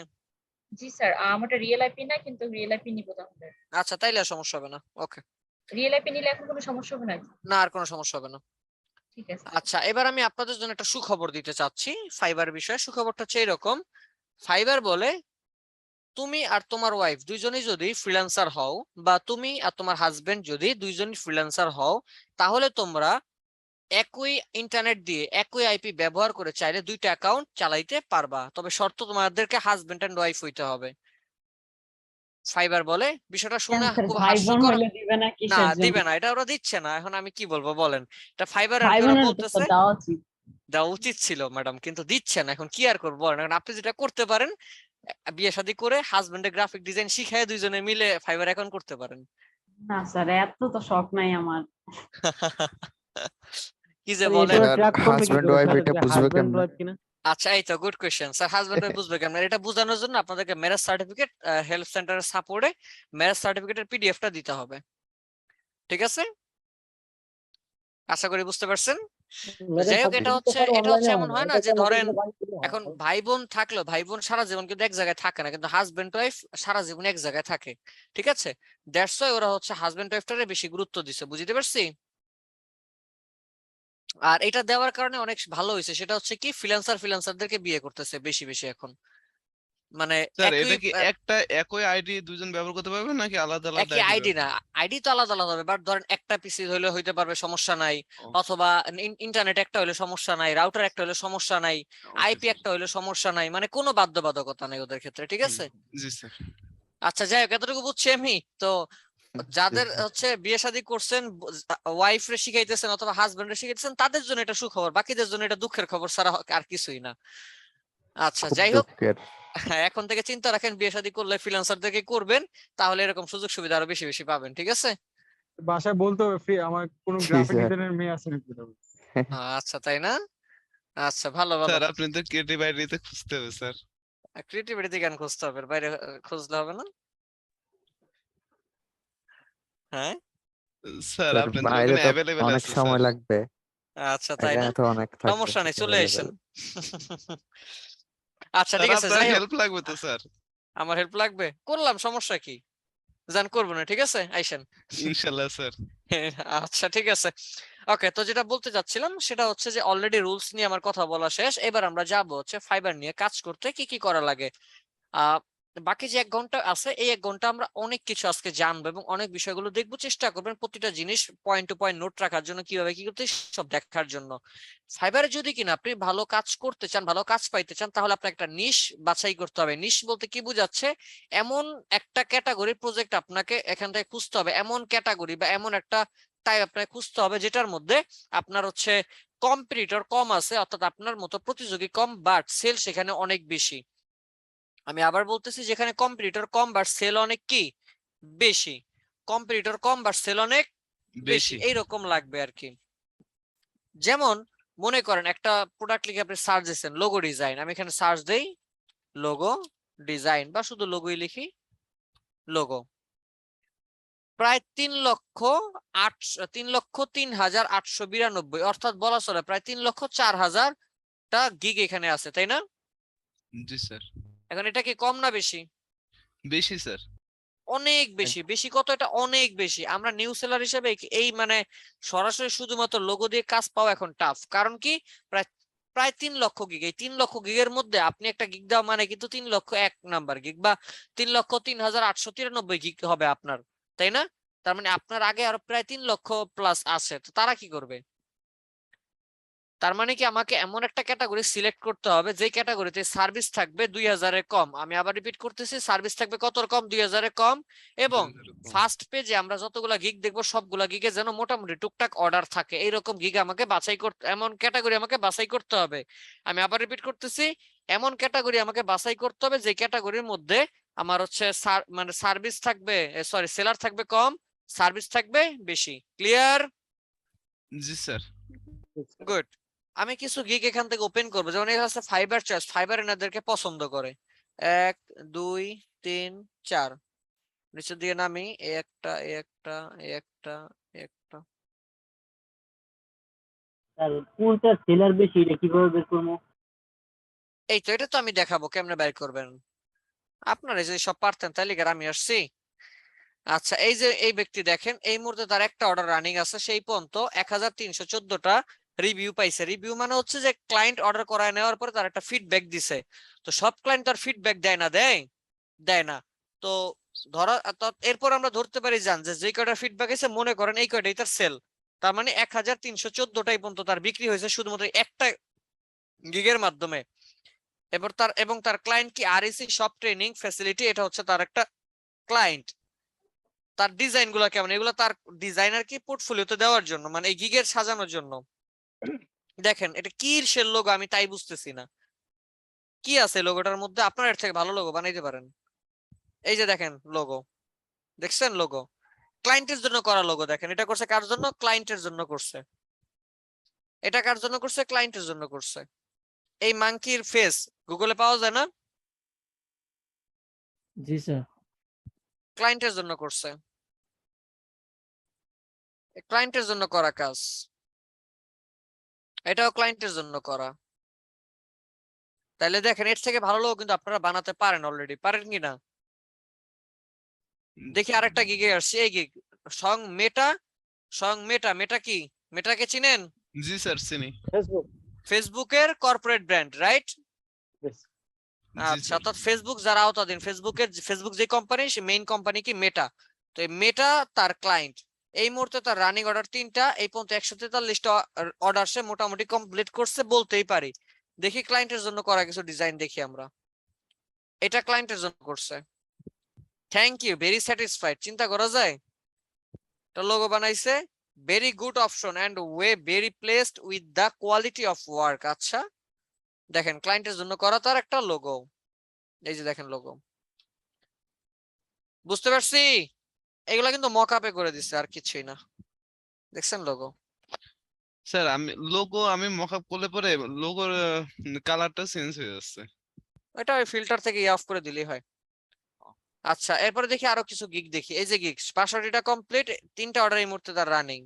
[SPEAKER 2] জি স্যার আমারটা রিয়েল আইপি না, কিন্তু রিয়েল আইপি নিব তাহলে।
[SPEAKER 1] আচ্ছা, তাইলে আর সমস্যা হবে না। ওকে,
[SPEAKER 2] রিয়েল আইপি নিলে এখন কোনো সমস্যা হবে না?
[SPEAKER 1] না আর কোনো সমস্যা হবে না।
[SPEAKER 2] ঠিক আছে।
[SPEAKER 1] আচ্ছা, এবার আমি আপনাদের জন্য একটা সুখবর দিতে চাচ্ছি ফাইবার বিষয়ে। সুখবরটা হচ্ছে এরকম, ফাইবার বলে তুমি আর তোমার ওয়াইফ দুইজনই যদি ফ্রিল্যান্সার হও, বা তুমি আর তোমার হাজবেন্ড যদি দুইজনই ফ্রিল্যান্সার হও, তাহলে তোমরা একই ইন্টারনেট দিয়ে একই আইপি ব্যবহার করে চাইলে দুইটা অ্যাকাউন্ট চালাইতে পারবা। তবে শর্ত তোমাদেরকে হাজবেন্ড এন্ড ওয়াইফ হইতে হবে। ফাইবার বলে বিষয়টা শুনে খুব হাস্যকর। না, দিবে না, এটা ওরা দিচ্ছে না। এখন আমি কি বলবো বলেন, এটা ফাইবার আর কি ওরা বলতেছে দেওয়া উচিত ছিল ম্যাডাম, কিন্তু দিচ্ছে না। এখন কি আর করবো বলেন? এখন আপনি যেটা করতে পারেন, বিয়ে শাদী করে হাজবেন্ডের গ্রাফিক ডিজাইন শিখায় দুইজনে মিলে ফাইবার অ্যাকাউন্ট করতে পারেন।
[SPEAKER 11] না স্যার, এত তো শখ নাই আমার।
[SPEAKER 1] কি যে বলেন,
[SPEAKER 5] হাজবেন্ড ওয়াইফ এটা বুঝবে কেমনে?
[SPEAKER 1] আচ্ছা, এই তো good question sir. Husband wife বুঝবে কেমন? এটা বোঝানোর জন্য আপনাদেরকে ম্যারেজ সার্টিফিকেট হেল্প সেন্টারের সাপোর্টে ম্যারেজ সার্টিফিকেটের পিডিএফটা দিতে হবে। ঠিক আছে, আশা করি বুঝতে পারছেন। যাই হোক, এটা হচ্ছে এমন হয় না যে ধরেন এখন ভাই বোন থাকলো, ভাই বোন সারা জীবন কিন্তু এক জায়গায় থাকে না, কিন্তু হাজবেন্ড ওয়াইফ সারা জীবন এক জায়গায় থাকে। ঠিক আছে, দ্যাটস ওয়াই ওরা হচ্ছে হাজবেন্ড ওয়াইফটারে বেশি গুরুত্ব দিছে, বুঝতে পারছি। আর এটা দেওয়ার কারণে অনেক ভালো হয়েছে, সেটা হচ্ছে কি ফ্রিল্যান্সারদেরকে বিয়ে করতেছে বেশি বেশি এখন। মানে
[SPEAKER 7] স্যার এটা কি একটা একই আইডি দুজন ব্যবহার করতে পারবে নাকি আলাদা আলাদা
[SPEAKER 1] একই আইডি না, আইডি তো আলাদা আলাদা হবে, বাট ধরেন একটা পিসি হইলে হইতে পারবে, সমস্যা নাই। অথবা ইন্টারনেট একটা হইলে সমস্যা নাই, রাউটার একটা হইলে সমস্যা নাই, আইপি একটা হইলে সমস্যা নাই, মানে কোনো বাধ্যবাধকতা নাই ওদের ক্ষেত্রে। ঠিক আছে,
[SPEAKER 7] জি স্যার।
[SPEAKER 1] আচ্ছা যাই হোক, এতটুকু বুঝছি আমি। তো যাদের হচ্ছে বিয়ে শাদী করছেন, ওয়াইফ রে শিখাইতেছেন অথবা হাজবেন্ড রে শিখাইতেছেন, তাদের জন্য এটা সুখবর, বাকিদের জন্য এটা দুঃখের খবর ছাড়া আর কিছুই না। আচ্ছা যাই হোক, এখন থেকে চিন্তা রাখেন বিয়ে শাদী করলে ফ্রিল্যান্সারদেরকে করবেন, তাহলে এরকম সুযোগ সুবিধা আরো বেশি বেশি পাবেন। ঠিক আছে,
[SPEAKER 4] বাসায় বলতে হবে আমার কোনো গ্রাফিক ডিজাইনের মেয়ে আছে নাকি?
[SPEAKER 1] আচ্ছা তাই না? আচ্ছা, ভালো ভালো।
[SPEAKER 7] স্যার আপনি তো ক্রিয়েটিভ আইডিতে খুঁজতে হবে স্যার।
[SPEAKER 1] ক্রিয়েটিভিটি কেন খুঁজতে হবে? বাইরে খুঁজলে হবে না? হ্যাঁ
[SPEAKER 7] স্যার আপনি তো
[SPEAKER 5] বাইরে
[SPEAKER 7] ওখানে
[SPEAKER 5] তো
[SPEAKER 7] अवेलेबल
[SPEAKER 5] অনেক
[SPEAKER 7] আছে
[SPEAKER 5] সময়
[SPEAKER 7] স্যার।
[SPEAKER 5] লাগবে।
[SPEAKER 1] আচ্ছা তাই না?
[SPEAKER 5] এখানে তো অনেক থাকবে,
[SPEAKER 1] সমস্যা নেই, চলে আসেন। আচ্ছা
[SPEAKER 7] স্যার
[SPEAKER 1] ঠিক আছে,
[SPEAKER 7] আপনার
[SPEAKER 1] যাই হোক,
[SPEAKER 7] হেল্প লাগবে তো স্যার।
[SPEAKER 1] আমার হেল্প লাগবে, করলাম, সমস্যা কি? জান করবো না, ঠিক আছে, আইসেন।
[SPEAKER 7] ইনশাআল্লাহ স্যার।
[SPEAKER 1] আচ্ছা ঠিক আছে, ওকে। তো যেটা বলতে চাচ্ছিলাম সেটা হচ্ছে যে অলরেডি রুলস নিয়ে আমার কথা বলা শেষ। এবার আমরা যাবো হচ্ছে ফাইবার নিয়ে কাজ করতে কি কি করা লাগে। বাকি যে 1 ঘন্টা আছে, এই 1 ঘন্টা আমরা অনেক কিছু আজকে জানবো এবং অনেক বিষয়গুলো দেখবো। চেষ্টা করবেন প্রতিটা জিনিস পয়েন্ট টু পয়েন্ট নোট রাখার জন্য, কিভাবে কি করতে সব দেখার জন্য। ফাইবারে যদি কিনা আপনি ভালো কাজ করতে চান, ভালো কাজ পাইতে চান, তাহলে আপনার একটা নিশ বাছাই করতে হবে। নিশ বলতে কি বোঝাচ্ছে? এমন একটা ক্যাটাগরি প্রজেক্ট আপনাকে এখান থেকে খুঁজতে হবে, এমন ক্যাটাগরি বা এমন একটা টাইপ আপনাকে খুঁজতে হবে যেটার মধ্যে আপনার হচ্ছে কম্পিটিটর কম আছে, অর্থাৎ আপনার মতো প্রতিযোগী কম, বাট সেল সেখানে অনেক বেশি। আমি আবার বলতেছি, যেখানে কম্পিটিটর কম বাট সেল অনেক কি বেশি, কম্পিটিটর কম বাট সেল অনেক বেশি, এইরকম লাগবে আর কি। যেমন মনে করেন একটা প্রোডাক্ট লিখে আপনি সার্চ দিচ্ছেন লোগো ডিজাইন, আমি এখানে সার্চ দেই লোগো ডিজাইন বা শুধু লোগোই লিখি লোগো, প্রায় 3,03,892, অর্থাৎ বলা চলে প্রায় 3,04,000টা গিগ এখানে আছে, তাই না?
[SPEAKER 7] জি স্যার।
[SPEAKER 1] এখন এটা কি কম না বেশি?
[SPEAKER 7] বেশি স্যার।
[SPEAKER 1] অনেক বেশি। বেশি কত? এটা অনেক বেশি। আমরা নিউ সেলার হিসেবে এই মানে সরাসরি শুধুমাত্র লোগো দিয়ে কাজ পাওয়া এখন টাফ। কারণ কি, প্রায় 3 লক্ষ গিগ, এই 3 লক্ষ গিগের মধ্যে আপনি একটা গিগ দেওয়া মানে কিন্তু 3,01,000 নাম্বার গিগ বা 3,03,893 গিগ হবে আপনার, তাই না? তার মানে আপনার আগে আরো প্রায় 3 লক্ষ প্লাস আছে, তো তারা কি করবে? তার মানে কি আমাকে এমন একটা ক্যাটাগরি সিলেক্ট করতে হবে যে ক্যাটাগরিতে সার্ভিস থাকবে 2,000-এর কম। আমি আবার রিপিট করতেছি, সার্ভিস থাকবে কতর কম? 2,000-এর কম। এবং ফার্স্ট পেজে আমরা যতগুলা গিগ দেখবো সবগুলা গিগে যেন মোটামুটি টুকটাক অর্ডার থাকে, এইরকম গিগ আমাকে বাছাই করতে, এমন ক্যাটাগরি আমাকে বাছাই করতে হবে। আমি আবার রিপিট করতেছি, এমন ক্যাটাগরি আমাকে বাছাই করতে হবে যে ক্যাটাগরির মধ্যে আমার হচ্ছে মানে সার্ভিস থাকবে, সরি সেলার থাকবে কম, সার্ভিস থাকবে বেশি। ক্লিয়ার?
[SPEAKER 7] জি স্যার।
[SPEAKER 1] গুড। আমি কিছু গিগ এখান থেকে ওপেন করবো, যেমন এখানে আছে ফাইবার চয়েস, ফাইবার এনাদেরকে পছন্দ করে। 1 2 3 4 নিচের দিকে নামি, একটা একটা একটা একটা।
[SPEAKER 6] স্যার কোনটা সেলার বেশি এটা কিভাবে বের করবো?
[SPEAKER 1] এই তো, এটা তো আমি দেখাবো কেমনে বের করবেন। আপনারা যদি সব পারতেন তাহলে কি আর আমি আসছি? আচ্ছা, এই যে এই ব্যক্তি দেখেন এই মুহূর্তে তার একটা অর্ডার রানিং আছে, সেই পর্যন্ত 1314টা রিভিউ পাইছে। রিভিউ মানে হচ্ছে যে ক্লায়েন্ট অর্ডার করায় নেওয়ার পরে তার একটা ফিডব্যাক দিছে। তো সব ক্লায়েন্ট তার ফিডব্যাক দেয় না, দেয় না। তো ধরা এরপর আমরা ধরতে পারি জান যে কয়টা ফিডব্যাক এসে মনে করেন এই কয়টাই তার সেল, তার মানে 1314টাই পর্যন্ত তার বিক্রি হয়েছে শুধুমাত্র একটা গিগের মাধ্যমে। এবং তার ক্লায়েন্ট কি আরইসি সব ট্রেনিং ফ্যাসিলিটি, এটা হচ্ছে তার একটা ক্লায়েন্ট। তার ডিজাইন গুলা কেমন, এগুলো তার ডিজাইনার কি পোর্টফোলিওতে দেওয়ার জন্য, মানে এই গিগের সাজানোর জন্য। দেখেন এটা কিসের লোগো আমি তাই বুঝতেছি না, কি আছে লোগোটার মধ্যে? আপনার এর থেকে ভালো লোগো বানাইতে পারেন। এই যে দেখেন লোগো, দেখছেন লোগো? ক্লায়েন্টের জন্য করা লোগো। দেখেন এটা করছে কার জন্য? ক্লায়েন্টের জন্য করছে। এটা কার জন্য করছে? ক্লায়েন্টের জন্য করছে। এই মাংকির ফেস গুগলে পাওয়া যায় না?
[SPEAKER 10] জি স্যার।
[SPEAKER 1] ক্লায়েন্টের জন্য করছে, ক্লায়েন্টের জন্য করা কাজ। এটাও ক্লায়েন্টের জন্য করা। তাহলে দেখেন এর থেকে ভালো লোক কিন্তু আপনারা বানাতে পারেন, অলরেডি পারেন কিনা দেখি। আরেকটা গিগে আসছে, এই গিগ সং মেটা। মেটা কি? মেটাকে চিনেন?
[SPEAKER 7] জি স্যার চিনি।
[SPEAKER 1] ফেসবুকের কর্পোরেট ব্র্যান্ড, রাইট?
[SPEAKER 7] জি
[SPEAKER 1] আচ্ছা,
[SPEAKER 7] স্যার।
[SPEAKER 1] অর্থাৎ ফেসবুক যারা আওতাধীন, ফেসবুক যে কোম্পানি, সে মেইন কোম্পানি কি? মেটা। তো এই মেটা তার ক্লায়েন্ট। এই মুহূর্তে তার রানিং অর্ডার 3টা, এই পর্যন্ত 143টা অর্ডার সে মোটামুটি কমপ্লিট করছে বলতেই পারি। দেখি ক্লায়েন্টের জন্য করা কিছু ডিজাইন দেখি আমরা। এটা ক্লায়েন্টের জন্য করছে। Thank you, very satisfied. চিন্তা করা যায়? একটা লোগো বানাইছে, very good option and way very placed with the quality of work. আচ্ছা দেখেন ক্লায়েন্টের জন্য করা তার একটা লোগো। এই যে দেখেন লোগো, বুঝতে পারছি? এগুলা কিন্তু মকআপে করে দিচ্ছে, আর কিছুই না। দেখছেন লোগো?
[SPEAKER 7] স্যার আমি মকআপ করলে পরে লোগোর কালারটা চেঞ্জ হয়ে যাচ্ছে।
[SPEAKER 1] এটা ওই ফিল্টার থেকে অফ করে দিলেই হয়। আচ্ছা, এরপরে দেখি আরো কিছু গিগ দেখি। এই যে গিগ 65টা কমপ্লিট, 3টা অর্ডার এই মুহূর্তে তার রানিং।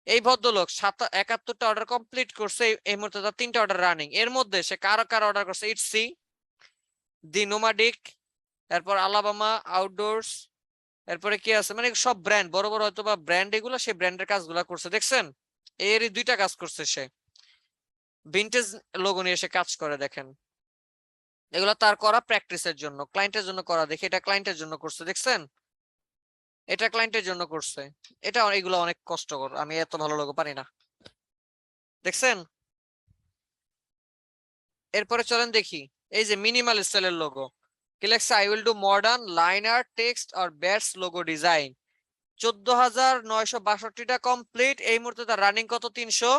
[SPEAKER 1] এই ভদ্রলোক 71টা অর্ডার কমপ্লিট করছে, এই মুহূর্তে তার 3টা অর্ডার রানিং। এর মধ্যে সে কারো অর্ডার করছে? ইটসি, দি নোমাডিক, এরপর আলাবামা আউটডোরস, এরপরে কি আছে, মানে সব ব্র্যান্ড বড় বড় হয়তো বা ব্র্যান্ড, এগুলো সে ব্র্যান্ডের কাজগুলা করছে। দেখছেন এরই 2টা কাজ করছে সে। ভিনটেজ লোগো নিয়ে সে কাজ করে। দেখেন এগুলো তার করা প্র্যাকটিসের জন্য, ক্লায়েন্টের জন্য করা। দেখি এটা ক্লায়েন্টের জন্য করছে, দেখছেন? এটা ক্লায়েন্টের জন্য করছে। এটা এগুলো অনেক কষ্টকর, আমি এত ভালো লোগো পারি না। দেখছেন? এরপরে চলেন দেখি এই যে মিনিমাল স্টাইলের লোগো। কি লেখছে? I will do modern liner text or bats logo design. 14,962টা কমপ্লিট। এই মুহূর্তে তার রানিং কত? 300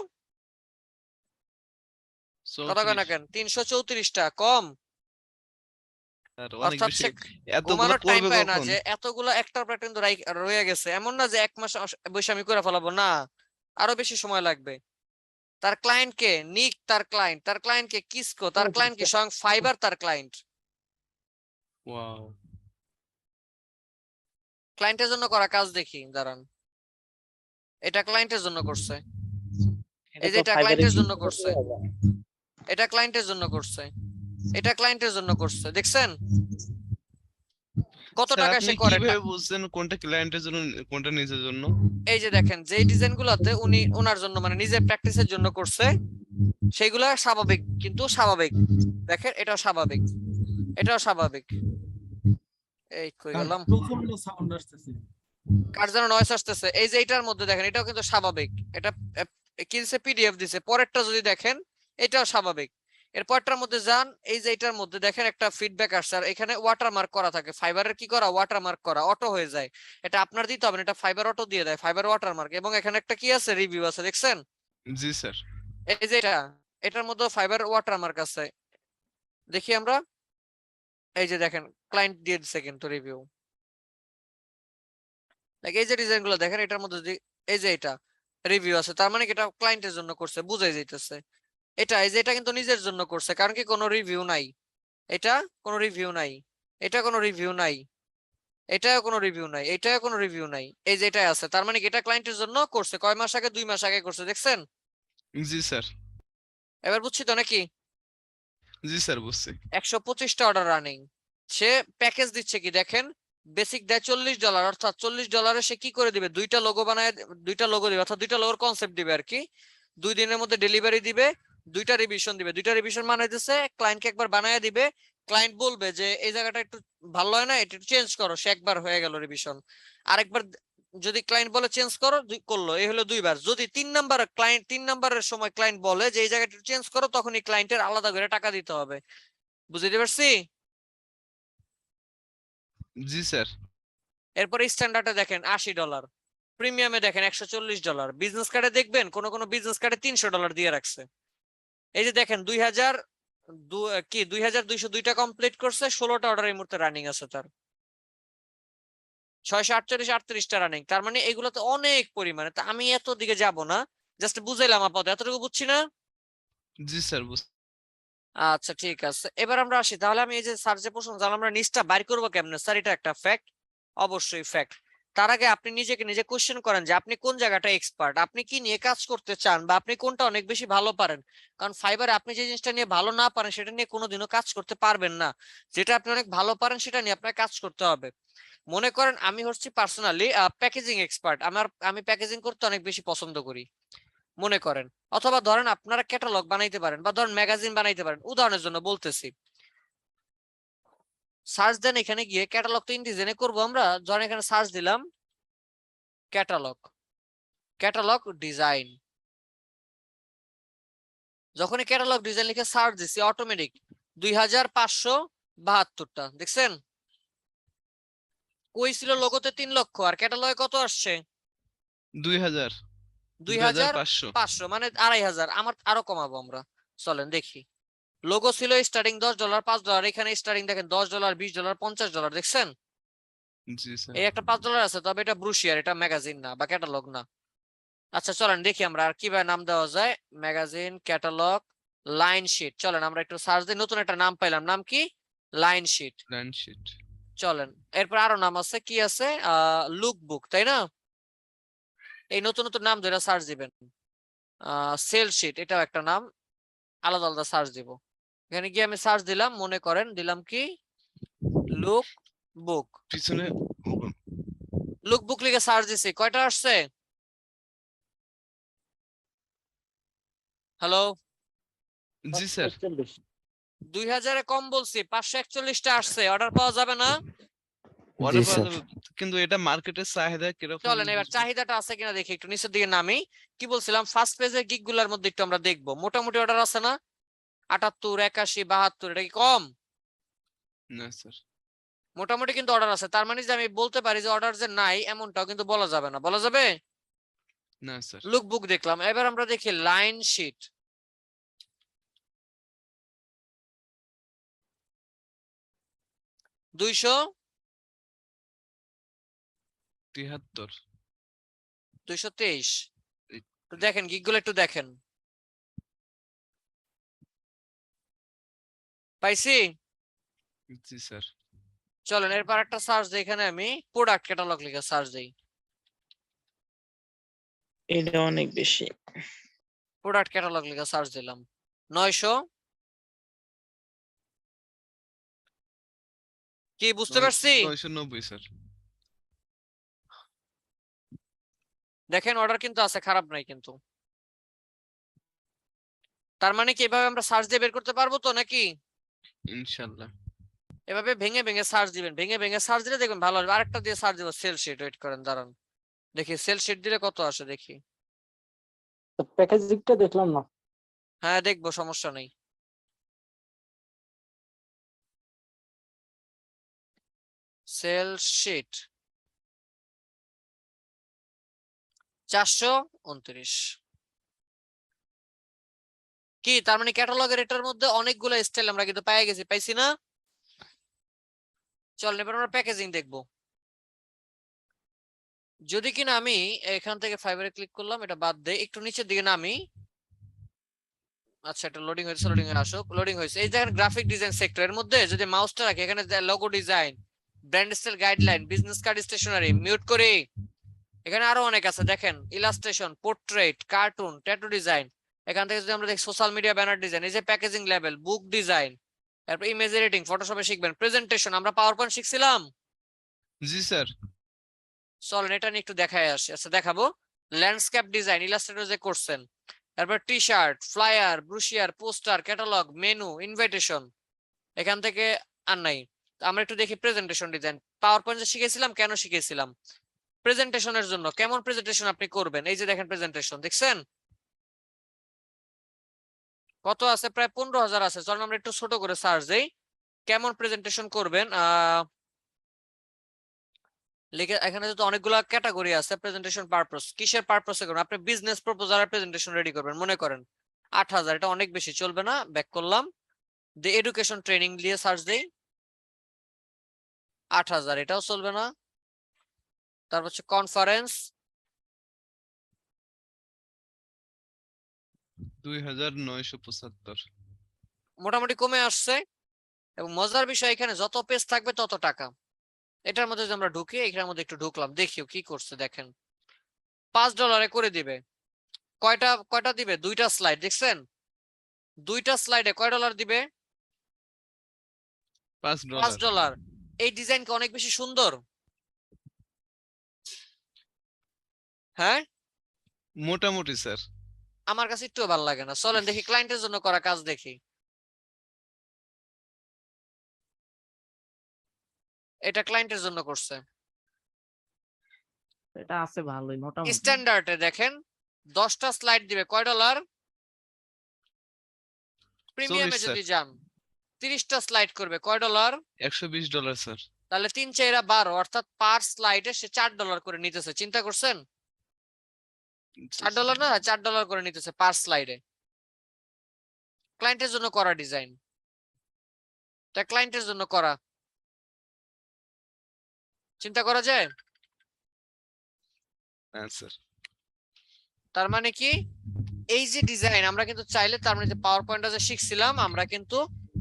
[SPEAKER 1] কত না কেন 334টা কম।
[SPEAKER 7] অনেক
[SPEAKER 1] অর্থাৎ
[SPEAKER 7] বেশি।
[SPEAKER 1] সে
[SPEAKER 7] এতগুলো
[SPEAKER 1] ঘুমানোর টাইম
[SPEAKER 7] করবে
[SPEAKER 1] পায় না,
[SPEAKER 7] কখন?
[SPEAKER 1] যে এতগুলো একটার পর একটা কিন্তু রয়ে গেছে। এমন না যে 1 মাস বসে আমি করে ফেলাবো, না, আরো বেশি সময় লাগবে। তার ক্লায়েন্ট কে? নিক তার ক্লায়েন্ট। তার ক্লায়েন্ট কে? কিসকো তার ক্লায়েন্ট কে? স্বয়ং ফাইবার তার ক্লায়েন্ট।
[SPEAKER 7] ওয়াও।
[SPEAKER 1] ক্লায়েন্টের জন্য করা কাজ দেখি, দাঁড়ান। এটা ক্লায়েন্টের জন্য করছে। এই যে এটা ক্লায়েন্টের জন্য করছে, এটা ক্লায়েন্টের জন্য করছে, এটা ক্লায়েন্টের জন্য করছে। দেখছেন কত
[SPEAKER 7] স্যার
[SPEAKER 1] টাকা
[SPEAKER 7] আপনি
[SPEAKER 1] সে করে?
[SPEAKER 7] কিভাবে বুঝছেন কোনটা ক্লায়েন্টের জন্য কোনটা নিজের জন্য?
[SPEAKER 1] এই যে দেখেন যে ডিজাইন গুলাতে উনি ওনার জন্য মানে নিজের প্র্যাকটিসের জন্য করছে, সেগুলা স্বাভাবিক, কিন্তু স্বাভাবিক। দেখেন এটাও স্বাভাবিক, এটাও স্বাভাবিক। এই কই গেলাম?
[SPEAKER 12] প্রচন্ড সাউন্ড আসতেছে।
[SPEAKER 1] কার যেন নয়েজ আসতেছে। এই যে এটার মধ্যে দেখেন এটাও কিন্তু স্বাভাবিক। এটা কি দিছে? পিডিএফ দিছে। পরেরটা যদি দেখেন এটাও স্বাভাবিক। এরপরটার মধ্যে যান, এই যে এটার মধ্যে দেখেন একটা ফিডব্যাক আসছে, আর এখানে ওয়াটারমার্ক করা থাকে। ফাইবারের কি করা? ওয়াটারমার্ক করা, অটো হয়ে যায়। এটা আপনার দিতে হবে না, এটা ফাইবার অটো দিয়ে দেয়, ফাইবার ওয়াটারমার্ক। এবং এখানে একটা কি আছে? রিভিউ আছে, দেখছেন?
[SPEAKER 7] জি স্যার।
[SPEAKER 1] এই যে এটার মধ্যে ফাইবার ওয়াটারমার্ক আছে। দেখি আমরা, এই যে দেখেন ক্লায়েন্ট দিয়ে দিছে কিন্তু রিভিউ। লাইক এই যে ডিজাইন গুলো দেখেন, এটার মধ্যে যদি এই যে এটা রিভিউ আছে, তার মানে কি এটা ক্লায়েন্টের জন্য করছে, বুঝাই যাইতেছে। এটা এই যে এটা কিন্তু নিজের জন্য করছে, কারণ কি কোনো রিভিউ নাই, এটা কোনো রিভিউ নাই, এটা কোনো রিভিউ নাই, এটাও কোনো রিভিউ নাই, এটাও কোনো রিভিউ নাই, এই যে এটাই আছে, তার মানে কি এটা ক্লায়েন্টের জন্য করছে। কয় মাস আগে? 2 মাস আগে করছে, দেখছেন?
[SPEAKER 7] জি স্যার।
[SPEAKER 1] এবার বুঝছি তো নাকি?
[SPEAKER 7] জি স্যার বুঝছি।
[SPEAKER 1] 125টা অর্ডার রানিং। সে প্যাকেজ দিচ্ছে কি দেখেন, বেসিক দেয় $40, অর্থাৎ $40 সে কি করে দিবে, দুইটা লোগো বানায়, দুইটা লোগো দিবে, অর্থাৎ দুইটা লোগোর কনসেপ্ট দিবে আর কি। 2 দিনের মধ্যে ডেলিভারি দিবে, 2টা রিভিশন দিবে, 2টা রিভিশন মানে দিচ্ছে ক্লায়েন্টকে একবার বানায় দিবে, ক্লায়েন্ট বলবে যে এই জায়গাটা একটু ভালো হয় না, এটা একটু চেঞ্জ করো, সে একবার হয়ে গেল রিভিশন। আরেকবার যদি ক্লায়েন্ট বলে চেঞ্জ করো, করলো, এই হলো 2বার। যদি 3 নাম্বার ক্লায়েন্ট 3 নাম্বারের সময় ক্লায়েন্ট বলে যে এই জায়গাটা একটু চেঞ্জ করো, তখনই ক্লায়েন্টের আলাদা করে টাকা দিতে হবে। বুঝতে পারছি?
[SPEAKER 7] জি স্যার।
[SPEAKER 1] এরপরে স্ট্যান্ডার্ডে দেখেন $80, প্রিমিয়ামে দেখেন $140, বিজনেস কার্ডে দেখবেন কোন কোন বিজনেস কার্ডে $300 দিয়ে রাখছে। এই যে দেখেন 2202টা কমপ্লিট করছে, 16টা অর্ডার এই মুহূর্তে রানিং আছে তার, 648টা রানিং। তার মানে এগুলো তো অনেক পরিমাণে, তা আমি এত দিকে যাব না, জাস্ট বুঝাইলাম আপাতত, এতটুকু বুঝছি না?
[SPEAKER 7] জি স্যার বুঝছি।
[SPEAKER 1] আচ্ছা ঠিক আছে, এবার আমরা আসি তাহলে। আমি এই যে স্যার যে প্রশ্ন জানলাম, আমরা নিচটা বাইর করবো কেমনে স্যার? এটা একটা ফ্যাক্ট, অবশ্যই ফ্যাক্ট। তার আগে আপনি নিজেকে নিজে কোশ্চেন করেন যে আপনি কোন জায়গাটা এক্সপার্ট, আপনি কি নিয়ে কাজ করতে চান, বা আপনি কোনটা অনেক বেশি ভালো পারেন। কারণ ফাইবারে আপনি যে জিনিসটা নিয়ে ভালো না পারেন সেটা নিয়ে কোনোদিনও কাজ করতে পারবেন না। যেটা আপনি অনেক ভালো পারেন সেটা নিয়ে আপনার কাজ করতে হবে। মনে করেন আমি হচ্ছি পার্সোনালি প্যাকেজিং এক্সপার্ট, আমি প্যাকেজিং করতে অনেক বেশি পছন্দ করি মনে করেন। অথবা ধরেন আপনারা ক্যাটালগ বানাইতে পারেন, বা ধরেন ম্যাগাজিন বানাইতে পারেন, উদাহরণের জন্য বলতেছি। সার্চ দেন, এখানে গিয়ে ক্যাটালগ তো ইনডিজাইনে করবো আমরা, ধরেন এখানে সার্চ দিলাম ক্যাটালগ, ক্যাটালগ ডিজাইন। যখনই ক্যাটালগ ডিজাইন লিখে সার্চ দিছি, অটোমেটিক 2572টা দেখছেন? কই ছিল লোগোতে 3 লক্ষ, আর ক্যাটালগে কত আসছে?
[SPEAKER 7] 2000
[SPEAKER 1] 2500, মানে 2500। আমার আরো কমাবো আমরা, চলেন দেখি। লোগো ছিল স্টার্টিং $10, $5, এখানে স্টার্টিং দেখেন $10, $20, $50 দেখছেন?
[SPEAKER 7] জি স্যার।
[SPEAKER 1] এই একটা $5 আছে, তবে এটা ব্রুশিয়ার, এটা ম্যাগাজিন না বা ক্যাটালগ না। আচ্ছা চলেন দেখি আমরা আর কিভাবে নাম দেওয়া যায়। Magazine, catalogue, line sheet. চলেন আমরা একটু সার্চ দিই, নতুন একটা নাম পাইলাম, নাম কি? Line sheet.
[SPEAKER 7] Line sheet.
[SPEAKER 1] চলেন এরপর আরো নাম আছে, কি আছে? লুক বুক, তাই না? এই নতুন নতুন নাম ধরে সার্চ দিবেন। সেল শিট, এটাও একটা নাম, আলাদা আলাদা সার্চ দিব। এখানে গিয়ে আমি সার্চ দিলাম, মনে করেন দিলাম কি লুক বুক।
[SPEAKER 7] পিছনে
[SPEAKER 1] লুক বুক লিখে সার্চ দিছি, কয়টা আসছে? হ্যালো?
[SPEAKER 7] জি স্যার।
[SPEAKER 1] 2000-এ কম বলছি, 541টা আসছে। অর্ডার পাওয়া যাবে না?
[SPEAKER 7] অর্ডার পাওয়া যাবে, কিন্তু এটা মার্কেটের চাহিদা কিরকম?
[SPEAKER 1] চলেন এবার চাহিদাটা আছে কিনা দেখি, একটু নিচের দিকে নামি। কি বলছিলাম, ফার্স্ট পেজের গিগ গুলার মধ্যে একটু আমরা দেখবো, মোটামুটি অর্ডার আছে না? 78, 81, 72, এটা কি কম?
[SPEAKER 7] না স্যার।
[SPEAKER 1] মোটামুটি কিন্তু অর্ডার আছে, তার মানে যে আমি বলতে পারি যে অর্ডার যে নাই এমনটাও কিন্তু বলা যাবে না, বলা যাবে?
[SPEAKER 7] না স্যার।
[SPEAKER 1] লুক বুক দেখলাম, এবার আমরা দেখি লাইন শিট।
[SPEAKER 7] $73।
[SPEAKER 1] 223। দেখেন গিগগুলো একটু দেখেন, পাইছি?
[SPEAKER 7] জি স্যার।
[SPEAKER 1] চলেন এরপর একটা সার্চ দিই, এখানে আমি প্রোডাক্ট ক্যাটালগ লিখে সার্চ দিই।
[SPEAKER 9] এটা অনেক বেশি।
[SPEAKER 1] প্রোডাক্ট ক্যাটালগ লিখে সার্চ দিলাম, 900। কি বুঝতে পারছি?
[SPEAKER 7] 990 স্যার।
[SPEAKER 1] দেখেন অর্ডার কিন্তু আছে, খারাপ নাই কিন্তু। তার মানে কি এভাবে আমরা সার্চ দিয়ে বের করতে পারবো তো নাকি?
[SPEAKER 7] ইনশাআল্লাহ।
[SPEAKER 1] এভাবে ভেঙে ভেঙে সার্চ দিবেন, ভেঙে ভেঙে সার্চ দিলে দেখবেন ভালো হবে। আরেকটা দিয়ে সার্চ দিব, সেল শিট। ওয়েট করেন, দাঁড়ান দেখি সেল শিট দিলে কত আসে দেখি।
[SPEAKER 6] প্যাকেজিংটা দেখলাম না।
[SPEAKER 1] হ্যাঁ দেখবো, সমস্যা নেই। Sell sheet 429। কি তার মানে ক্যাটালগের এটার মধ্যে অনেকগুলো স্টাইল আমরা কিন্তু পেয়ে গেছি, পাইছি না? চল এবার আমরা প্যাকেজিং দেখবো। যদি কিনা আমি এখান থেকে ফাইবারে ক্লিক করলাম, এটা বাদ দেই, একটু নিচের দিকে নামি। আচ্ছা, এটা লোডিং হয়েছে, লোডিং এ আসুক, লোডিং হয়েছে। এই দেখেন গ্রাফিক ডিজাইন সেক্টর, এর মধ্যে যদি মাউসটা রাখি এখানে logo design, brand style guideline, business card stationery, mute করি। এখানে আরো অনেক আছে দেখেন, illustration, portrait, cartoon, tattoo design. এখান থেকে যদি আমরা দেখি সোশ্যাল মিডিয়া ব্যানার ডিজাইন, এই যে প্যাকেজিং লেভেল, বুক ডিজাইন, তারপর ইমেজ এডিটিং, ফটোশপে শিখবেন, প্রেজেন্টেশন, আমরা পাওয়ার পয়েন্ট শিখছিলাম।
[SPEAKER 7] জি স্যার।
[SPEAKER 1] চলেন এটা নিয়ে একটু দেখায় আসি। আচ্ছা দেখাবো, ল্যান্ডস্কেপ ডিজাইন, ইলাস্ট্রেটর যে করছেন, তারপর T shirt, flyer, brochure, poster, catalogue, menu, invitation, এখান থেকে আর নাই। আমরা একটু দেখি প্রেজেন্টেশন ডিজাইন। পাওয়ার পয়েন্ট যে শিখেছিলাম, কেন শিখেছিলাম? প্রেজেন্টেশনের জন্য। কেমন প্রেজেন্টেশন আপনি করবেন? এই যে দেখেন প্রেজেন্টেশন, দেখছেন কত আছে? প্রায় 15,000 আছে। চলুন আমরা একটু ছোট করে সার্চ দেই, কেমন প্রেজেন্টেশন করবেন। লিখে এখানে তো অনেকগুলা ক্যাটাগরি আছে। প্রেজেন্টেশন পারপোজ, কিসের পারপোজে করবেন? আপনি বিজনেস প্রপোজালের প্রেজেন্টেশন রেডি করবেন মনে করেন। 8,000, এটা অনেক বেশি, চলবে না। ব্যাক করলাম, দি এডুকেশন ট্রেনিং দিয়ে সার্চ দেই, 8,000, এটাও চলবে না। তারপর হচ্ছে কনফারেন্স,
[SPEAKER 7] 2,975।
[SPEAKER 1] মোটামুটি কমে আসছে। এবং মজার বিষয়, এখানে যত পেজ থাকবে তত টাকা। এটার মধ্যে যদি আমরা ঢুকি, এখানের মধ্যে একটু ঢুকলাম, দেখিও কি করছে। দেখেন $5 করে দিবে। কয়টা দিবে? 2টা স্লাইড, দেখছেন? 2টা স্লাইডে কয় ডলার দিবে?
[SPEAKER 7] $5।
[SPEAKER 1] $5। এই ডিজাইন কি অনেক বেশি সুন্দর? হ্যাঁ,
[SPEAKER 7] মোটামুটি স্যার।
[SPEAKER 1] আমার কাছে একটু ভালো লাগে না। চলেন দেখি ক্লায়েন্টের জন্য করা কাজ দেখি। এটা ক্লায়েন্টের জন্য করছে।
[SPEAKER 10] এটা আছে ভালোই মোটামুটি।
[SPEAKER 1] স্ট্যান্ডার্ডে দেখেন 10টা স্লাইড দিবে, কয় ডলার? প্রিমিয়ামে
[SPEAKER 7] 40
[SPEAKER 1] যদি
[SPEAKER 7] স্যার।
[SPEAKER 1] যান 30টা স্লাইড করবে, কয় ডলার?
[SPEAKER 7] $120 স্যার।
[SPEAKER 1] তাহলে 3 4 12, অর্থাৎ পার স্লাইডে সে $4 করে নিতেছে। চিন্তা করছেন? $4 না, $4 করে নিতেছে পার স্লাইডে। ক্লায়েন্টের জন্য করা ডিজাইন, এটা ক্লায়েন্টের জন্য করা। চিন্তা করা যায়?
[SPEAKER 7] হ্যাঁ স্যার।
[SPEAKER 1] তার মানে কি, এই যে ডিজাইন আমরা কিন্তু চাইলে, তার মানে যে পাওয়ার পয়েন্টটা যে শিখছিলাম আমরা কিন্তু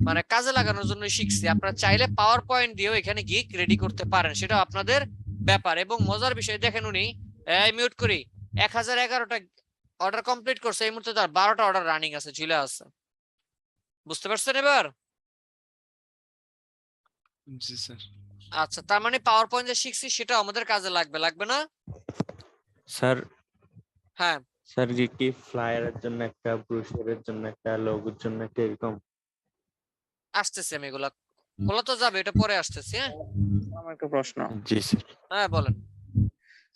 [SPEAKER 1] মানে কাজে লাগানোর জন্য শিখছি। আপনারা চাইলে পাওয়ার পয়েন্ট দিয়েও এখানে গিগ রেডি করতে পারেন, সেটা আপনাদের ব্যাপার। এবং মজার বিষয় দেখেন, উনি মিউট করি 1011টা অর্ডার কমপ্লিট করছে, এই মুহূর্তে তার 12টা অর্ডার রানিং আছে, ঝুলে আছে। বুঝতে পারছেন এবার?
[SPEAKER 7] জি স্যার।
[SPEAKER 1] আচ্ছা, তার মানে পাওয়ার পয়েন্ট যে শিখছি সেটা আমাদের কাজে লাগবে, লাগবে না?
[SPEAKER 5] স্যার
[SPEAKER 1] হ্যাঁ,
[SPEAKER 5] স্যার কি ফ্লায়ারের জন্য একটা, ব্রোশারের জন্য একটা, লোগোর জন্য একটা, এরকম
[SPEAKER 1] আসতেছি আমি। এগুলা তো যাবে, এটা পরে আসতেছি। হ্যাঁ
[SPEAKER 9] আমার একটা প্রশ্ন।
[SPEAKER 5] জি স্যার।
[SPEAKER 1] হ্যাঁ বলেন।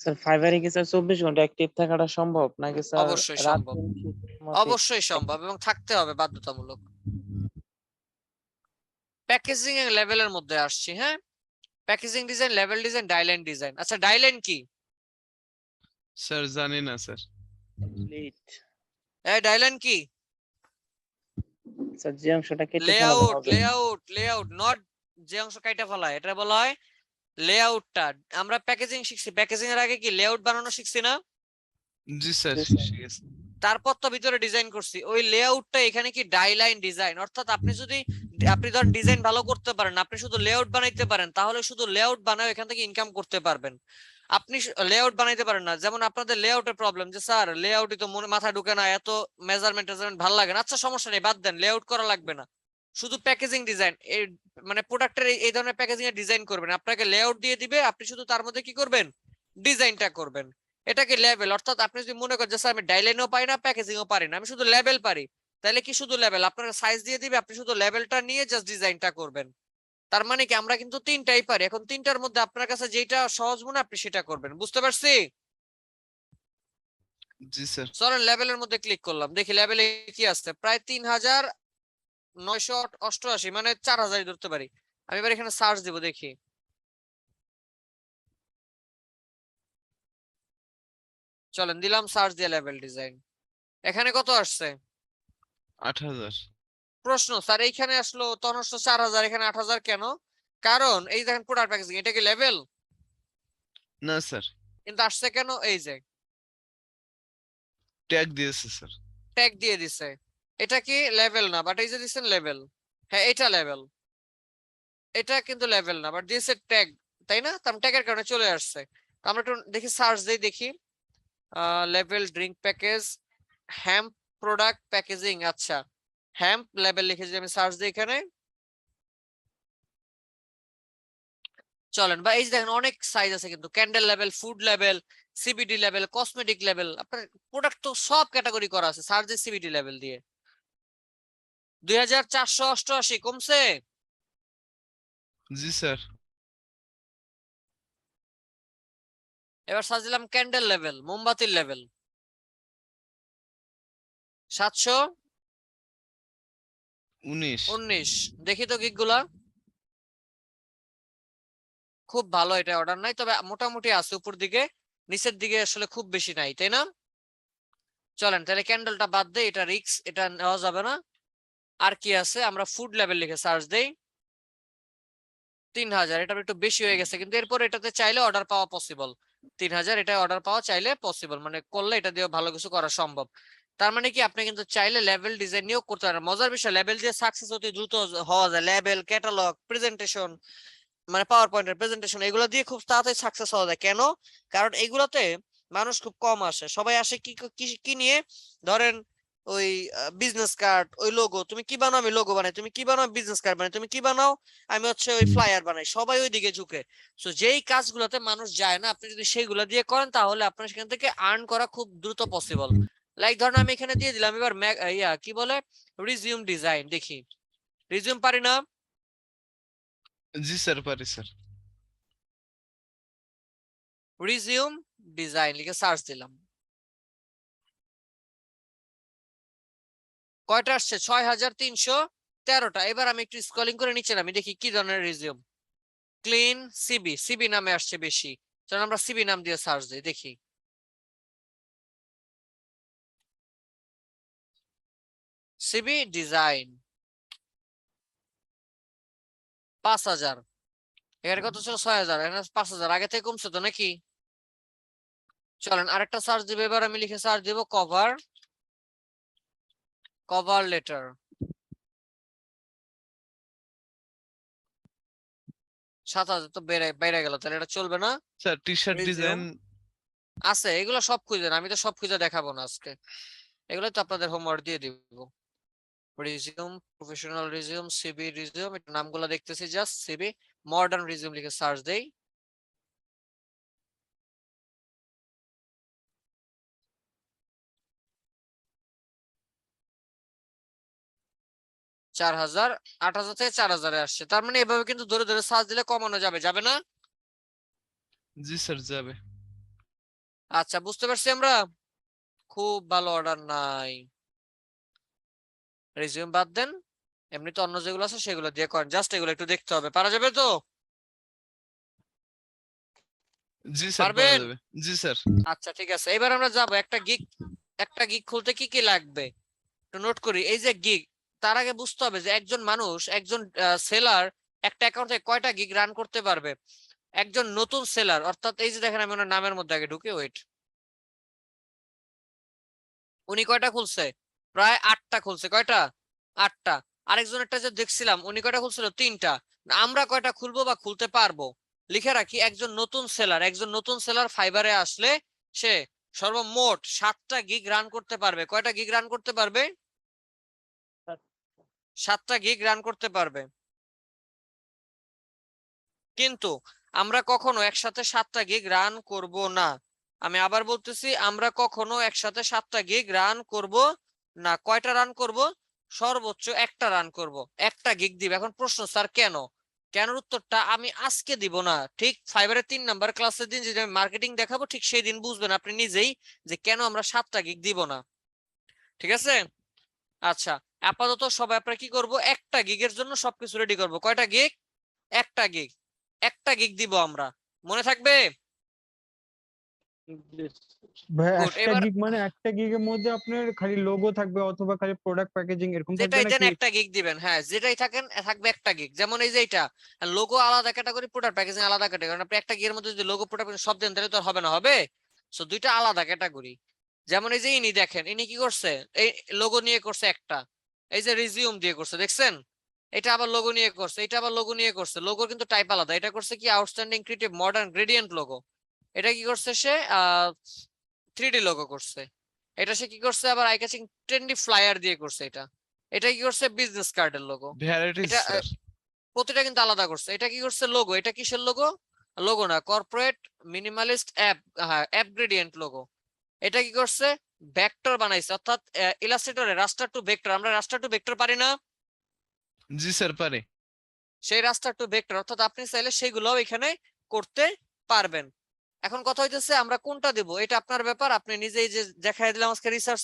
[SPEAKER 9] স্যার ফাইবারে কি স্যার 24 ঘন্টা অ্যাক্টিভ থাকাটা সম্ভব নাকি স্যার
[SPEAKER 1] অবশ্যই
[SPEAKER 9] রাত
[SPEAKER 1] সম্ভব,
[SPEAKER 9] দিন শিফটের মধ্যে?
[SPEAKER 1] অবশ্যই সম্ভব, এবং থাকতে হবে বাধ্যতামূলক। প্যাকেজিং এর লেভেলের মধ্যে আসছি। হ্যাঁ, প্যাকেজিং ডিজাইন, লেভেল ডিজাইন, ডাইলাইন ডিজাইন। আচ্ছা ডাইলাইন কি?
[SPEAKER 7] স্যার জানি না স্যার।
[SPEAKER 1] ডাইলাইন কি?
[SPEAKER 9] স্যার যে অংশটা কেটে ফেলা
[SPEAKER 1] লেআউট,
[SPEAKER 9] হবে।
[SPEAKER 1] লেআউট, নট যে অংশ কাইটা ফেলা, এটা বলা হয় লেআউটটা। আমরা প্যাকেজিং শিখছি, প্যাকেজিং এর আগে কি লেআউট বানানো শিখছি না?
[SPEAKER 7] জি স্যার।
[SPEAKER 9] জি স্যার।
[SPEAKER 7] ঠিক আছে।
[SPEAKER 1] তারপর তো ভিতরে ডিজাইন করছি, ওই লেআউটটা এখানে কি ডাইলাইন ডিজাইন। অর্থাৎ আপনি যদি, আপনি ধর ডিজাইন ভালো করতে পারেন, আপনি শুধু লেআউট বানাইতে পারেন, তাহলে শুধু লেআউট বানাও, এখান থেকে ইনকাম করতে পারবেন। আপনি লেআউট বানাইতে পারেন না, যেমন আপনাদের লেআউটের প্রবলেম, যে স্যার লেআউটই তো মাথা ঢুকে না, এত মেজারমেন্ট ভালো লাগে না। আচ্ছা সমস্যা নেই, বাদ দেন, লেআউট করা লাগবে না, শুধু প্যাকেজিং ডিজাইন, এই মানে প্রোডাক্টের এই ধরনের প্যাকেজিং এর ডিজাইন করবেন। আপনাকে লেআউট দিয়ে দিবে, আপনি শুধু তার মধ্যে কি করবেন? ডিজাইনটা করবেন। এটাকে লেভেল। অর্থাৎ আপনি যদি মনে করেন যে স্যার আমি ডাইলাইনও পারি না, প্যাকেজিংও পারি না, আমি শুধু লেভেল পারি, তাহলে কি শুধু লেভেল আপনার সাইজ দিয়ে দিবে, আপনি শুধু লেভেলটা নিয়ে জাস্ট ডিজাইনটা করবেন। তার মানে কি, আমরা কিন্তু 3টাই পারি। এখন 3টার মধ্যে আপনার কাছে যেটা সহজ মনে আপনি সেটা করবেন। বুঝতে পারছি?
[SPEAKER 7] জি স্যার।
[SPEAKER 1] চলেন লেভেলের মধ্যে ক্লিক করলাম, দেখি লেভেলে কি আছে। প্রায় 3,988, মানে 4,000 ধরতে পারি। আমি এবার এখানে সার্চ দিব, দেখি। চলেন দিলাম সার্চ দিয়ে লেভেল ডিজাইন, এখানে কত আসছে?
[SPEAKER 7] 8,000।
[SPEAKER 1] প্রশ্ন, স্যার এইখানে আসলো তখন আসলো 4,000, এখানে 8,000 কেন? কারণ এই দেখেন প্রোডাক্ট প্যাকেজিং, এটা কি লেভেল?
[SPEAKER 7] না স্যার।
[SPEAKER 1] কিন্তু আসছে কেন? এই যে
[SPEAKER 7] ট্যাগ দিয়েছে স্যার।
[SPEAKER 1] ট্যাগ দিয়ে দিছে, এটা কি লেভেল না, বাট এই যে দিচ্ছেন লেভেল। হ্যাঁ এটা লেভেল, এটা কিন্তু লেভেল না, বাট দিয়েছে ট্যাগ, তাই না? তার ট্যাগের কারণে চলে আসছে। আমরা একটু দেখি, সার্চ দেই দেখি, লেভেল drink package, hemp product packaging. আচ্ছা হ্যাম্প লেভেল লিখে যদি আমি সার্চ দিই এখানে, চলেন, বা এই যে দেখেন অনেক সাইজ আছে কিন্তু, candle level, food level, CBD level, cosmetic level, আপনার প্রোডাক্ট তো সব ক্যাটাগরি করা আছে। সার্চ দিই সিবিডি লেভেল দিয়ে, 2488 কমছে।
[SPEAKER 7] জি স্যার।
[SPEAKER 1] এবার সার্চ দিলাম ক্যান্ডেল লেভেল, মোমবাতির লেভেল, 719। দেখি তো গিগ গুলা, খুব ভালো, এটা অর্ডার নাই, তবে মোটামুটি আছে উপর দিকে, নিচের দিকে আসলে খুব বেশি নাই, তাই না? চলেন তাহলে ক্যান্ডেলটা বাদ দেই, এটা রিক্স, এটা নেওয়া যাবে না। আর কি আছে, আমরা ফুড লেভেল লিখে সার্চ দেই, 3000, এটা একটু বেশি হয়ে গেছে, কিন্তু এরপর এটাতে চাইলে অর্ডার পাওয়া পসিবল। 3000 এটা অর্ডার পাওয়া চাইলে পসিবল, মানে করলে এটা দিয়ে ভালো কিছু করা সম্ভব। তার মানে কি আপনি কিন্তু চাইলে লেভেল ডিজাইন নিয়েও করতে পারেন। মজার বিষয়, লেভেল দিয়ে সাকসেস অতি দ্রুত হওয়া যায়। লেভেল, ক্যাটালগ, প্রেজেন্টেশন, মানে পাওয়ার পয়েন্টের প্রেজেন্টেশন, এগুলো দিয়ে খুব তাড়াতাড়ি সাকসেস হওয়া যায়। কেন? কারণ এগুলোতে মানুষ খুব কম আসে, সবাই আসে কি কি নিয়ে, ধরেন ওই বিজনেস কার্ড, ওই লোগো, তুমি কি বানাও আমি লোগো বানাই, তুমি কি বানাও বিজনেস কার্ড বানাই, তুমি কি বানাও আমি হচ্ছে ওই ফ্লায়ার বানাই, সবাই ওই দিকে ঝুঁকে। সো যেই কাজগুলোতে মানুষ যায় না, আপনি যদি সেইগুলো দিয়ে করেন তাহলে আপনার সেখান থেকে আর্ন করা খুব দ্রুত পসিবল। লাইক ধরেন আমি এখানে দিয়ে দিলাম, এবার কি বলে, রিজিউম ডিজাইন, দেখি রিজিউম পারি না?
[SPEAKER 7] জি স্যার পারি স্যার।
[SPEAKER 1] রিজিউম ডিজাইন লিখে সার্চ দিলাম, কয়টা আসছে? 6313টা। এবার আমি একটু স্ক্রলিং করে নিচে নামি, দেখি কি ধরনের রিজিউম। ক্লিন সিবি, সিবি নামে আসছে বেশি, চলুন আমরা সিবি নাম দিয়ে সার্চ দিই, দেখি। সিবি ডিজাইন 5000, এখানে কত ছিল? 6000, এখানে 5000, আগে থেকে কমছে তো নাকি? চলেন আরেকটা সার্চ দিব, এবার আমি লিখে সার্চ দিব কভার, কভার লেটার, 7000 তো বেড়ে গেল, তাহলে এটা চলবে না।
[SPEAKER 7] স্যার টি শার্ট ডিজাইন
[SPEAKER 1] আছে, এগুলো সব খুঁজেন, আমি তো সব খুঁজে দেখাবো না আজকে, এগুলো তো আপনাদের হোমওয়ার্ক দিয়ে দিব। Resume, professional resume, CV resume, এটা নামগুলো দেখতেছি জাস্ট, সিবি মডার্ন রিজিউম লিখে সার্চ দেই, চার হাজার, 8000 থেকে 4000 আসছে। তার মানে এভাবে কিন্তু ধরে ধরে সার্চ দিলে কমানো যাবে, যাবে না?
[SPEAKER 7] জি স্যার যাবে।
[SPEAKER 1] আচ্ছা বুঝতে পারছি আমরা। খুব ভালো, অর্ডার নাই, রিজিউম বাদ দেন, এমনিতে অন্য যেগুলো আছে সেগুলো দিয়ে করেন, জাস্ট এগুলো একটু দেখতে হবে, পারা যাবে তো?
[SPEAKER 7] জি স্যার পারা
[SPEAKER 1] পারবেন?
[SPEAKER 7] যাবে। জি স্যার।
[SPEAKER 1] আচ্ছা ঠিক আছে, এবার আমরা যাব একটা গিগ খুলতে কি কি লাগবে একটু নোট করি। এই যে গিগ, তার আগে বুঝতে হবে যে একজন মানুষ, একজন সেলার একটা অ্যাকাউন্ট থেকে কয়টা গিগ রান করতে পারবে। একজন নতুন সেলার, অর্থাৎ এই যে দেখেন আমি ওনার নামের মধ্যে আগে ঢুকে, ওয়েট, উনি কয়টা খুলছে? প্রায় 8টা খুলছে। কয়টা? 8টা। আরেকজনেরটা যে দেখছিলাম উনি কয়টা খুলছিল? 3টা। আমরা কয়টা খুলবো বা খুলতে পারবো? লিখে রাখি, একজন নতুন সেলার ফাইবারে আসলে সে সর্বমোট 7টা গিগ রান করতে পারবে। কয়টা গিগ রান করতে পারবে? 7টা গিগ রান করতে পারবে। কিন্তু আমরা কখনো একসাথে 7টা গিগ রান করব না। আমি আবার বলতেছি, আমরা কখনো একসাথে 7টা গিগ রান করব না। কয়টা রান করব? সর্বোচ্চ একটা রান করব, একটা গিগ দিব। এখন প্রশ্ন, স্যার কেন? কেন উত্তরটা আমি আজকে দিব না, ঠিক ফাইবারের 3 নাম্বার ক্লাসের দিন যেদিন মার্কেটিং দেখাবো ঠিক সেই দিন বুঝবেন আপনি নিজেই যে কেন আমরা 7টা গিগ দিব না। ঠিক আছে? আচ্ছা আপাতত সবাই আপনারা কি করব, একটা গিগের জন্য সবকিছু রেডি করব। কয়টা গিগ? একটা গিগ দিব আমরা, মনে থাকবে?
[SPEAKER 4] ভাই
[SPEAKER 1] গুড।
[SPEAKER 4] একটা
[SPEAKER 1] এবার
[SPEAKER 4] গিগ মানে একটা গিগের মধ্যে আপনার খালি লোগো থাকবে অথবা খালি প্রোডাক্ট প্যাকেজিং এরকম থাকবে
[SPEAKER 1] যেটাই দেন
[SPEAKER 4] নাকি?
[SPEAKER 1] একটা গিগ দিবেন, হ্যাঁ যেটাই থাকবে একটা গিগ। যেমন এই যে এটা লোগো আলাদা ক্যাটাগরি, প্রোডাক্ট প্যাকেজিং আলাদা ক্যাটাগরি। কারণ আপনি একটা গিগের মধ্যে যদি লোগো প্রোডাক্ট সব দেন তাহলে তো আর হবে না, হবে। সো দুইটা আলাদা ক্যাটাগরি। যেমন এই যে ইনি দেখেন, ইনি কি করছে, এই লোগো নিয়ে করছে একটা, এই যে রিজিউম দিয়ে করছে, দেখছেন? এটা আবার লোগো নিয়ে করছে, এটা আবার লোগো নিয়ে করছে। লোগো কিন্তু টাইপ আলাদা। এটা করছে কি outstanding creative modern gradient logo. এটা কি করছে সে 3D লোগো করছে। এটা সে কি করছে আবার আই ক্যাচিং ট্রেন্ডি ফ্লায়ার দিয়ে করছে। এটা এটা কি করছে বিজনেস কার্ডের লোগো।
[SPEAKER 7] ভ্যারাইটিস
[SPEAKER 1] এটা
[SPEAKER 7] স্যার।
[SPEAKER 1] প্রতিটা কিন্তু আলাদা করছে। এটা কি করছে লোগো, এটা কিসের লোগো? লোগো না, কর্পোরেট মিনিমালিস্ট অ্যাপ, হ্যাঁ অ্যাপ গ্রেডিয়েন্ট লোগো। এটা কি করছে ভেক্টর বানাইছে, অর্থাৎ ইলাস্ট্রেটরে রাস্টার টু ভেক্টর। আমরা রাস্টার টু ভেক্টর পারি না?
[SPEAKER 7] জি স্যার পারে।
[SPEAKER 1] সেই রাস্টার টু ভেক্টর, অর্থাৎ আপনি চাইলে সেগুলো এখানে করতে পারবেন। এখন কথা হইতেছে আমরা কোনটা দেব, এটা আপনার ব্যাপার। আপনি নিজেই যে দেখাই দিলাম আজকে রিসার্চ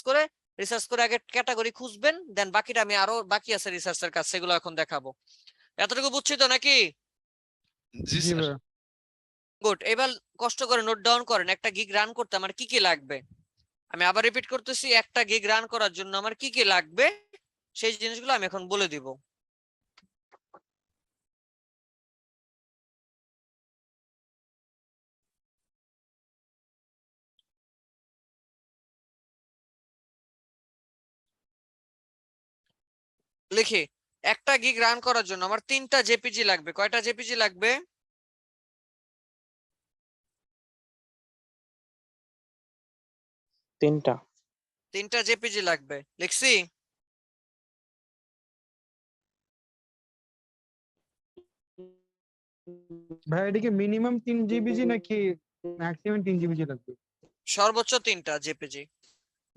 [SPEAKER 1] করে আগে ক্যাটাগরি খুঁজবেন, দেন বাকিটা আমি আরো বাকি আছে রিসার্চের কাজ, সেগুলো এখন দেখাবো। এতটুকু বুঝছি তো নাকি?
[SPEAKER 7] জি
[SPEAKER 4] জি
[SPEAKER 7] স্যার।
[SPEAKER 4] ভাই।
[SPEAKER 1] গুড। এবার কষ্ট করে নোট ডাউন করেন একটা গিগ রান করতে আমার কি কি লাগবে। আমি আবার রিপিট করতেছি, একটা গিগ রান করার জন্য আমার কি কি লাগবে সেই জিনিসগুলো আমি এখন বলে দিব। লিখি, একটা গিগ রান করার জন্য আমার 3টা জেপিজি লাগবে। কয়টা জেপিজি লাগবে?
[SPEAKER 9] 3টা।
[SPEAKER 1] 3টা জেপিজি লাগবে। লিখছি?
[SPEAKER 4] ভাই এটা কি মিনিমাম 3 জিবিজি নাকি ম্যাক্সিমাম 3 জিবিজি লাগবে?
[SPEAKER 1] সর্বোচ্চ 3টা জেপিজি,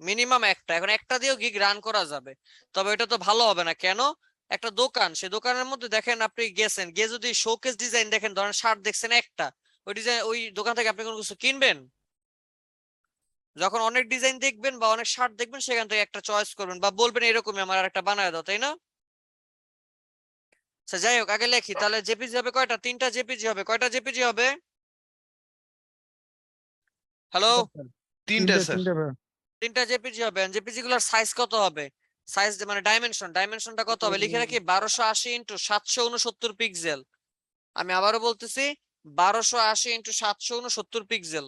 [SPEAKER 1] মিনিমাম একটা। এখন একটা দিয়েও গিগ রান করা যাবে, তবে এটা তো ভালো হবে না। কেন? একটা দোকান, সে দোকানের মধ্যে দেখেন আপনি গেছেন, গিয়ে যদি শোকেস ডিজাইন দেখেন, ধরেন শার্ট দেখছেন একটা, ওই ডিজাইন ওই দোকান থেকে আপনি কোনো কিছু কিনবেন? যখন অনেক ডিজাইন দেখবেন বা অনেক শার্ট দেখবেন, সেখান থেকে একটা চয়েস করবেন বা বলবেন এরকমই আমার আর একটা বানায় দাও, তাই না? আচ্ছা যাই হোক, আগে লেখি তাহলে। জেপিজি হবে কয়টা? 3টা জেপিজি হবে। কয়টা জেপিজি হবে? হ্যালো?
[SPEAKER 7] 3টা স্যার।
[SPEAKER 4] 3টা ভাই।
[SPEAKER 1] 3টা জেপিজি হবে। জেপিজি গুলোর সাইজ কত হবে? সাইজ মানে ডাইমেনশনটা কত হবে? লিখে রাখি 1280 ইন্টু 769 পিক্সেল। আমি আবারও বলতেছি 1280 into 769 pixel.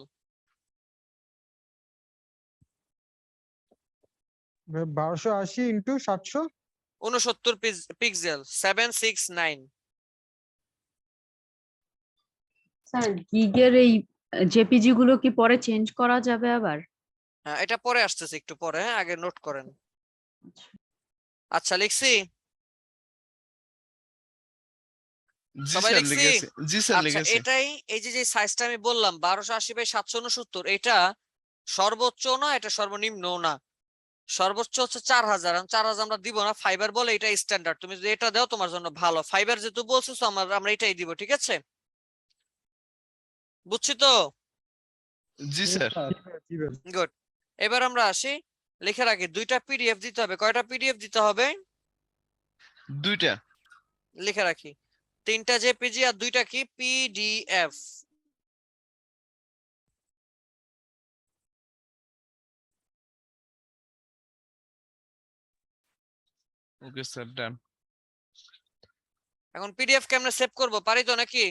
[SPEAKER 4] 1280 into 700
[SPEAKER 1] 69 pixel 769।
[SPEAKER 11] Sir গিগের এই জেপিজি গুলো কি পরে চেঞ্জ করা যাবে আবার?
[SPEAKER 1] হ্যাঁ এটা পরে আসতেছে, একটু পরে। হ্যাঁ আগে নোট করেন। আচ্ছা লিখছি?
[SPEAKER 7] জি
[SPEAKER 1] সবাই
[SPEAKER 7] স্যার
[SPEAKER 1] লিখছি?
[SPEAKER 7] লিখেছি। জি স্যার
[SPEAKER 1] আচ্ছা
[SPEAKER 7] লিখেছি।
[SPEAKER 1] এটাই, এই যে সাইজটা আমি বললাম 1280 বাই 769, এটা সর্বোচ্চ না, এটা সর্বনিম্ন না। সর্বোচ্চ হচ্ছে 4000। 4000 আমরা দিব না, ফাইবার বলে এটা স্ট্যান্ডার্ড। তুমি যদি এটা দাও তোমার জন্য ভালো। ফাইবার যেহেতু বলছো আমরা এটাই দিব, ঠিক আছে? বুঝছি তো?
[SPEAKER 7] জি স্যার।
[SPEAKER 4] জি ভাই।
[SPEAKER 1] গুড। এবার আমরা আসি, লিখে রাখি 2টা পিডিএফ দিতে হবে। কয়টা পিডিএফ দিতে হবে?
[SPEAKER 7] 2টা।
[SPEAKER 1] লিখে রাখি 3টা জেপিজি আর 2টা কি পিডিএফ।
[SPEAKER 7] ওকে স্যার ডান।
[SPEAKER 1] এখন পিডিএফ কে আমরা সেভ করব, পারি তো নাকি?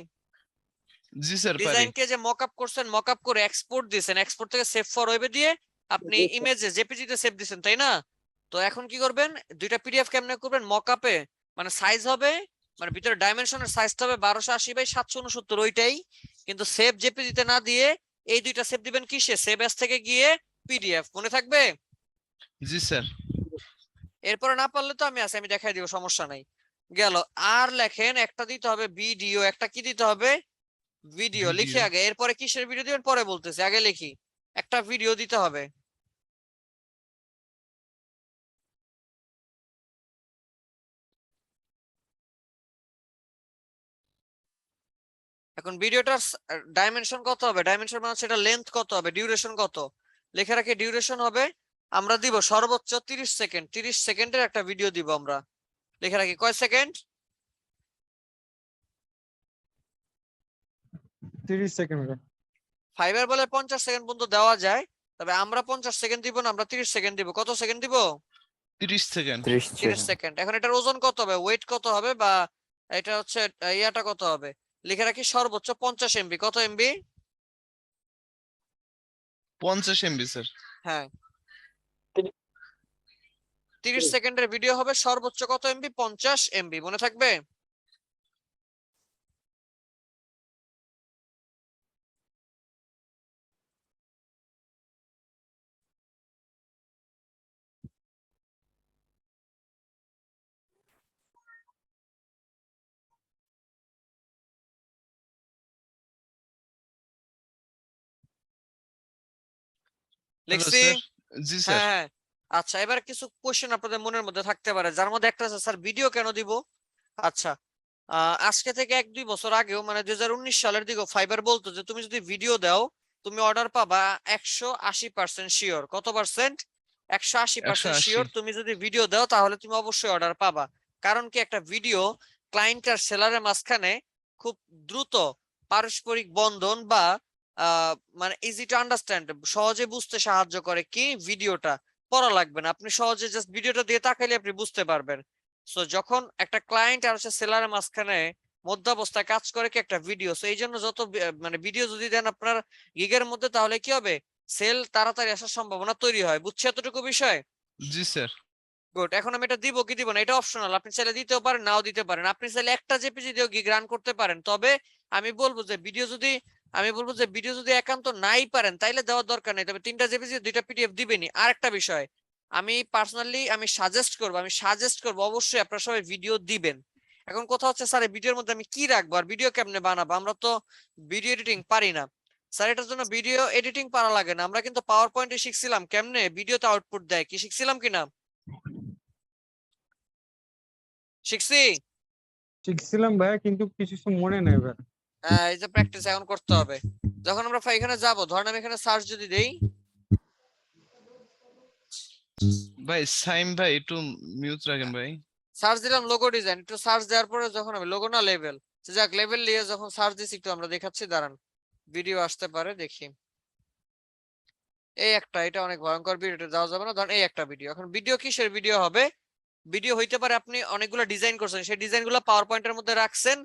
[SPEAKER 7] জি স্যার পারি।
[SPEAKER 1] ডিজাইনকে যে মকআপ করছেন, মকআপ করে এক্সপোর্ট দিয়েছেন, এক্সপোর্ট থেকে সেভ ফর ওয়েবে দিয়ে আপনি ইমেজে জেপিজি তে সেভ দিয়েছেন, তাই না? তো এখন কি করবেন, 2টা পিডিএফ কেমনে করবেন? মকআপে মানে সাইজ হবে, মানে ভিতরে ডাইমেনশনের সাইজটা হবে 1280 বাই 769, ওইটাই। কিন্তু সেভ জেপিজি তে না দিয়ে এই 2টা সেভ দিবেন কিসে? সেভ এস থেকে গিয়ে পিডিএফ। মনে থাকবে?
[SPEAKER 7] জি স্যার।
[SPEAKER 1] এরপরে না পারলে তো আমি আমি দেখাই দিব, সমস্যা নাই। গেল। আর লেখেন একটা দিতে হবে ভিডিও, একটা কি দিতে হবে? ভিডিও। লিখে
[SPEAKER 7] ভিডিও।
[SPEAKER 1] আগে, এরপরে কিসের ভিডিও দিবেন পরে বলতেছি, আগে লিখি। একটা ভিডিও দিতে হবে। এখন ভিডিওটার ডাইমেনশন কত হবে? ডাইমেনশন মানে সেটা লেন্থ কত হবে, ডিউরেশন কত? লিখে রাখি ডিউরেশন হবে, আমরা দিব সর্বোচ্চ 30 সেকেন্ড। 30 সেকেন্ডের একটা ভিডিও দিব আমরা। লিখে রাখি কয় সেকেন্ড?
[SPEAKER 4] 30 সেকেন্ড ভাই।
[SPEAKER 1] ফাইবার বলে 50 সেকেন্ড পর্যন্ত দেওয়া যায়, তবে আমরা 50 সেকেন্ড দিব না, আমরা 30 সেকেন্ড দিব। কত সেকেন্ড দিব?
[SPEAKER 7] 30 সেকেন্ড।
[SPEAKER 1] 30 সেকেন্ড। এখন এটার ওজন কত হবে, ওয়েট কত হবে, বা এটা হচ্ছে ইয়াটা কত হবে, লিখে রাখি সর্বোচ্চ 50 এমবি। কত এমবি?
[SPEAKER 7] 50 MB sir.
[SPEAKER 1] হ্যাঁ, 30 সেকেন্ডের ভিডিও হবে, সর্বোচ্চ কত এমবি? 50 এমবি। মনে থাকবে?
[SPEAKER 7] হ্যালো
[SPEAKER 1] লিখছি?
[SPEAKER 7] স্যার। জি স্যার।
[SPEAKER 1] হ্যাঁ হ্যাঁ। আচ্ছা, এবার কিছু কোশ্চেন আপনাদের মনের মধ্যে থাকতে পারে, যার মধ্যে একটা আছে, স্যার ভিডিও কেন দিব? আচ্ছা, আজকে থেকে 1-2 বছর আগেও মানে 2019 সালের দিকে ফাইবার বলতো যে তুমি যদি ভিডিও দাও তুমি অর্ডার পাবা 180% শিওর। কত পার্সেন্ট? 180% শিওর।
[SPEAKER 7] 180।
[SPEAKER 1] তুমি যদি ভিডিও দাও তাহলে তুমি অবশ্যই অর্ডার পাবা। কারণ কি, একটা ভিডিও ক্লায়েন্ট আর সেলারের মাঝখানে খুব দ্রুত পারস্পরিক বন্ধন বা মানে ইজি টু আন্ডারস্ট্যান্ড, সহজে বুঝতে সাহায্য করে। কি ভিডিওটা পড়া লাগবে না, আপনি সহজে জাস্ট ভিডিওটা দিয়ে তাকাইলে আপনি বুঝতে পারবেন। সো যখন একটা ক্লায়েন্ট আর হচ্ছে সেলারের মাঝখানে মধ্যাবস্থায় কাজ করে কি একটা ভিডিও, সো এই জন্য যত মানে ভিডিও যদি দেন আপনার গিগের মধ্যে, তাহলে কি হবে, সেল তাড়াতাড়ি আসার সম্ভাবনা তৈরি হয়। বুঝছে এতটুকু বিষয়?
[SPEAKER 7] জি স্যার।
[SPEAKER 1] গুড। এখন আমি এটা দিব কি দিব না এটা অপশনাল, আপনি চাইলে দিতেও পারেন, নাও দিতে পারেন। আপনি চাইলে একটা জেপিজি দিয়েও গিগ রান করতে পারেন। তবে আমি বলবো যে ভিডিও যদি একান্ত নাই পারেন তাইলে দেওয়ার দরকার নেই, তবে 3টা জেপিজি 2টা পিডিএফ দিবেনি। আর একটা বিষয়, আমি পার্সোনালি সাজেস্ট করব অবশ্যই আপনারা সবাই ভিডিও দিবেন। এখন কথা হচ্ছে, স্যার এই ভিডিওর মধ্যে আমি কি রাখবো আর ভিডিও কেমনে বানাবো, আমরা তো ভিডিও এডিটিং পারি না। স্যার এটার জন্য ভিডিও এডিটিং পারা লাগে না, আমরা কিন্তু পাওয়ার পয়েন্টে শিখছিলাম কেমনে ভিডিওতে আউটপুট দেয়, কি শিখছিলাম কিনা?
[SPEAKER 4] শিখছিলাম ভাইয়া, কিন্তু কিছু মনে নেই এবার।
[SPEAKER 1] এই যে প্র্যাকটিস এখন করতে হবে। যখন আমরা এখানে যাব, ধরেন আমি এখানে সার্চ যদি দেই,
[SPEAKER 7] ভাই সাইম ভাই একটু মিউট রাখেন ভাই।
[SPEAKER 1] সার্চ দিলাম লোগো ডিজাইন, একটু সার্চ দেওয়ার পরে যখন আমি লোগো না লেভেল, যাক লেভেল নিয়ে যখন সার্চ দিছি, একটু আমরা দেখাচ্ছি, দাঁড়ান ভিডিও আসতে পারে দেখি। এই একটা, এটা অনেক ভয়ঙ্কর ভিডিওটা দেওয়া যাবে না। ধরেন এই একটা ভিডিও, এখন ভিডিও কিসের ভিডিও হবে? ভিডিও হইতে পারে আপনি অনেকগুলো ডিজাইন করছেন, সেই ডিজাইনগুলো পাওয়ার পয়েন্টের মধ্যে রাখছেন,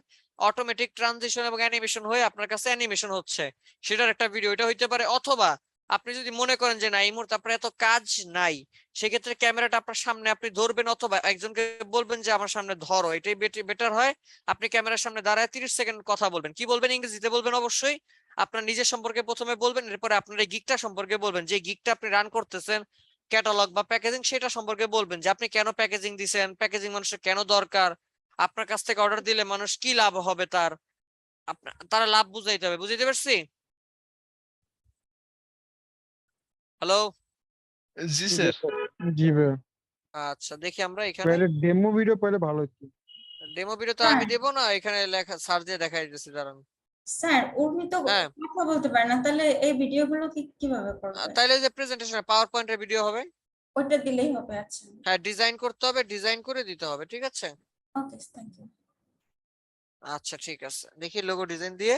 [SPEAKER 1] অটোমেটিক ট্রানজিশন এবং অ্যানিমেশন হয়ে আপনার কাছে অ্যানিমেশন হচ্ছে, সেটার একটা ভিডিও এটা হইতে পারে। অথবা আপনি যদি মনে করেন যে না এই মুহূর্তে আপনার এত কাজ নাই, সেক্ষেত্রে ক্যামেরাটা আপনার সামনে আপনি ধরবেন, অথবা একজনকে বলবেন যে আমার সামনে ধরো, এটাই বেটার হয়। আপনি ক্যামেরার সামনে দাঁড়ায় 30 সেকেন্ড কথা বলবেন। কি বলবেন? ইংরেজিতে বলবেন অবশ্যই। আপনার নিজের সম্পর্কে প্রথমে বলবেন, এরপরে আপনার এই গিগটা সম্পর্কে বলবেন, যে গিগটা আপনি রান করতেছেন, ক্যাটালগ বা প্যাকেজিং, সেটা সম্পর্কে বলবেন, যে আপনি কেন প্যাকেজিং দিছেন, প্যাকেজিং মানুষের কেন দরকার, আপনার কাছ থেকে অর্ডার দিলে মানুষ কি লাভ হবে তার, তারা লাভ বুঝাইতে হবে। বুঝাইতে পারছি? হ্যালো?
[SPEAKER 7] জি স্যার।
[SPEAKER 4] জি ভাইয়া।
[SPEAKER 1] আচ্ছা, দেখি আমরা এখানে
[SPEAKER 4] পহলে ডেমো ভিডিও পেলে ভালো হতো।
[SPEAKER 1] ডেমো ভিডিও তো আমি দেব না, এখানে লেখা সার্চ দিয়ে দেখাই দিতেছি, দাঁড়ান।
[SPEAKER 3] স্যার উনি তো
[SPEAKER 1] হ্যাঁ,
[SPEAKER 3] কথা বলতে পারে না, তাহলে এই ভিডিওগুলো কিভাবে করবে?
[SPEAKER 1] তাইলে যে প্রেজেন্টেশন পাওয়ার পয়েন্টের ভিডিও হবে,
[SPEAKER 3] ওইটা দিলেই হবে? আচ্ছা,
[SPEAKER 1] হ্যাঁ ডিজাইন করতে হবে, ডিজাইন করে দিতে হবে, ঠিক আছে?
[SPEAKER 3] ওকে, থ্যাংক ইউ।
[SPEAKER 1] আচ্ছা ঠিক আছে, দেখি লোগো ডিজাইন দিয়ে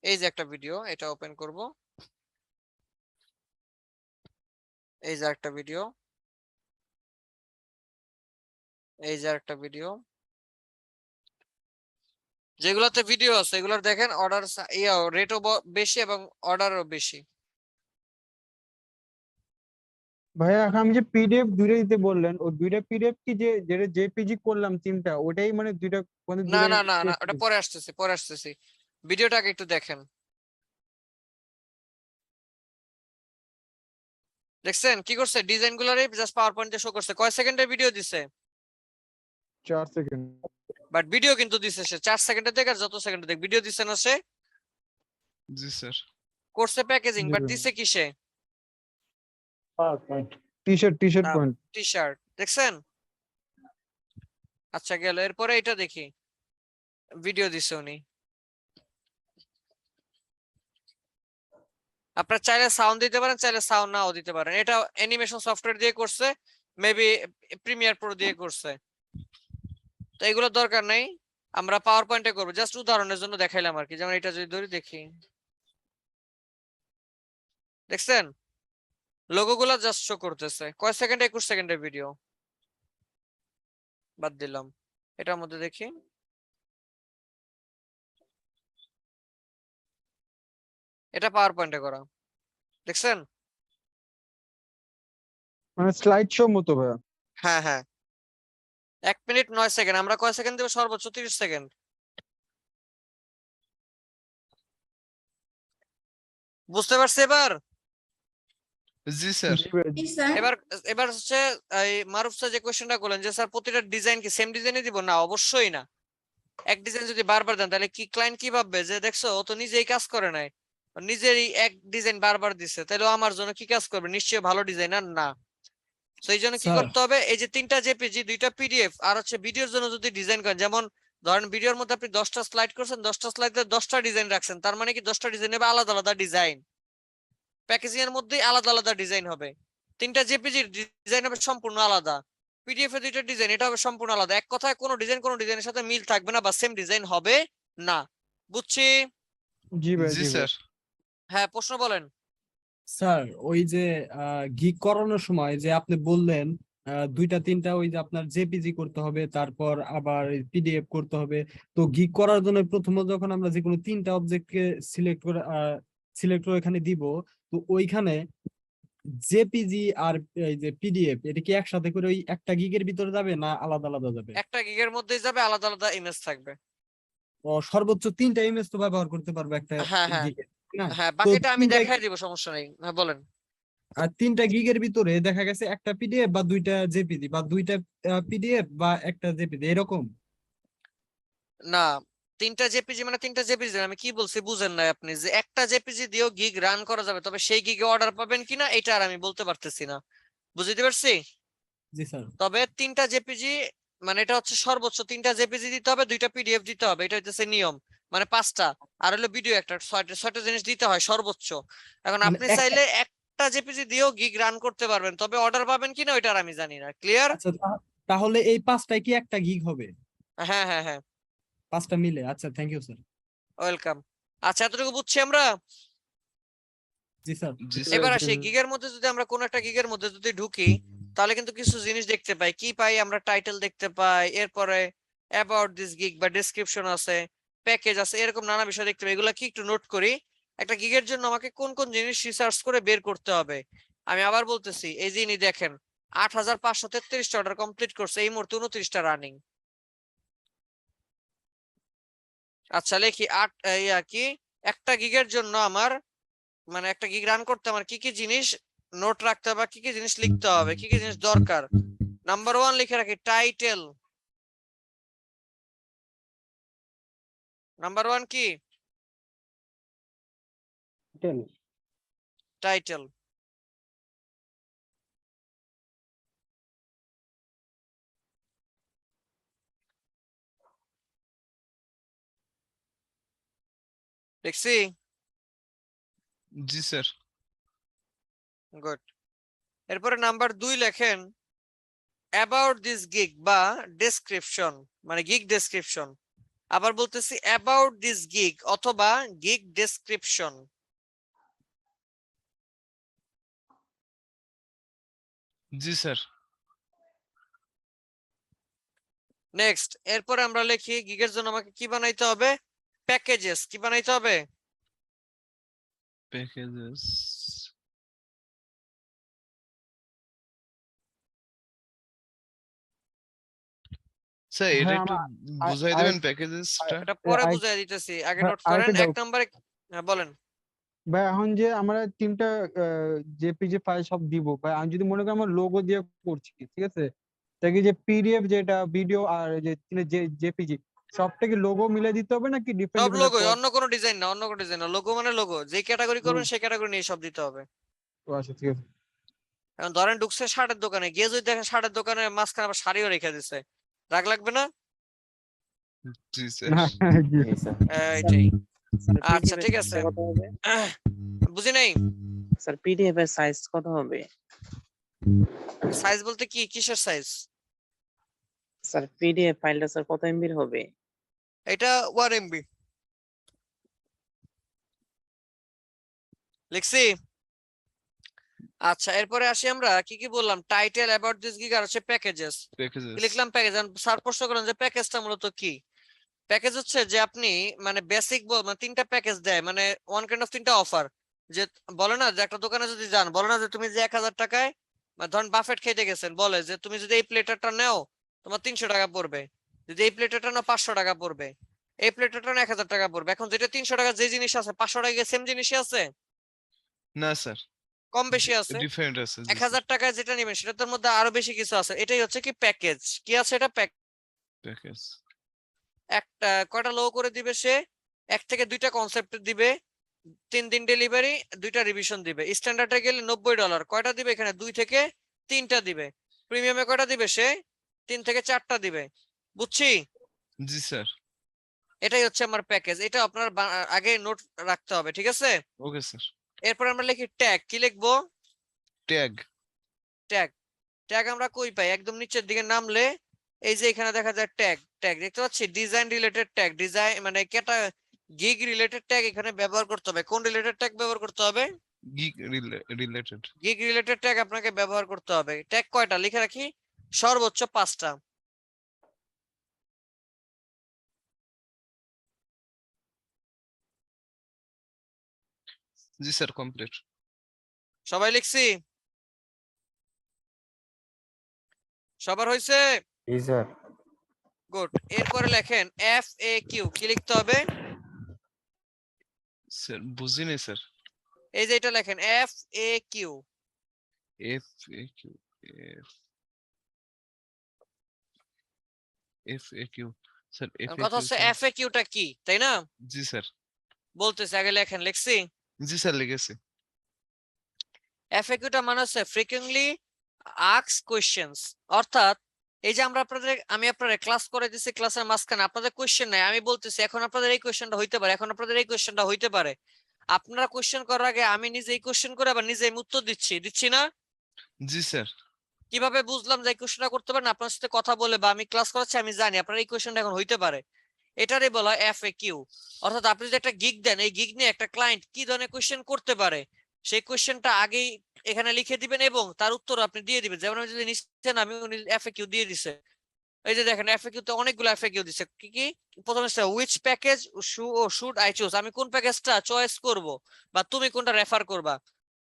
[SPEAKER 1] এই যে একটা ভিডিও, এটা ওপেন করব। এই যে একটা ভিডিও, এই যে একটা ভিডিও, যেগুলোতে ভিডিও আছে এগুলোর দেখেন অর্ডার রেটও বেশি এবং অর্ডারও বেশি।
[SPEAKER 4] ভাইয়া এখন আমি যে পিডিএফ দুইটা দিতে বললেন, ও দুইটা পিডিএফ কি যে যেটা জেপিজি করলাম 3টা, ওটাই মানে দুইটা মানে
[SPEAKER 1] না
[SPEAKER 4] দুইটা
[SPEAKER 1] না না না, ওটা পরে আসতেছি, ভিডিওটাকে একটু দেখেন। দেখছেন কি করছে? ডিজাইন গুলারে জাস্ট পাওয়ার পয়েন্টে শো করছে। কয় সেকেন্ডের ভিডিও দিছে?
[SPEAKER 4] 4 সেকেন্ড।
[SPEAKER 1] বাট ভিডিও কিন্তু দিছে সে 4 সেকেন্ডে দেখ, আর যত সেকেন্ডে দেখ ভিডিও দিছে না সে?
[SPEAKER 7] জি স্যার।
[SPEAKER 1] করছে প্যাকেজিং, বাট দিছে কিসে?
[SPEAKER 4] T-shirt point.
[SPEAKER 1] টি-শার্ট, দেখছেন? আচ্ছা গেল, এরপরে এটা দেখি, ভিডিও দিছে উনি। আপনারা চাইলে সাউন্ড দিতে পারেন, চাইলে সাউন্ড নাও দিতে পারেন। এটা অ্যানিমেশন সফটওয়্যার দিয়ে করছে, মেবি প্রিমিয়ার প্রো দিয়ে করছে, তো এগুলো দরকার নাই। আমরা পাওয়ার পয়েন্টে করবো, জাস্ট উদাহরণের জন্য দেখাইলাম আর কি। যেমন এটা যদি ধরি দেখি, দেখছেন লোগো গুলা জাস্ট শো করতেছে। কয় সেকেন্ড? 21 সেকেন্ডের ভিডিও, বাদ দিলাম। এটার মধ্যে দেখি, এটা পাওয়ার পয়েন্টে করা, দেখছেন?
[SPEAKER 4] মানে স্লাইড শো মতো ভাইয়া।
[SPEAKER 1] হ্যাঁ হ্যাঁ, 1 মিনিট 9 সেকেন্ড। আমরা কয় সেকেন্ড দেবো? সর্বোচ্চ 30 সেকেন্ড। বুঝতে পারছি এবার?
[SPEAKER 7] জি স্যার।
[SPEAKER 4] জি ভাইয়া।
[SPEAKER 3] জি স্যার।
[SPEAKER 1] এবার এবার হচ্ছে এই মারুফ স্যার যে কোশ্চেনটা করলেন যে স্যার প্রতিটা ডিজাইন কি সেম ডিজাইনই দিব? না, অবশ্যই না। এক ডিজাইন যদি বারবার দেন তাহলে কি ক্লায়েন্ট কি ভাববে যে দেখছো ও তো নিজেই কাজ করে নাই, ও নিজেরই এক ডিজাইন বারবার দিছে, তাহলে ও আমার জন্য কি কাজ করবে? নিশ্চয়ই ভালো ডিজাইনার না। তো এই জন্য কি
[SPEAKER 10] স্যার
[SPEAKER 1] করতে হবে, এই যে 3টা জেপিজি 2টা পিডিএফ আর হচ্ছে ভিডিওর জন্য যদি ডিজাইন করেন, যেমন ধরেন ভিডিওর মধ্যে আপনি 10টা স্লাইড করছেন, 10টা স্লাইডে 10টা ডিজাইন রাখছেন, তার মানে কি 10টা ডিজাইন হবে আলাদা আলাদা ডিজাইন, প্যাকেজিং এর মধ্যেই আলাদা আলাদা ডিজাইন হবে। 3টা জেপিজির ডিজাইন হবে সম্পূর্ণ আলাদা, পিডিএফ এর 2টা ডিজাইন এটা হবে সম্পূর্ণ আলাদা। এক কথায় কোনো ডিজাইনের সাথে মিল থাকবে না বা সেম ডিজাইন হবে না। বুঝছি?
[SPEAKER 4] জি ভাইয়া,
[SPEAKER 7] জি
[SPEAKER 4] জি
[SPEAKER 7] স্যার।
[SPEAKER 4] ভাইয়া।
[SPEAKER 1] হ্যাঁ, প্রশ্ন বলেন।
[SPEAKER 13] স্যার ওই যে গিগ করানোর সময় যে আপনি বললেন 2টা 3টা ওই যে আপনার জেপিজি করতে হবে, তারপর আবার পিডিএফ করতে হবে। তো গিগ করার জন্য প্রথমে যখন আমরা যে কোনো 3টা অবজেক্টকে সিলেক্ট করে এখানে দিব, তো ওইখানে জেপিজি আর এই যে পিডিএফ এটা কি একসাথে করে ওই একটা গিগের ভিতরে যাবে না আলাদা আলাদা যাবে?
[SPEAKER 1] একটা গিগের মধ্যেই যাবে, আলাদা আলাদা ইমেজ থাকবে।
[SPEAKER 13] ও সর্বোচ্চ 3টা ইমেজ তো ব্যবহার করতে পারবে একটা
[SPEAKER 1] হ্যাঁ হ্যাঁ
[SPEAKER 13] গিগে, না?
[SPEAKER 1] হ্যাঁ,
[SPEAKER 13] তো
[SPEAKER 1] বাকিটা আমি
[SPEAKER 13] 3টা
[SPEAKER 1] দেখাই দিব, সমস্যা নেই। হ্যাঁ বলেন।
[SPEAKER 13] আর 3টা গিগের ভিতরে দেখা গেছে একটা পিডিএফ বা 2টা জেপিজি বা 2টা পিডিএফ বা একটা জেপিজি এরকম।
[SPEAKER 1] না, 3টা জেপিজি মানে 3টা জেপিজি, আমি কি বলছি বুঝেন না আপনি? যে একটা জেপিজি দিয়েও গিগ রান করা যাবে, তবে সেই গিগে অর্ডার পাবেন কিনা এটা আর আমি বলতে পারতেছি না। বুঝতে পারছি?
[SPEAKER 13] জি স্যার।
[SPEAKER 1] তবে 3টা জেপিজি মানে এটা হচ্ছে সর্বোচ্চ 3টা জেপিজি দিতে হবে, 2টা পিডিএফ দিতে হবে, এটা হচ্ছে নিয়ম। মানে 5টা, আর হলো ভিডিও একটা, 6টা জিনিস দিতে হয় সর্বোচ্চ। এখন
[SPEAKER 13] মানে
[SPEAKER 1] আপনি চাইলে একটা জেপিজি দিয়েও গিগ রান করতে পারবেন, তবে অর্ডার পাবেন কিনা ওইটা আর আমি জানি না। ক্লিয়ার?
[SPEAKER 13] আচ্ছা তাহলে এই 5টায় কি একটা গিগ হবে?
[SPEAKER 1] হ্যাঁ হ্যাঁ হ্যাঁ,
[SPEAKER 13] 5টা মিলে? আচ্ছা, থ্যাংক ইউ স্যার।
[SPEAKER 1] ওয়েলকাম। আচ্ছা, এতটুকু বুঝছি আমরা।
[SPEAKER 13] জি স্যার।
[SPEAKER 7] জি
[SPEAKER 1] এবার
[SPEAKER 7] স্যার।
[SPEAKER 1] আসি গিগের মধ্যে, যদি আমরা কোন একটা গিগের মধ্যে যদি ঢুকি তাহলে কিন্তু কিছু জিনিস দেখতে পাই। কি পাই আমরা? টাইটেল দেখতে পাই, এরপরে অ্যাবাউট দিস গিগ বা ডেসক্রিপশন আছে, প্যাকেজ আছে, এরকম নানা বিষয় দেখতে পাই। এগুলা কি একটু নোট করি। একটা গিগের জন্য আমাকে কোন কোন জিনিস রিসার্চ করে বের করতে হবে। আমি আবার বলতেছি, এই যে ইনি দেখেন 8543টা অর্ডার কমপ্লিট করছে, এই মুহূর্তে 29টা রানিং। আচ্ছা লিখি কি একটা গিগের জন্য আমার মানে একটা গিগ রান করতে আমার কি কি জিনিস নোট রাখতে হবে, কি কি জিনিস লিখতে হবে, কি কি জিনিস দরকার। নাম্বার 1 লিখে রাখি টাইটেল। নাম্বার 1 কি? টাইটেল। দেখছি?
[SPEAKER 7] জি স্যার।
[SPEAKER 1] গুড। এরপরে নাম্বার 2 লেখেন অ্যাবাউট দিস গিগ বা ডেসক্রিপশন, মানে গিগ ডেসক্রিপশন। আবার বলতেছি অ্যাবাউট দিস গিগ অথবা গিগ ডেসক্রিপশন।
[SPEAKER 7] জি স্যার।
[SPEAKER 1] নেক্সট, এরপরে আমরা লিখি গিগের জন্য আমাকে কি বানাইতে হবে? প্যাকেজেস। কি বানাইতে হবে?
[SPEAKER 7] প্যাকেজেস। স্যার এটা
[SPEAKER 4] হ্যাঁ
[SPEAKER 7] একটু
[SPEAKER 4] আমার
[SPEAKER 7] বুঝাই দিবেন প্যাকেজেসটা?
[SPEAKER 1] এটা পরে বুঝাই দিতেছি, আগে নোট করেন।
[SPEAKER 4] আরেকটা
[SPEAKER 1] 1
[SPEAKER 4] ডাউট
[SPEAKER 1] নম্বরে বলেন।
[SPEAKER 4] ভাই, এখন যে আমরা 3টা জেপিজি ফাইল সব দিব ভাই, আমি যদি মনে করি আমার লোগো দিয়ে করছি, ঠিক আছে, তা কি যে পিডিএফ যেটা ভিডিও আর যে জেপিজি সবটা কি লোগো মিলে দিতে হবে নাকি
[SPEAKER 1] সব
[SPEAKER 4] ডিফারেন্ট
[SPEAKER 1] লোগো,
[SPEAKER 4] ডিফারেন্ট?
[SPEAKER 1] অন্য কোনো ডিজাইন না, অন্য কোনো ডিজাইন না। লোগো মানে লোগো, যে ক্যাটাগরি করবেন সেই ক্যাটাগরি নিয়ে সব দিতে হবে।
[SPEAKER 4] আচ্ছা ঠিক আছে।
[SPEAKER 1] এখন ধরেন ঢুকছে শার্টের দোকানে, গিয়ে যদি দেখেন শার্টের দোকানে মাঝখানে আবার শাড়িও রেখে দিছে, রাগ লাগবে না?
[SPEAKER 7] জি স্যার।
[SPEAKER 4] না, জি।
[SPEAKER 1] এইটাই।
[SPEAKER 9] স্যার
[SPEAKER 1] আচ্ছা
[SPEAKER 9] পিডিএফ
[SPEAKER 1] ঠিক
[SPEAKER 9] এর
[SPEAKER 1] আছে,
[SPEAKER 9] সাইজ কত হবে?
[SPEAKER 1] বুঝি নাই।
[SPEAKER 9] স্যার পিডিএফ এর সাইজ কত হবে?
[SPEAKER 1] সাইজ বলতে কি, কিসের সাইজ?
[SPEAKER 9] স্যার পিডিএফ ফাইলটা স্যার কত এমবির হবে?
[SPEAKER 1] এটা 1 MB লিখছি। আচ্ছা এরপরে আসি আমরা কি কি বললাম, টাইটেল, অ্যাবাউট দিস গিগ আর হচ্ছে প্যাকেজেস।
[SPEAKER 7] প্যাকেজেস
[SPEAKER 1] লিখলাম প্যাকেজ। স্যার প্রশ্ন করলেন যে প্যাকেজটা মূলত কি। প্যাকেজ হচ্ছে যে আপনি মানে বেসিক মানে 3টা প্যাকেজ দেয়, মানে ওয়ান কাইন্ড অফ 3টা অফার। যে বলে না যে একটা দোকানে যদি যান, বলে না যে তুমি যে 1000 টাকায় ধরেন বাফেট খেতে গেছেন, বলে যে তুমি যদি এই প্লেটারটা নাও তোমার 300 টাকা পড়বে, যদি এই প্লেটারটা নাও 500 টাকা পড়বে, এই প্লেটারটা নাও 1000 টাকা পড়বে। এখন যেটা 300 টাকা যে জিনিস আছে 500 টাকা সেম জিনিসই আছে,
[SPEAKER 7] না স্যার,
[SPEAKER 1] কম বেশি আছে।
[SPEAKER 7] ডিফারেন্ট আছে। জি
[SPEAKER 1] 1000 টাকায় যেটা নেবেন সেটার মধ্যে আরো বেশি কিছু আছে, এটাই হচ্ছে কি প্যাকেজ। কি আছে এটা
[SPEAKER 7] প্যাকেজ।
[SPEAKER 1] একটা কয়টা লো করে দিবে সে, 1 থেকে 2টা কনসেপ্ট দিবে, 3 দিন ডেলিভারি, 2টা রিভিশন দিবে। স্ট্যান্ডার্ডে গেলে $90, কয়টা দিবে এখানে 2 থেকে 3টা দিবে। প্রিমিয়ামে কয়টা দিবে সে 3 থেকে 4টা দিবে। বুঝছি?
[SPEAKER 7] জি স্যার।
[SPEAKER 1] এটাই হচ্ছে আমার প্যাকেজ। এটা আপনার আগে নোট রাখতে হবে, ঠিক আছে?
[SPEAKER 7] Okay sir.
[SPEAKER 1] এরপর আমরা লিখি ট্যাগ। কি লিখবো?
[SPEAKER 7] ট্যাগ।
[SPEAKER 1] ট্যাগ। ট্যাগ আমরা কই পাই? একদম নিচের দিকে নামলে এই যে এখানে দেখা যায় ট্যাগ। ট্যাগ দেখতে পাচ্ছি, ডিজাইন রিলেটেড ট্যাগ। ডিজাইন মানে গিগ রিলেটেড ট্যাগ এখানে ব্যবহার করতে হবে। কোন রিলেটেড ট্যাগ ব্যবহার করতে হবে?
[SPEAKER 7] Gig related.
[SPEAKER 1] Gig related tag আপনাকে ব্যবহার করতে হবে। ট্যাগ কয়টা লিখে রাখি? সর্বোচ্চ 5টা।
[SPEAKER 7] জি স্যার, কমপ্লিট।
[SPEAKER 1] সবাই লিখছি? সবার হইছে?
[SPEAKER 5] জি স্যার।
[SPEAKER 1] গুড। এরপরে লেখেন FAQ। কি লিখতে হবে?
[SPEAKER 7] স্যার বুঝিনি স্যার।
[SPEAKER 1] এই যে এটা লেখেন FAQ।
[SPEAKER 7] FAQ। FAQ sir.
[SPEAKER 1] কথা হচ্ছে FAQ টা কি, তাই না?
[SPEAKER 7] জি স্যার।
[SPEAKER 1] বলতেছি আগে লেখেন। লিখছি?
[SPEAKER 7] জি স্যার, লিখেছি।
[SPEAKER 1] FAQ টা মানে হচ্ছে ফ্রিকুয়েন্টলি আস্কড কোশ্চেনস। অর্থাৎ এই যে আমি আপনাদের ক্লাস করে দিছি, ক্লাসের মাঝখানে আপনাদের কোশ্চেন নাই, আমি বলতেছি এখন আপনাদের এই কোশ্চেনটা হইতে পারে, এখন আপনাদের এই কোশ্চেনটা হইতে পারে। আপনারা কোশ্চেন করার আগে আমি নিজেই কোশ্চেন করে আবার নিজেই উত্তর দিচ্ছি না?
[SPEAKER 7] জি স্যার।
[SPEAKER 1] কিভাবে বুঝলাম যে এই কোশ্চেনটা করতে পারেন? আপনার সাথে কথা বলে বা আমি ক্লাস করাচ্ছি, আমি জানি আপনার এই কোশ্চেনটা এখন হইতে পারে। এটারই বলা হয় FAQ। অর্থাৎ আপনি যদি একটা গিগ দেন, এই গিগ নিয়ে একটা ক্লায়েন্ট কি ধরনের কোশ্চেন করতে পারে সেই কোশ্চেনটা আগেই এখানে লিখে দিবেন এবং তার উত্তর আপনি দিয়ে দিবেন। যেমন আমি যদি নিচ্ছেন, আমি FAQ দিয়ে দিছে। এই যে দেখেন FAQ তে অনেকগুলো FAQ দিছে। কি কি? প্রথমে which package should I choose, আমি কোন প্যাকেজটা চয়েস করব বা তুমি কোনটা রেফার করবা।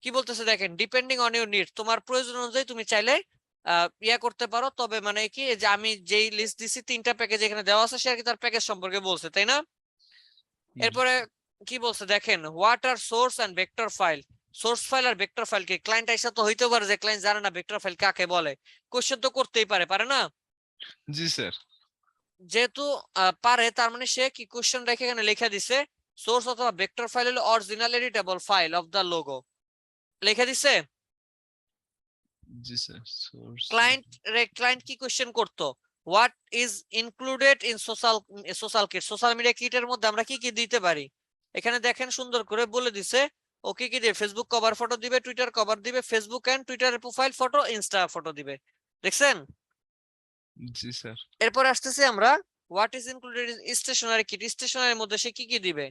[SPEAKER 1] কি বলতেছে দেখেন, ডিপেন্ডিং অন ইউর নিড, তোমার প্রয়োজন অনুযায়ী তুমি চাইলে ইয়া করতে পারো। তবে মানে কি যে আমি যেই লিস্ট দিছি 3টা প্যাকেজ এখানে দেওয়া আছে, সে আর কি তার প্যাকেজ সম্পর্কে বলছে, তাই না? এরপরে কি বলছে দেখেন, what are source and vector file. Source file আর ভেক্টর ফাইল কি? ক্লায়েন্ট আইসা তো হইতে পারে যে ক্লায়েন্ট জানে না ভেক্টর ফাইল কাকে বলে, কোশ্চেন তো করতেই পারে না?
[SPEAKER 7] জি স্যার।
[SPEAKER 1] যেহেতু পারে, তার মানে সে কি কোশ্চেন রেখে এখানে লেখা দিছে সোর্স অথবা ভেক্টর ফাইল হলো original editable file of the logo, লেখা দিছে।
[SPEAKER 7] জি স্যার।
[SPEAKER 1] ক্লায়েন্ট কি কোশ্চেন করতো? What is included in social kit. Social media কিটের মধ্যে আমরা কি কি দিতে পারি এখানে দেখেন সুন্দর করে বলে দিছে। ও কি কি দিবে? ফেসবুক কভার ফটো দিবে, টুইটার কভার দিবে, ফেসবুক এন্ড টুইটারের প্রোফাইল ফটো, ইনস্টা ফটো দিবে। দেখছেন?
[SPEAKER 7] জি স্যার।
[SPEAKER 1] এরপর আসতেছি আমরা what is included in stationery kit. স্টেশনারির মধ্যে সে কি কি দিবে?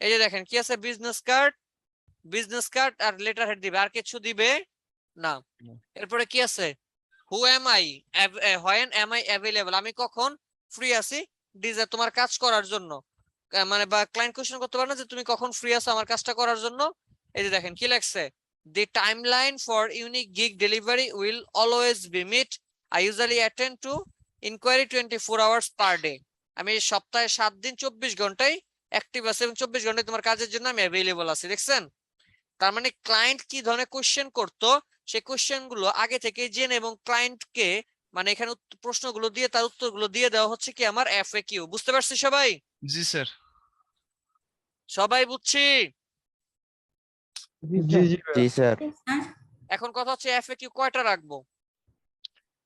[SPEAKER 1] এই যে দেখেন কি আছে, বিজনেস কার্ড আর লেটার হেড দিবে, আর কিছু দিবে না। এরপরে কি আছে, who am I, when am I available, আমি কখন ফ্রি আছি তোমার কাজ করার জন্য। মানে বা ক্লায়েন্ট কোশ্চেন করতে পারে না যে তুমি কখন ফ্রি আছো আমার কাজটা করার জন্য। এই যে দেখেন কি লেখছে, the timeline for unique gig delivery will always be meet, I usually attend to inquiry 24 hours per day. আমি সপ্তাহে 7 দিন 24 ঘন্টায় অ্যাক্টিভ আছি এবং 24 ঘন্টায় তোমার কাজের জন্য আমি অ্যাভেলেবল আছি। দেখছেন? তার মানে ক্লায়েন্ট কি ধরনের কোশ্চেন করতো সেই কোশ্চেন গুলো আগে থেকে জেনে এবং ক্লায়েন্টকে মানে এখানে প্রশ্নগুলো দিয়ে তার উত্তরগুলো দিয়ে দেওয়া হচ্ছে কি আমার FAQ। বুঝতে পারছি সবাই?
[SPEAKER 7] জি স্যার।
[SPEAKER 1] সবাই বুঝছি?
[SPEAKER 5] জি স্যার।
[SPEAKER 1] এখন কথা হচ্ছে FAQ কয়টা রাখবো?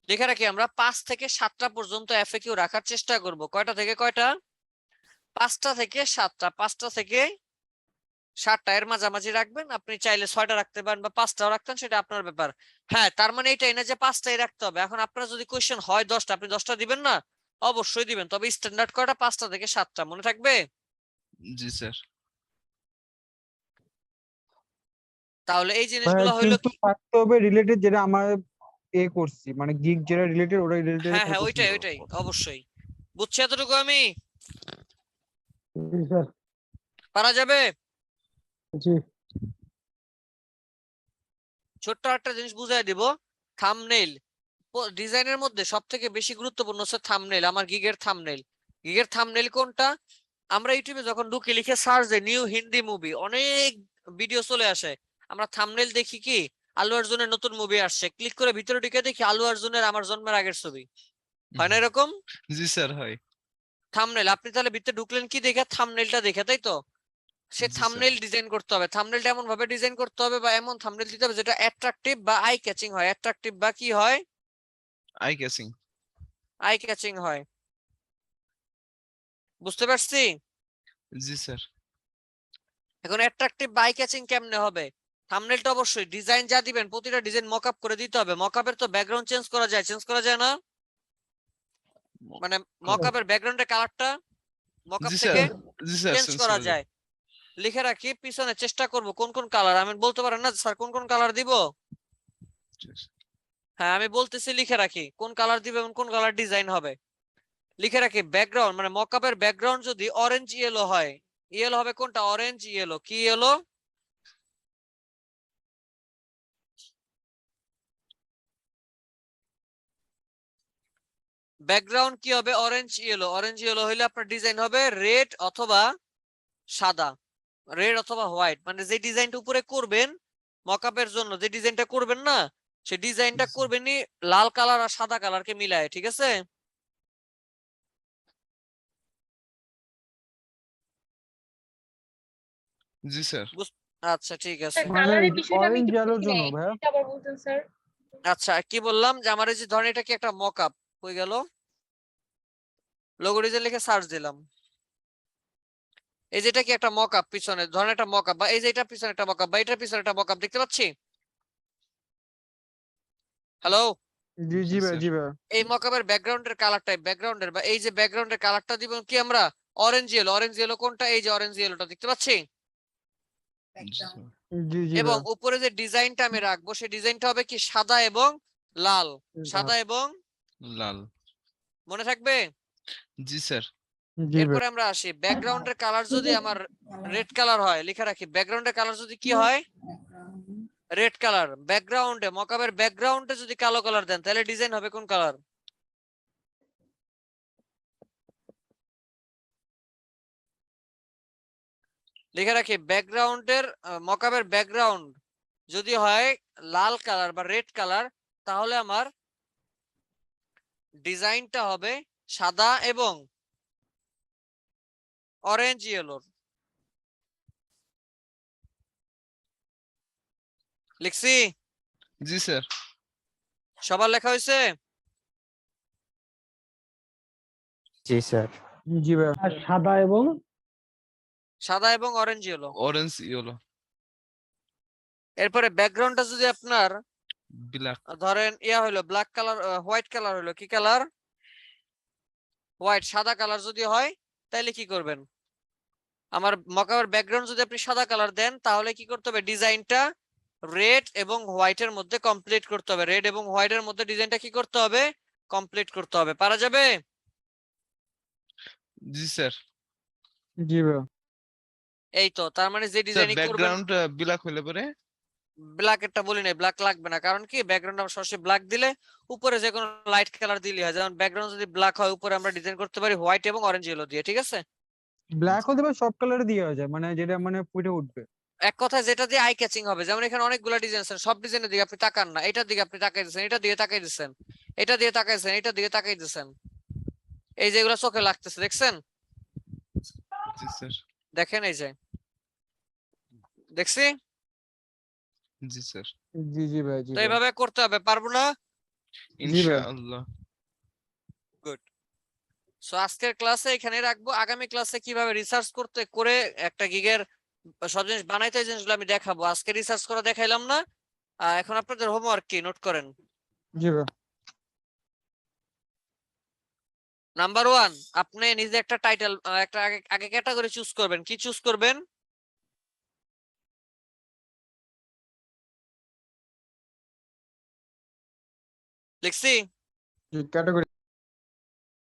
[SPEAKER 1] লেখা রাখি আমরা 5 থেকে 7টা পর্যন্ত FAQ রাখার চেষ্টা করব। কয়টা থেকে কয়টা? 5টা থেকে 7টা। 5টা থেকে 7টা এর মাঝামাঝি রাখবেন। আপনি চাইলে 6টা রাখতে পারেন বা 5টাও রাখতেন, সেটা আপনার ব্যাপার। হ্যাঁ, তার মানে এটাই না যে 5টাই রাখতে হবে। এখন আপনার যদি কোশ্চেন হয় 10টা, আপনি 10টা দিবেন না? অবশ্যই দিবেন, তবে স্ট্যান্ডার্ড কয়টা 5টা থেকে 7টা মনে থাকবে।
[SPEAKER 7] জি স্যার।
[SPEAKER 1] তাহলে এই জিনিসগুলো হইলো
[SPEAKER 4] কিন্তু
[SPEAKER 1] কি,
[SPEAKER 4] থাকতে হবে রিলেটেড যেটা আমার করছি, মানে গিগ যেটা রিলেটেড ওটা রিলেটেড
[SPEAKER 1] হ্যাঁ
[SPEAKER 4] খালি
[SPEAKER 1] ওইটাই
[SPEAKER 4] কোশ্চেন
[SPEAKER 1] ওইটাই অবশ্যই। বুঝছি এতটুকু আমি,
[SPEAKER 4] জি স্যার।
[SPEAKER 1] পারা যাবে।
[SPEAKER 4] জি
[SPEAKER 1] ছোট্ট একটা জিনিস বুঝাই দিব, থাম্বনেইল ডিজাইনের মধ্যে সবথেকে বেশি গুরুত্বপূর্ণ হচ্ছে থাম্বনেইল। আমার গিগের থাম্বনেইল, গিগের থাম্বনেইল কোনটা, আমরা ইউটিউবে যখন ঢুকে লিখে সার্চ দেই নিউ হিন্দি মুভি, অনেক ভিডিও চলে আসে, আমরা থাম্বনেইল দেখি কি আল্লু অর্জুনের নতুন মুভি আসছে, ক্লিক করে ভিতরে ঢুকে দেখি আল্লু অর্জুনের আমার জন্মের আগের ছবি। হয় না এরকম?
[SPEAKER 7] জি স্যার হয়।
[SPEAKER 1] থাম্বনেইল আপনি তাহলে ভিতরে ঢুকলেন কি দেখে, থাম্বনেইলটা দেখে, তাই তো? সে
[SPEAKER 7] জি স্যার।
[SPEAKER 1] থাম্বনেইল ডিজাইন করতে হবে, থাম্বনেইলটা এমন ভাবে ডিজাইন করতে হবে বা এমন থাম্বনেইল দিতে হবে যেটা অ্যাট্রাকটিভ বা আই ক্যাচিং হয়। অ্যাট্রাকটিভ বা কি হয়,
[SPEAKER 7] আই ক্যাচিং।
[SPEAKER 1] আই ক্যাচিং হয়। বুঝতে পারছি?
[SPEAKER 7] জি স্যার।
[SPEAKER 1] এখন অ্যাট্রাকটিভ বা আই ক্যাচিং কেমনে হবে, থাম্বনেইলটা অবশ্যই ডিজাইন যা দিবেন প্রতিটা ডিজাইন মকআপ করে দিতে হবে। মকআপের তো ব্যাকগ্রাউন্ড চেঞ্জ করা যায়, চেঞ্জ করা যায় না? মানে মকআপের ব্যাকগ্রাউন্ডের কালারটা মকআপ
[SPEAKER 7] জি স্যার।
[SPEAKER 1] থেকে
[SPEAKER 7] জি স্যার
[SPEAKER 1] চেঞ্জ করা যায়। লিখে রাখি পিছনে চেষ্টা করব কোন কোন কালার, আমি বলতে পারেন না স্যার কোন কোন কালার দিব? হ্যাঁ আমি বলতেছি, লিখে রাখি কোন কালার দিবে এবং কোন কালার ডিজাইন হবে। লিখে রাখি ব্যাকগ্রাউন্ড মানে মকআপের ব্যাকগ্রাউন্ড যদি অরেঞ্জ ইয়েলো হয়, ইয়েলো হবে কোনটা, অরেঞ্জ ইয়েলো। কি ইয়েলো? ব্যাকগ্রাউন্ড কি হবে, অরেঞ্জ ইয়েলো। অরেঞ্জ ইয়েলো হইলে আপনার ডিজাইন হবে রেড অথবা সাদা, রেড অথবা হোয়াইট। মানে যে ডিজাইনটা উপরে করবেন মকআপের জন্য, যে ডিজাইনটা করবেন না সেই ডিজাইনটা করবেনই লাল কালার আর সাদা কালারকে মিলায়, ঠিক আছে?
[SPEAKER 7] জি স্যার।
[SPEAKER 1] আচ্ছা ঠিক আছে।
[SPEAKER 2] স্যার
[SPEAKER 4] মানে
[SPEAKER 2] কালারের বিষয়টা আমি
[SPEAKER 4] অরেঞ্জ
[SPEAKER 2] একটু
[SPEAKER 4] আলোর
[SPEAKER 2] বুঝি
[SPEAKER 4] জন্য
[SPEAKER 2] নাই,
[SPEAKER 4] ভাইয়া।
[SPEAKER 2] এটা আবার বলতেন স্যার।
[SPEAKER 1] আচ্ছা কি বললাম, যে আমার এই যে ধরেন এটা কি একটা মকআপ হয়ে গেল, লোগো ডিজাইন লিখে সার্চ দিলাম, এই যে এটা কি একটা মকআপ, পিছনে ধরেন একটা মকআপ, বা এই যে এটা পিছনে একটা মকআপ, বা এটার পিছনে একটা মকআপ, দেখতে পাচ্ছি? হ্যালো,
[SPEAKER 4] জি জি ভাই, জি ভাই।
[SPEAKER 1] এই মকআপের ব্যাকগ্রাউন্ডের কালারটাই, ব্যাকগ্রাউন্ডের বা এই যে ব্যাকগ্রাউন্ডের কালারটা দিব কি আমরা, অরেঞ্জ ইয়েলো। অরেঞ্জ ইয়েলো কোনটা, এই যে অরেঞ্জ ইয়েলোটা দেখতে পাচ্ছি?
[SPEAKER 4] জি জি
[SPEAKER 1] এবং
[SPEAKER 4] ভাই।
[SPEAKER 1] উপরে যে ডিজাইনটা আমি রাখবো সেই ডিজাইনটা হবে কি সাদা এবং লাল, সাদা এবং
[SPEAKER 7] লাল।
[SPEAKER 1] মনে থাকবে?
[SPEAKER 7] জি স্যার।
[SPEAKER 4] জি ভাই।
[SPEAKER 1] এরপরে আমরা আসি ব্যাকগ্রাউন্ডের কালার যদি আমার রেড কালার হয়, লিখে রাখি ব্যাকগ্রাউন্ডের কালার যদি কি হয়, রেড কালার। ব্যাকগ্রাউন্ডে মকআপের ব্যাকগ্রাউন্ডে যদি কালো কালার দেন তাহলে ডিজাইন হবে কোন কালার? লিখে রাখি ব্যাকগ্রাউন্ডের মকআপের ব্যাকগ্রাউন্ড যদি হয় লাল কালার বা রেড কালার, তাহলে আমার ডিজাইনটা হবে সাদা এবং অরেঞ্জ ইয়েলোর। লিখছি?
[SPEAKER 7] জি স্যার।
[SPEAKER 1] সবার লেখা হয়েছে?
[SPEAKER 5] জি স্যার।
[SPEAKER 4] জি ভাই।
[SPEAKER 13] আর সাদা এবং
[SPEAKER 1] সাদা এবং অরেঞ্জ ইয়েলো।
[SPEAKER 7] Orange yellow.
[SPEAKER 1] এরপরে ব্যাকগ্রাউন্ডটা যদি আপনার
[SPEAKER 7] ব্ল্যাক।
[SPEAKER 1] ধরেন ইয়া হলো ব্ল্যাক কালার, হোয়াইট কালার হলো, কি কালার, হোয়াইট। সাদা কালার যদি হয় তাহলে কি করবেন, আমার মকআপের ব্যাকগ্রাউন্ড যদি আপনি সাদা কালার দেন তাহলে কি করতে হবে, ডিজাইনটা রেড এবং হোয়াইটের মধ্যে কমপ্লিট করতে হবে। রেড এবং হোয়াইটের মধ্যে ডিজাইনটা কি করতে হবে, কমপ্লিট করতে হবে। পারা যাবে?
[SPEAKER 7] জি স্যার।
[SPEAKER 4] জি ভাই।
[SPEAKER 1] এই তো, তার মানে যে
[SPEAKER 7] স্যার
[SPEAKER 1] ডিজাইনিং করবেন,
[SPEAKER 7] ব্যাকগ্রাউন্ড ব্ল্যাক হলে পরে
[SPEAKER 1] ব্ল্যাক একটা বলি নাই, ব্ল্যাক লাগবে না। কারণ কি ব্যাকগ্রাউন্ড আমরা সরাসরি ব্ল্যাক দিলে উপরে যে কোনো লাইট কালার দিলে হয়। যেমন ব্যাকগ্রাউন্ড যদি ব্ল্যাক হয় উপরে আমরা ডিজাইন করতে পারি হোয়াইট এবং অরেঞ্জ ইয়েলো দিয়ে, ঠিক আছে?
[SPEAKER 4] ব্ল্যাক হতে পারে, সব কালারে দেওয়া যায়, মানে যেটা মানে ফুটে উঠবে।
[SPEAKER 1] এক কথায় যেটা দিয়ে আই ক্যাচিং হবে। যেমন এখানে অনেকগুলো ডিজাইন আছে, সব ডিজাইনের দিকে আপনি তাকান না, এটার দিকে আপনি তাকাই দিচ্ছেন, এটা দিয়ে তাকাই দিচ্ছেন, এটা দিয়ে তাকাইছেন, এটা দিয়ে তাকাই দিচ্ছেন, এই যে এগুলো চোখে লাগতেছে, দেখছেন?
[SPEAKER 7] জি স্যার।
[SPEAKER 1] দেখেন এই যে, দেখছি?
[SPEAKER 7] জি স্যার।
[SPEAKER 4] জি জি ভাই, জি
[SPEAKER 1] তো
[SPEAKER 4] ভাই।
[SPEAKER 1] এইভাবে করতে হবে, পারবো না?
[SPEAKER 4] জি ভাই।
[SPEAKER 7] ইনশাআল্লাহ।
[SPEAKER 1] গুড। সো আজকের ক্লাসে এখানে রাখবো। আগামী ক্লাসে কিভাবে রিসার্চ করতে করে একটা গিগের সব জিনিস বানাইতে, এই জিনিসগুলো আমি দেখাবো। আজকে রিসার্চ করে দেখাইলাম না। এখন আপনাদের হোমওয়ার্ক কি, নোট করেন।
[SPEAKER 4] জি ভাই।
[SPEAKER 1] নাম্বার 1 আপনি নিজে একটা টাইটেল একটা আগে ক্যাটাগরি চুজ করবেন। কি চুজ করবেন? লিখছি।
[SPEAKER 4] ক্যাটাগরি।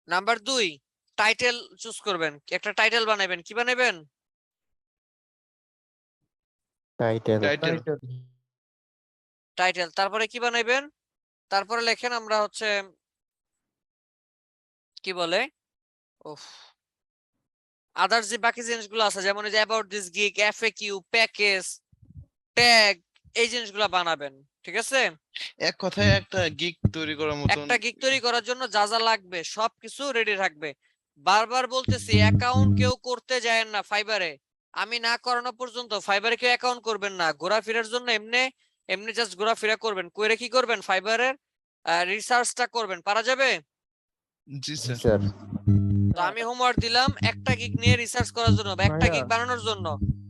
[SPEAKER 1] নাম্বার 2 টাইটেল চুজ করবেন। একটা টাইটেল বানাবেন। কি বানাবেন?
[SPEAKER 5] টাইটেল।
[SPEAKER 7] টাইটেল।
[SPEAKER 1] টাইটেল। তারপরে কি বানাবেন? তারপরে লেখেন আমরা হচ্ছে কি বলে আদার্স যে বাকি জিনিসগুলো আছে, যেমন এই যে about this gig, FAQ, package, tag, এই জিনিসগুলো বানাবেন। ঠিক আছে?
[SPEAKER 7] এক কথায় একটা গিগ তৈরি করার মতন।
[SPEAKER 1] একটা গিগ তৈরি করার জন্য যা যা লাগবে সবকিছু রেডি থাকবে। বারবার বলতেছি অ্যাকাউন্ট কেউ করতে যায় না ফাইবারে। আমি না করানো পর্যন্ত ফাইবারে কেউ অ্যাকাউন্ট করবেন না। ঘোরাফেরার জন্য এমনি এমনি জাস্ট ঘোরাফেরা করবেন। কইরে কি করবেন? ফাইবারের রিসার্চটা করবেন। পারা যাবে?
[SPEAKER 7] জি স্যার।
[SPEAKER 5] স্যার
[SPEAKER 1] তো আমি হোমওয়ার্ক দিলাম একটা গিগ নিয়ে রিসার্চ করার জন্য বা একটা গিগ বানানোর জন্য।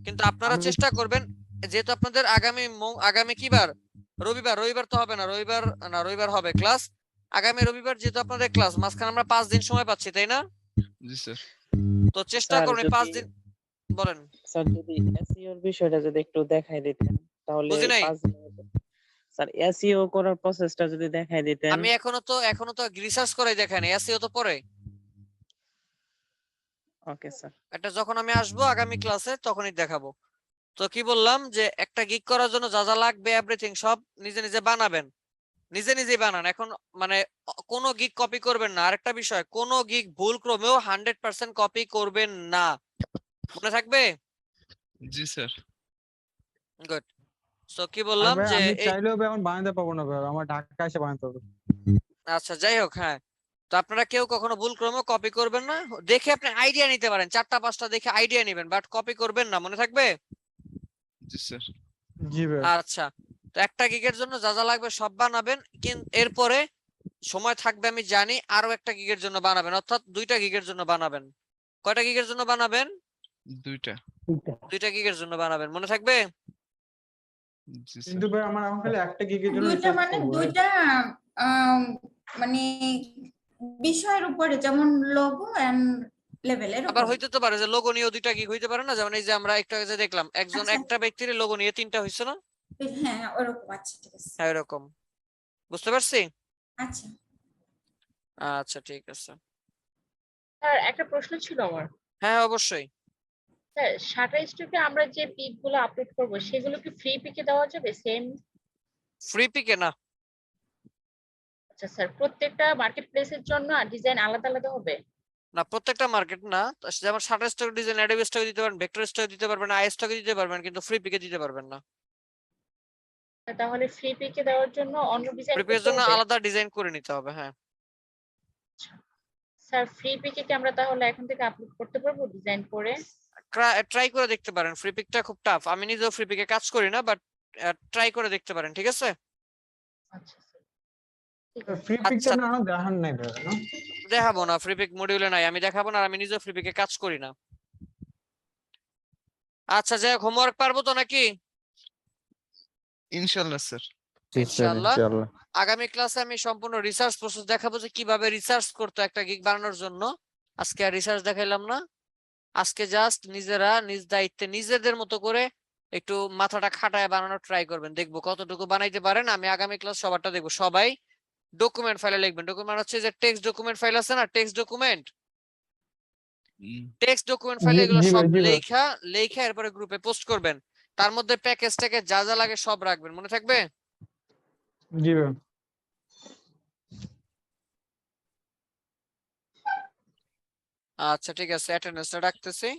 [SPEAKER 1] কিন্তু আপনারা চেষ্টা করবেন, যেহেতু আপনাদের আগামী কি বার? রবিবার। রবিবার তো হবে না, রবিবার হবে ক্লাস। আগামী রবিবার যেহেতু আপনাদের ক্লাস, মাঝখানে আমরা 5 দিন সময় পাচ্ছি, তাই না?
[SPEAKER 7] জি স্যার।
[SPEAKER 1] তো চেষ্টা
[SPEAKER 9] স্যার
[SPEAKER 1] করুন 5 দিন। বলেন
[SPEAKER 9] স্যার যদি এসইও এর বিষয়টা যদি একটু দেখাই দিতেন তাহলে
[SPEAKER 1] বুঝি নাই।
[SPEAKER 9] 5 দিনের মধ্যে। স্যার এসইও করার প্রসেসটা যদি দেখাই দিতেন।
[SPEAKER 1] আমি এখনো তো রিসার্চ করে দেখাই এসইও তো পরে।
[SPEAKER 9] Okay sir.
[SPEAKER 1] এটা যখন আমি আসবো আগামী ক্লাসে তখনই দেখাবো। তো কি বললাম যে একটা গিগ করার জন্য যা যা লাগবে এভরিথিং সব নিজে নিজে বানাবেন। নিজেই বানান। এখন মানে কোনো গিগ কপি করবেন না। আরেকটা বিষয়, কোনো গিগ ভুল ক্রমেও 100% কপি করবেন না। মনে থাকবে?
[SPEAKER 7] জি স্যার।
[SPEAKER 1] গুড। সো কি বললাম যে
[SPEAKER 4] আমি চাইলেও এখন বানাতে পারবো না ভাই, আমার ঢাকা এসে বানাতে হবে।
[SPEAKER 1] আচ্ছা যাই হোক, হ্যাঁ। তো আপনারা কেউ কখনো ভুল ক্রমেও কপি করবেন না। দেখে আপনি আইডিয়া নিতে পারেন, 4টা 5টা দেখে আইডিয়া নেবেন, বাট কপি করবেন না। মনে থাকবে?
[SPEAKER 7] জি স্যার।
[SPEAKER 4] জি ভাই।
[SPEAKER 1] আচ্ছা, তো একটা গিগের জন্য যা যা লাগবে সব বানাবেন। কিন্তু এরপরে সময় থাকবে আমি জানি, আরো একটা গিগের জন্য বানাবেন, অর্থাৎ 2টা গিগের জন্য বানাবেন। কয়টা গিগের জন্য বানাবেন?
[SPEAKER 7] 2টা।
[SPEAKER 1] 2টা গিগের জন্য বানাবেন। মনে থাকবে?
[SPEAKER 7] জি স্যার।
[SPEAKER 4] কিন্তু ভাই আমার এখন খালি একটা গিগের জন্য
[SPEAKER 3] দুইটা
[SPEAKER 4] রিসার্চ
[SPEAKER 3] মানে
[SPEAKER 4] করব।
[SPEAKER 3] দুইটা মানে বিষয়ের উপরে, যেমন লোগো এন্ড লেভেলের
[SPEAKER 1] আবার
[SPEAKER 3] উপরে।
[SPEAKER 1] হইতে তো পারে যে লোগো নিয়ে 2টা গিগ হইতে পারে না। যেমন এই যে আমরা একটু আগে যে দেখলাম একজন
[SPEAKER 3] আচ্ছা।
[SPEAKER 1] একটা ব্যক্তির লোগো নিয়ে 3টা হইছে না?
[SPEAKER 3] হ্যাঁ ওরকম। আচ্ছা ঠিক আছে।
[SPEAKER 1] হ্যাঁ এরকম। বুঝতে পারছি?
[SPEAKER 3] আচ্ছা
[SPEAKER 1] আচ্ছা ঠিক আছে।
[SPEAKER 2] স্যার একটা প্রশ্ন ছিল আমার।
[SPEAKER 1] হ্যাঁ অবশ্যই।
[SPEAKER 2] স্যার শাটারস্টকে আমরা যে পিক গুলো আপলোড করব সেগুলো কি ফ্রি পিকে দেওয়া যাবে সেম?
[SPEAKER 1] ফ্রি পিকে না।
[SPEAKER 2] আচ্ছা স্যার, প্রত্যেকটা মার্কেট প্লেসের জন্য ডিজাইন আলাদা আলাদা হবে?
[SPEAKER 1] না প্রত্যেকটা মার্কেট না। যেমন শাটারস্টক ডিজাইন অ্যাডোবি স্টকে দিতে পারবেন, ভেক্টর স্টকে দিতে পারবেন, আই স্টকে দিতে পারবেন, কিন্তু ফ্রি পিকে দিতে পারবেন না।
[SPEAKER 2] তাহলে ফ্রি পিকে দেওয়ার জন্য অন্য ডিজাইন
[SPEAKER 1] ফ্রি পিকের
[SPEAKER 2] করতে
[SPEAKER 1] জন্য
[SPEAKER 2] হবে?
[SPEAKER 1] আলাদা ডিজাইন করে নিতে হবে। হ্যাঁ
[SPEAKER 2] স্যার ফ্রি পিকে কি আমরা তাহলে এখন থেকে আপলোড করতে পারবো ডিজাইন করে?
[SPEAKER 1] ট্রাই করে দেখতে পারেন। ফ্রি পিকটা খুব টাফ। আমি নিজেও ফ্রি পিকে কাজ করি না, বাট ট্রাই করে দেখতে পারেন। ঠিক আছে?
[SPEAKER 2] আচ্ছা
[SPEAKER 4] ফ্রি পিকটা
[SPEAKER 1] আচ্ছা
[SPEAKER 4] না দেখান নাই ভাই না।
[SPEAKER 1] দেখাবো না, ফ্রি পিক মডিউলে নাই, আমি দেখাবো না। আর আমি নিজেও ফ্রি পিকে কাজ করি না। আচ্ছা যাই হোক, হোমওয়ার্ক পারবো তো নাকি?
[SPEAKER 7] ইনশাআল্লাহ স্যার।
[SPEAKER 5] জি স্যার
[SPEAKER 1] ইনশাআল্লাহ।
[SPEAKER 5] ইনশাআল্লাহ।
[SPEAKER 1] আগামী ক্লাসে আমি সম্পূর্ণ রিসার্চ প্রসেস দেখাবো যে কিভাবে রিসার্চ করতে একটা গিগ বানানোর জন্য। আজকে আর রিসার্চ দেখাইলাম না। আজকে জাস্ট নিজেরা নিজ দায়িত্বে নিজেদের মতো করে একটু মাথাটা খাটায় বানানোর ট্রাই করবেন। দেখবো কতটুকু বানাইতে পারেন। আমি আগামী ক্লাস সবারটা দেখবো। সবাই ডকুমেন্ট ফাইলে লিখবেন। ডকুমেন্ট হচ্ছে যে টেক্সট ডকুমেন্ট ফাইল আছে না, টেক্সট ডকুমেন্ট ফাইলে এগুলো
[SPEAKER 4] জি
[SPEAKER 1] সব
[SPEAKER 4] ভাই, জি ভাই।
[SPEAKER 1] লেখা এরপরে গ্রুপে পোস্ট করবেন। তার মধ্যে প্যাকেজটাকে যা যা লাগে সব রাখবেন। মনে থাকবে?
[SPEAKER 4] জি ভাই।
[SPEAKER 1] আচ্ছা ঠিক আছে, অ্যাটেন্ডেন্সটা রাখতেছি।